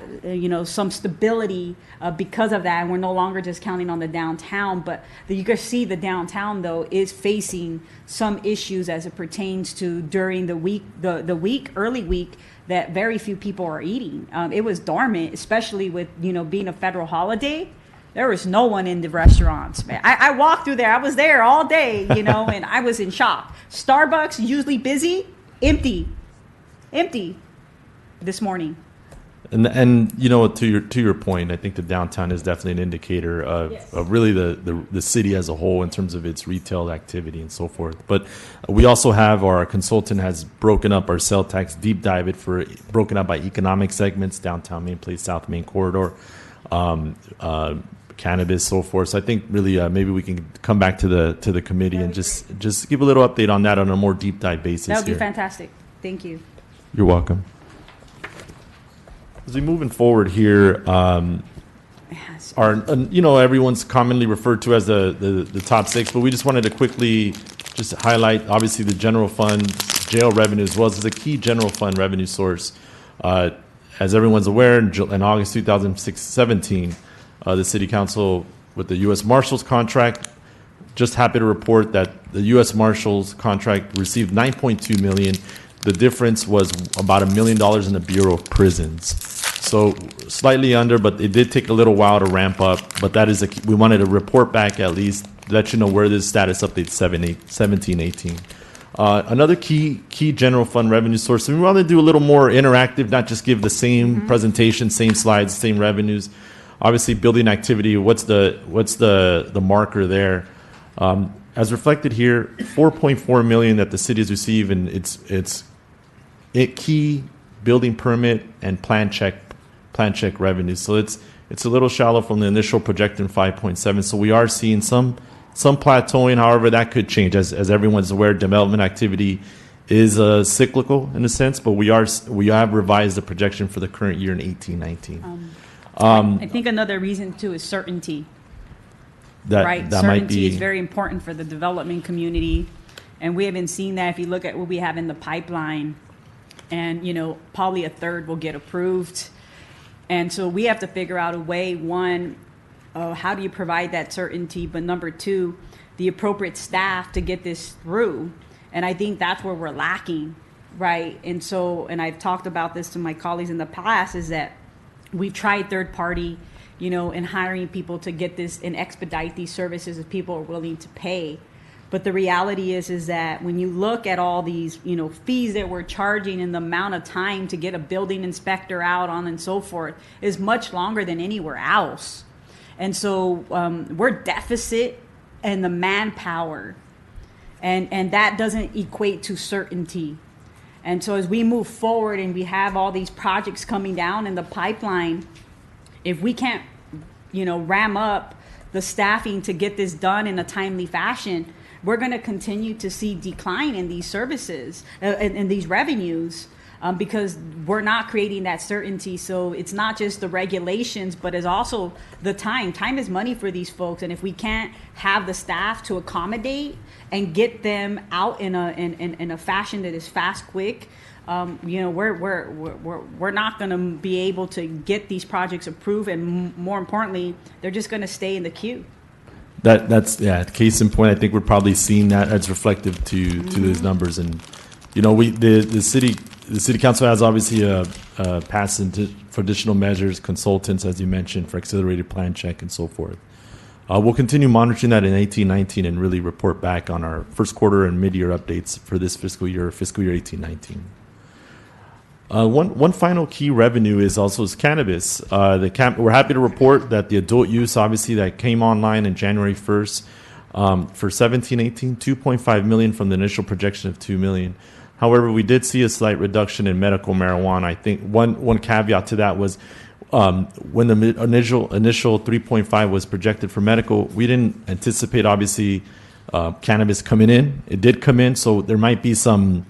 some stability because of that, and we're no longer just counting on the downtown. But you can see the downtown though is facing some issues as it pertains to during the week, early week, that very few people are eating. It was dormant, especially with being a federal holiday. There was no one in the restaurants, man. I walked through there. I was there all day, and I was in shock. Starbucks, usually busy, empty this morning. And to your point, I think the downtown is definitely an indicator of, Yes. of really the city as a whole in terms of its retail activity and so forth. But we also have our consultant has broken up our sales tax deep dive broken up by economic segments: downtown Main Place, South Main Corridor, cannabis, so forth. So I think really maybe we can come back to the committee and just give a little update on that on a more deep dive basis. That would be here. fantastic. Thank you. You're welcome. As we moving forward here, everyone's commonly referred to as the top six, but we just wanted to quickly just highlight, obviously, the general fund, jail revenue, as well as a key general fund revenue source. As everyone's aware, in August 2017, the City Council, with the U.S. Marshals contract, just happy to report that the U.S. Marshals contract received $9.2 million. The difference was about $1 million in the Bureau of Prisons. So slightly under, but it did take a little while to ramp up. But that is we wanted to report back at least, let you know where this status update 17, 18. Another key general fund revenue source. And we want to do a little more interactive, not just give the same presentation, same slides, same revenues. Obviously, building activity. What's the marker there? As reflected here, $4.4 million that the city has received, and it's key building permit and plan check revenue. So it's a little shallow from the initial projected 5.7. So we are seeing some plateauing. However, that could change. As everyone's aware, development activity is cyclical in a sense, but we have revised the projection for the current year in 18-19. I think another reason too is certainty. Right, that certainty might be is very important for the development community, and we haven't seen that. If you look at what we have in the pipeline, and probably a third will get approved, and so we have to figure out a way. One, how do you provide that certainty? But number two, the appropriate staff to get this through, and I think that's where we're lacking, right? And so, and I've talked about this to my colleagues in the past, is that we've tried third party, in hiring people to get this and expedite these services if people are willing to pay. But the reality is that when you look at all these, fees that we're charging and the amount of time to get a building inspector out on and so forth is much longer than anywhere else. And so we're deficit in the manpower, and that doesn't equate to certainty. And so as we move forward and we have all these projects coming down in the pipeline, if we can't, ram up the staffing to get this done in a timely fashion, we're going to continue to see decline in these services and these revenues because we're not creating that certainty. So it's not just the regulations, but it's also the time. Time is money for these folks, and if we can't have the staff to accommodate and get them out in a fashion that is fast, quick, we're not going to be able to get these projects approved, and more importantly, they're just going to stay in the queue. That's case in point. I think we're probably seeing that as reflective to those numbers, and the city council has obviously passed for additional measures, consultants, as you mentioned, for accelerated plan check and so forth. We'll continue monitoring that in 18-19 and really report back on our first quarter and mid-year updates for this fiscal year 18-19. One final key revenue is cannabis. We're happy to report that the adult use, obviously, that came online in January 1st for 17-18, 2.5 million from the initial projection of 2 million. However, we did see a slight reduction in medical marijuana. I think one caveat to that was when the initial 3.5 was projected for medical, we didn't anticipate, obviously, cannabis coming in. It did come in, so there might be some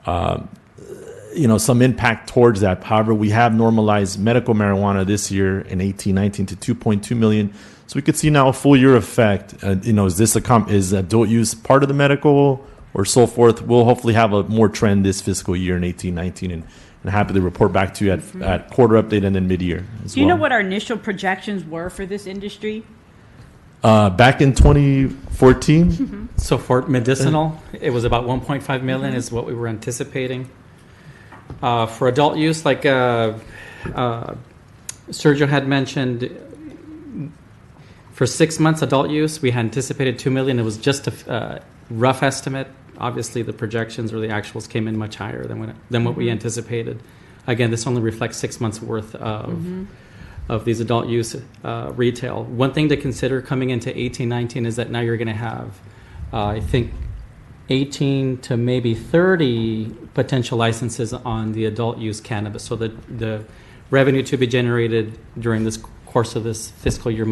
impact towards that. However, we have normalized medical marijuana this year in 18-19 to 2.2 million. So we could see now a full year effect. Is adult use part of the medical or so forth? We'll hopefully have a more trend this fiscal year in 18-19 and happy to report back to you at quarter update and then mid-year as well. Do you know what our initial projections were for this industry? Back in 2014? Mm-hmm. So for medicinal, it was about 1.5 million is what we were anticipating. For adult use, like Sergio had mentioned, for 6 months adult use, we had anticipated 2 million. It was just a rough estimate. Obviously, the projections or the actuals came in much higher than what we anticipated. Again, this only reflects 6 months worth of these adult use retail. One thing to consider coming into 18-19 is that now you're going to have, I think, 18 to maybe 30 potential licenses on the adult use cannabis. So the revenue to be generated during this course of this fiscal year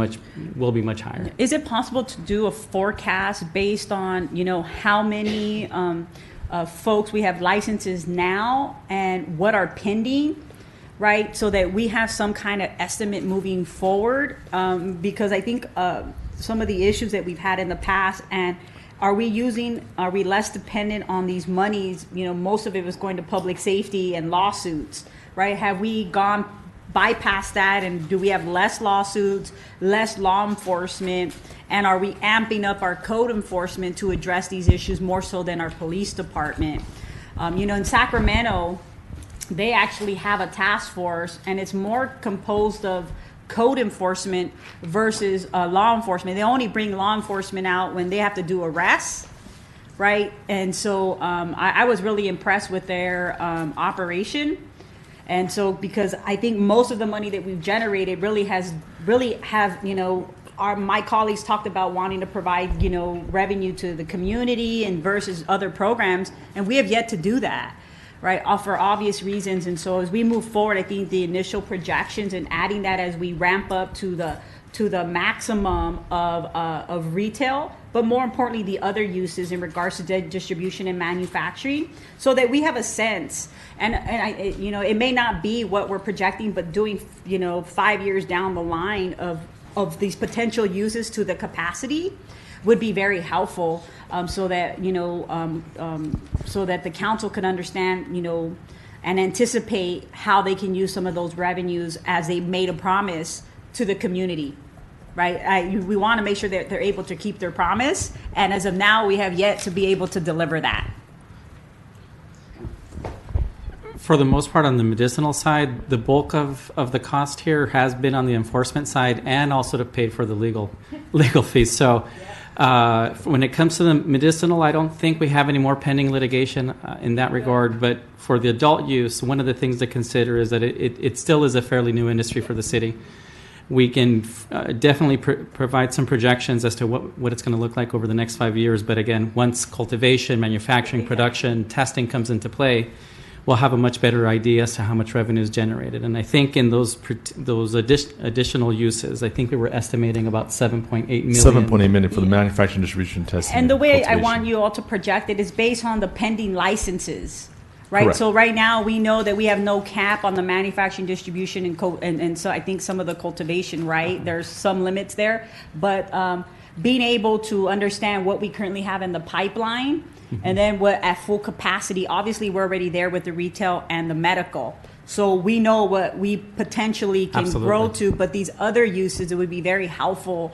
will be much higher. Is it possible to do a forecast based on, how many folks we have licenses now and what are pending, right? So that we have some kind of estimate moving forward, because I think some of the issues that we've had in the past, and are we less dependent on these monies? Most of it was going to public safety and lawsuits, right? Have we bypass that, and do we have less lawsuits, less law enforcement, and are we amping up our code enforcement to address these issues more so than our police department? In Sacramento, they actually have a task force, and it's more composed of code enforcement versus law enforcement. They only bring law enforcement out when they have to do arrests, right? And so I was really impressed with their operation. And so, because I think most of the money that we've generated my colleagues talked about wanting to provide, revenue to the community and versus other programs, and we have yet to do that, right? For obvious reasons. And so, as we move forward, I think the initial projections and adding that as we ramp up to the maximum of retail, but more importantly, the other uses in regards to distribution and manufacturing, so that we have a sense. And it may not be what we're projecting, but doing 5 years down the line of these potential uses to the capacity would be very helpful, so that the council can understand and anticipate how they can use some of those revenues as they made a promise to the community. Right, we want to make sure that they're able to keep their promise, and as of now, we have yet to be able to deliver that. For the most part, on the medicinal side, the bulk of the cost here has been on the enforcement side, and also to pay for the legal fees. So, when it comes to the medicinal, I don't think we have any more pending litigation in that regard. But for the adult use, one of the things to consider is that it still is a fairly new industry for the city. We can definitely provide some projections as to what it's going to look like over the next 5 years. But again, once cultivation, manufacturing, production, testing comes into play, we'll have a much better idea as to how much revenue is generated. And I think in those additional uses, I think we were estimating about 7.8 million. 7.8 million for the manufacturing, distribution, testing. And the way I cultivation. want you all to project it is based on the pending licenses. Right. Correct. So right now we know that we have no cap on the manufacturing, distribution, and so I think some of the cultivation, right? There's some limits there, but being able to understand what we currently have in the pipeline, and then what at full capacity. Obviously, we're already there with the retail and the medical, so we know what we potentially can grow to. But these other uses, it would be very helpful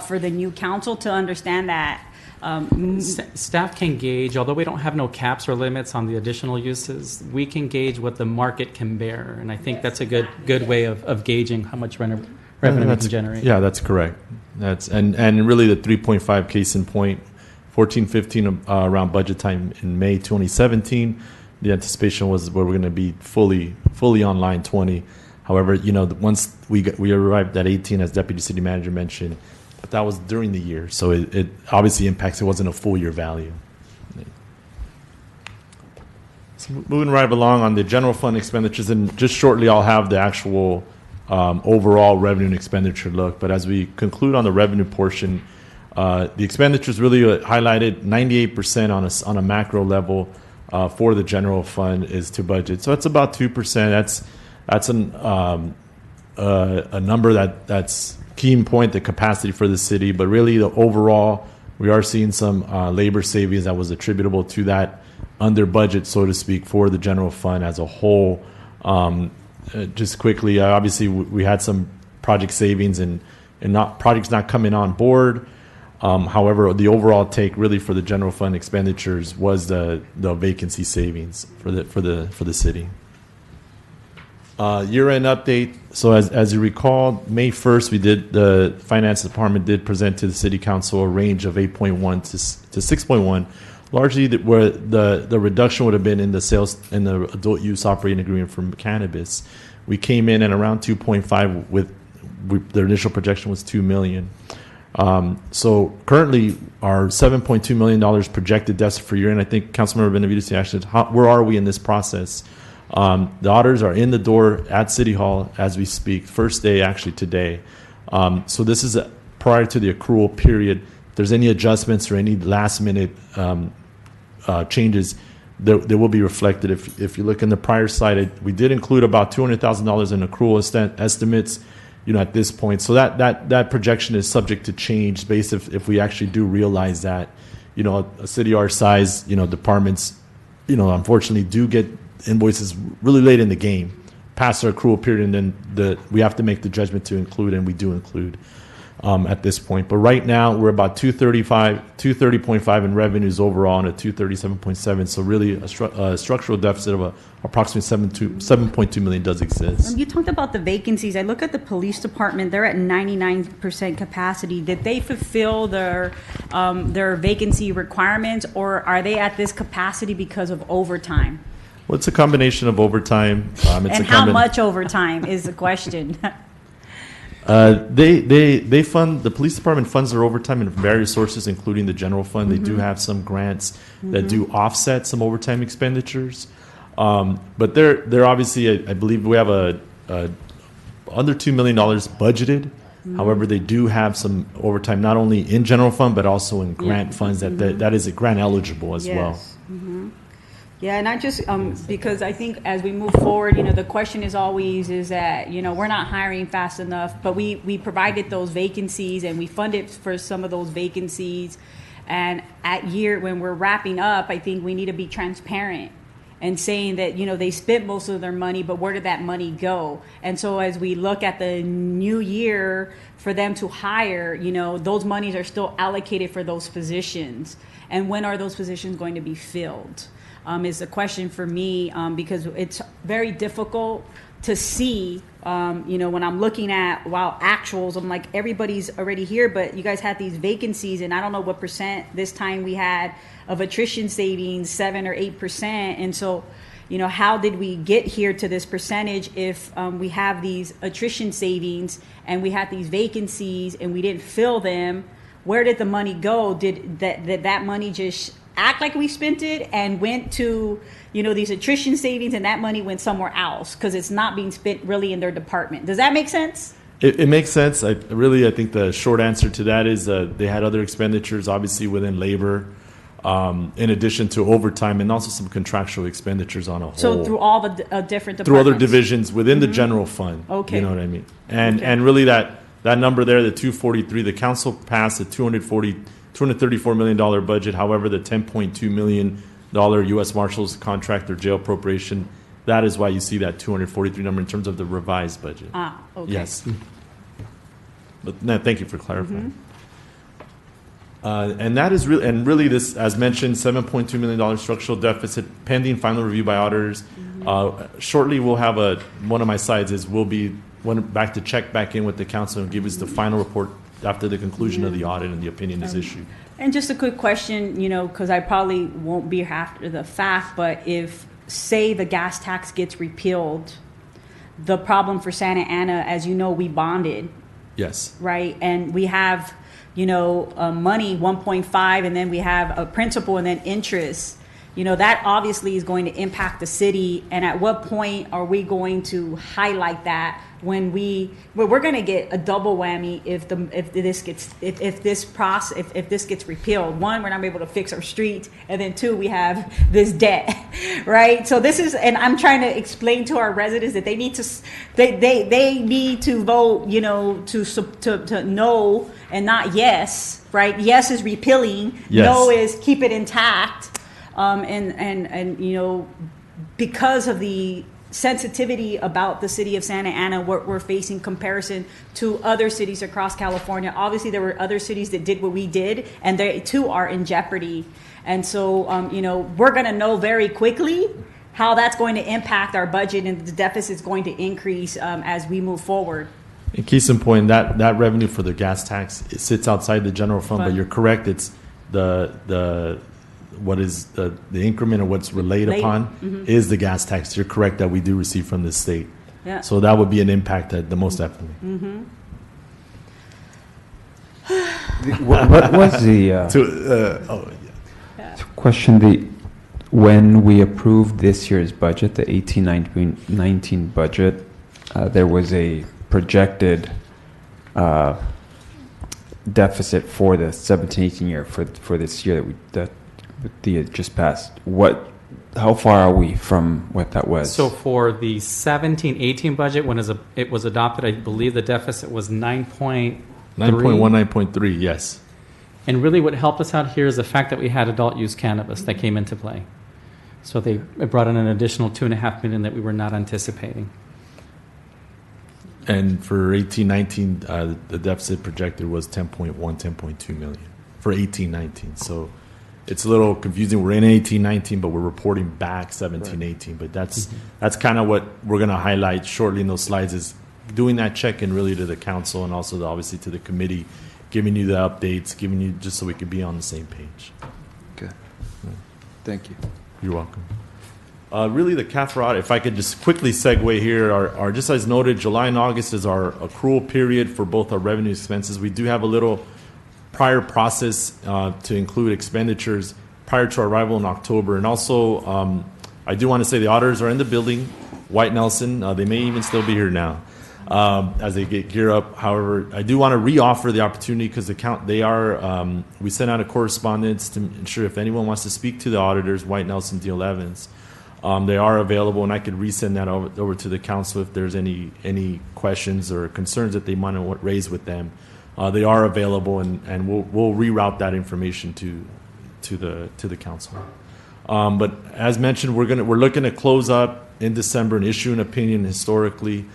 for the new council to understand that. Staff can gauge, although we don't have no caps or limits on the additional uses, we can gauge what the market can bear, and I think that's a good way of gauging how much revenue we can generate. Yeah, that's correct. And really the 3.5 case in point, 14-15 around budget time in May 2017. the anticipation was we're going to be fully on line 20. However, once we arrived at 18, as Deputy City Manager mentioned, but that was during the year, so it obviously impacts. It wasn't a full year value. So moving right along on the general fund expenditures, and just shortly I'll have the actual overall revenue and expenditure look. But as we conclude on the revenue portion, the expenditures really highlighted 98% on a macro level for the general fund is to budget. So that's about 2%. That's a number that's key point, the capacity for the city. But really, the overall, we are seeing some labor savings that was attributable to that under budget, so to speak, for the general fund as a whole. Just quickly, obviously, we had some project savings and projects not coming on board. However, the overall take really for the general fund expenditures was the vacancy savings for the city. Year-end update. So as you recall, May 1st, the finance department did present to the city council a range of 8.1 to 6.1. Largely, where the reduction would have been in the sales in the adult use operating agreement for cannabis. We came in at around 2.5 the initial projection was $2 million. So currently, our $7.2 million projected deficit for year, and I think Councilmember Benavides asked, where are we in this process? The auditors are in the door at City Hall as we speak. First day, actually, today. So this is prior to the accrual period. If there's any adjustments or any last-minute changes, they will be reflected. If you look in the prior slide, we did include about $200,000 in accrual estimates, at this point. So that projection is subject to change based if we actually do realize that, a city our size, departments, unfortunately do get invoices really late in the game, past our accrual period, and then we have to make the judgment to include, and we do include at this point. But right now we're about 230.5 in revenues overall, and at 237.7. So really a structural deficit of approximately 7.2 million does exist. You talked about the vacancies. I look at the police department; they're at 99% capacity. Did they fulfill their vacancy requirements, or are they at this capacity because of overtime? Well, it's a combination of overtime. And how much overtime is the question? They fund, the police department funds their overtime in various sources, including the general fund. They do have some grants that do offset some overtime expenditures. But they're obviously, I believe we have under $2 million budgeted. However, they do have some overtime, not only in general fund, but also in grant funds that is grant eligible as well. Yeah, and I just, because I think as we move forward, the question is always is that, we're not hiring fast enough, but we provided those vacancies and we funded for some of those vacancies. And when we're wrapping up, I think we need to be transparent and saying that, they spent most of their money, but where did that money go? And so as we look at the new year for them to hire, those monies are still allocated for those positions. And when are those positions going to be filled? Is a question for me, because it's very difficult to see, when I'm looking at, actuals, I'm like, everybody's already here, but you guys had these vacancies, and I don't know what percent this time we had of attrition savings, 7 or 8%. And so, how did we get here to this percentage if we have these attrition savings and we had these vacancies and we didn't fill them? Where did the money go? Did that money just act like we spent it and went to these attrition savings, and that money went somewhere else because it's not being spent really in their department? Does that make sense? It makes sense. I think the short answer to that is they had other expenditures, obviously within labor, in addition to overtime, and also some contractual expenditures on a whole. So through all the different departments? Through other divisions within the general fund. Okay. You know what I mean? And really that number there, the 243, the council passed a $234 million budget. However, the $10.2 million U.S. Marshals contract or jail appropriation, that is why you see that 243 number in terms of the revised budget. Okay. Yes. But no, thank you for clarifying. And that is really this, as mentioned, $7.2 million structural deficit pending final review by auditors. Shortly, we'll have one of my slides we'll be back to check back in with the council and give us the final report after the conclusion of the audit and the opinion is issued. And just a quick question, because I probably won't be here after the fact, but if say the gas tax gets repealed, the problem for Santa Ana, as you know, we bonded, Yes. right? And we have, money, 1.5, and then we have a principal and then interest. That obviously is going to impact the city. And at what point are we going to highlight that when we're going to get a double whammy if this gets repealed? One, we're not able to fix our streets, and then two, we have this debt, right? So this is, and I'm trying to explain to our residents that they need to vote, to no and not yes, right? Yes is repealing, Yes. no is keep it intact, and because of the sensitivity about the city of Santa Ana, what we're facing comparison to other cities across California. Obviously, there were other cities that did what we did, and they too are in jeopardy. And so, we're going to know very quickly how that's going to impact our budget, and the deficit is going to increase as we move forward. In case in point, that revenue for the gas tax, it sits outside the general fund, but you're correct. It's the what is the increment of what's relayed upon is the gas tax. You're correct that we do receive from the state. Yeah. So that would be an impact the most definitely. What was the question? When we approved this year's budget, the 18-19 budget, there was a projected deficit for the 17-18 year for this year that just passed. How far are we from what that was? So for the 17-18 budget, when it was adopted, I believe the deficit was 9.1, 9.3, yes. And really what helped us out here is the fact that we had adult use cannabis that came into play. So it brought in an additional $2.5 million that we were not anticipating. And for 18-19, the deficit projected was 10.1, 10.2 million for 18-19. So it's a little confusing. We're in 18-19, but we're reporting back 17-18. But that's kind of what we're going to highlight shortly in those slides, is doing that check-in really to the council and also obviously to the committee, giving you the updates, giving you just so we could be on the same page. Okay. Thank you. You're welcome. Really, the CAFRA audit, if I could just quickly segue here, our just as noted, July and August is our accrual period for both our revenue expenses. We do have a little prior process to include expenditures prior to our arrival in October. And also, I do want to say the auditors are in the building, White Nelson. They may even still be here now as they get gear up. However, I do want to reoffer the opportunity because we sent out a correspondence to ensure if anyone wants to speak to the auditors, White Nelson, Deal Evans. They are available, and I could resend that over to the council if there's any questions or concerns that they want to raise with them. They are available, and we'll reroute that information to the council. But as mentioned, we're looking to close up in December and issue an opinion historically.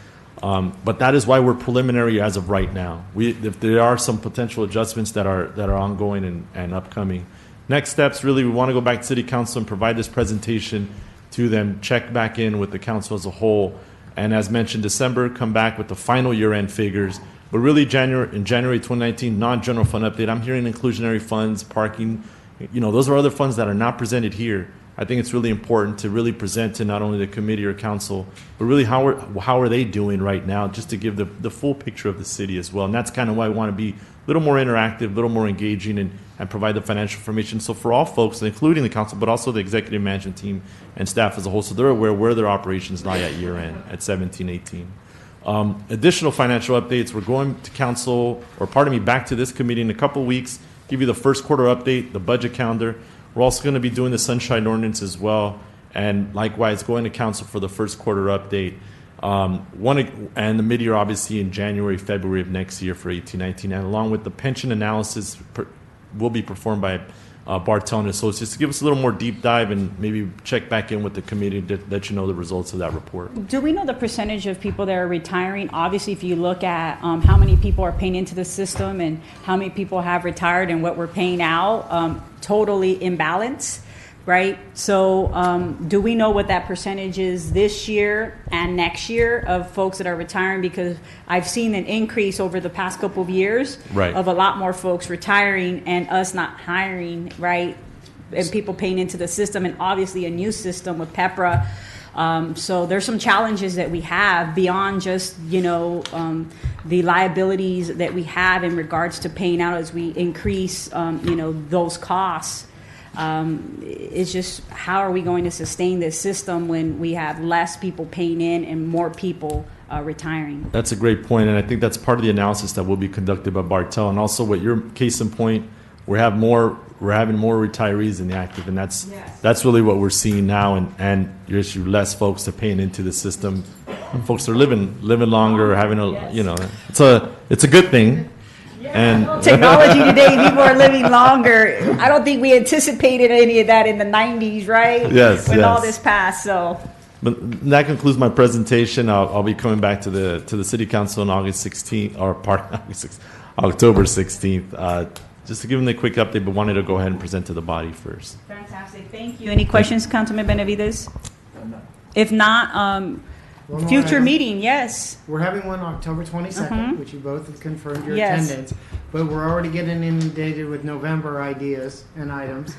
But that is why we're preliminary as of right now. If there are some potential adjustments that are ongoing and upcoming. Next steps, really, we want to go back to City Council and provide this presentation to them, check back in with the council as a whole, and as mentioned, December, come back with the final year-end figures. But really, in January 2019, non-general fund update, I'm hearing inclusionary funds, parking, those are other funds that are not presented here. I think it's really important to really present to not only the committee or council, but really how are they doing right now, just to give the full picture of the city as well. And that's kind of why I want to be a little more interactive, a little more engaging, and provide the financial information. So for all folks, including the council, but also the executive management team and staff as a whole, so they're aware where their operations lie at year end at 17-18. Additional financial updates, we're going to council, back to this committee in a couple weeks, give you the first quarter update, the budget calendar. We're also going to be doing the sunshine ordinance as well, and likewise going to council for the first quarter update. And the mid-year, obviously, in January, February of next year for 18-19, and along with the pension analysis will be performed by Bartel and Associates to give us a little more deep dive and maybe check back in with the committee to let you know the results of that report. Do we know the percentage of people that are retiring? Obviously, if you look at how many people are paying into the system and how many people have retired and what we're paying out, totally imbalanced, right? So do we know what that percentage is this year and next year of folks that are retiring? Because I've seen an increase over the past couple of years Right. of a lot more folks retiring and us not hiring, right, and people paying into the system, and obviously a new system with PEPRA. So there's some challenges that we have beyond just, the liabilities that we have in regards to paying out as we increase, those costs. It's just, how are we going to sustain this system when we have less people paying in and more people retiring? That's a great point, and I think that's part of the analysis that will be conducted by Bartel, and also what your case in point, we're having more retirees in the active, and that's really what we're seeing now, and there's less folks are paying into the system. Folks are living longer, having it's a good thing. And Technology today, people are living longer. I don't think we anticipated any of that in the 90s, right? Yes, when yes. all this passed. So. But that concludes my presentation. I'll be coming back to the City Council on August 16th, or October 16th. Just to give them a quick update, but wanted to go ahead and present to the body first. Fantastic, thank you. Any questions, Councilman Benavides? If not, One more future item. meeting, yes. We're having one October 22nd, which you both have confirmed your Yes. attendance. But we're already getting inundated with November ideas and items.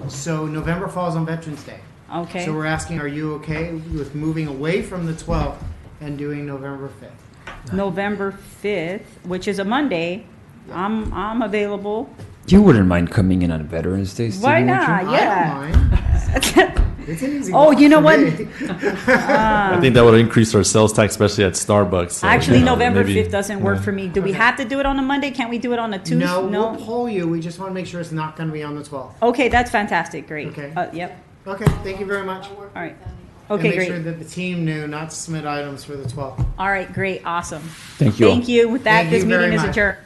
So November falls on Veterans Day. Okay. So we're asking, are you okay with moving away from the 12th and doing November 5th? November 5th, which is a Monday, I'm available. You wouldn't mind coming in on Veterans Day, Stevie, Why would you? not? Yeah. I don't mind. It's an easy Oh, walk you know for what? me. I think that would increase our sales tax, especially at Starbucks. So, Actually, you know, November maybe- 5th doesn't work for me. Do we Okay. have to do it on a Monday? Can't we do it on a Tuesday? No, we'll poll you. We just want to make sure it's not going to be on the 12th. Okay, that's fantastic. Great. Okay. Yep. Okay, thank you very much. All right. And Okay, make great. sure that the team knew not to submit items for the 12th. All right, great. Awesome. Thank you all. Thank you. With that, Thank this you very meeting is much. adjourned.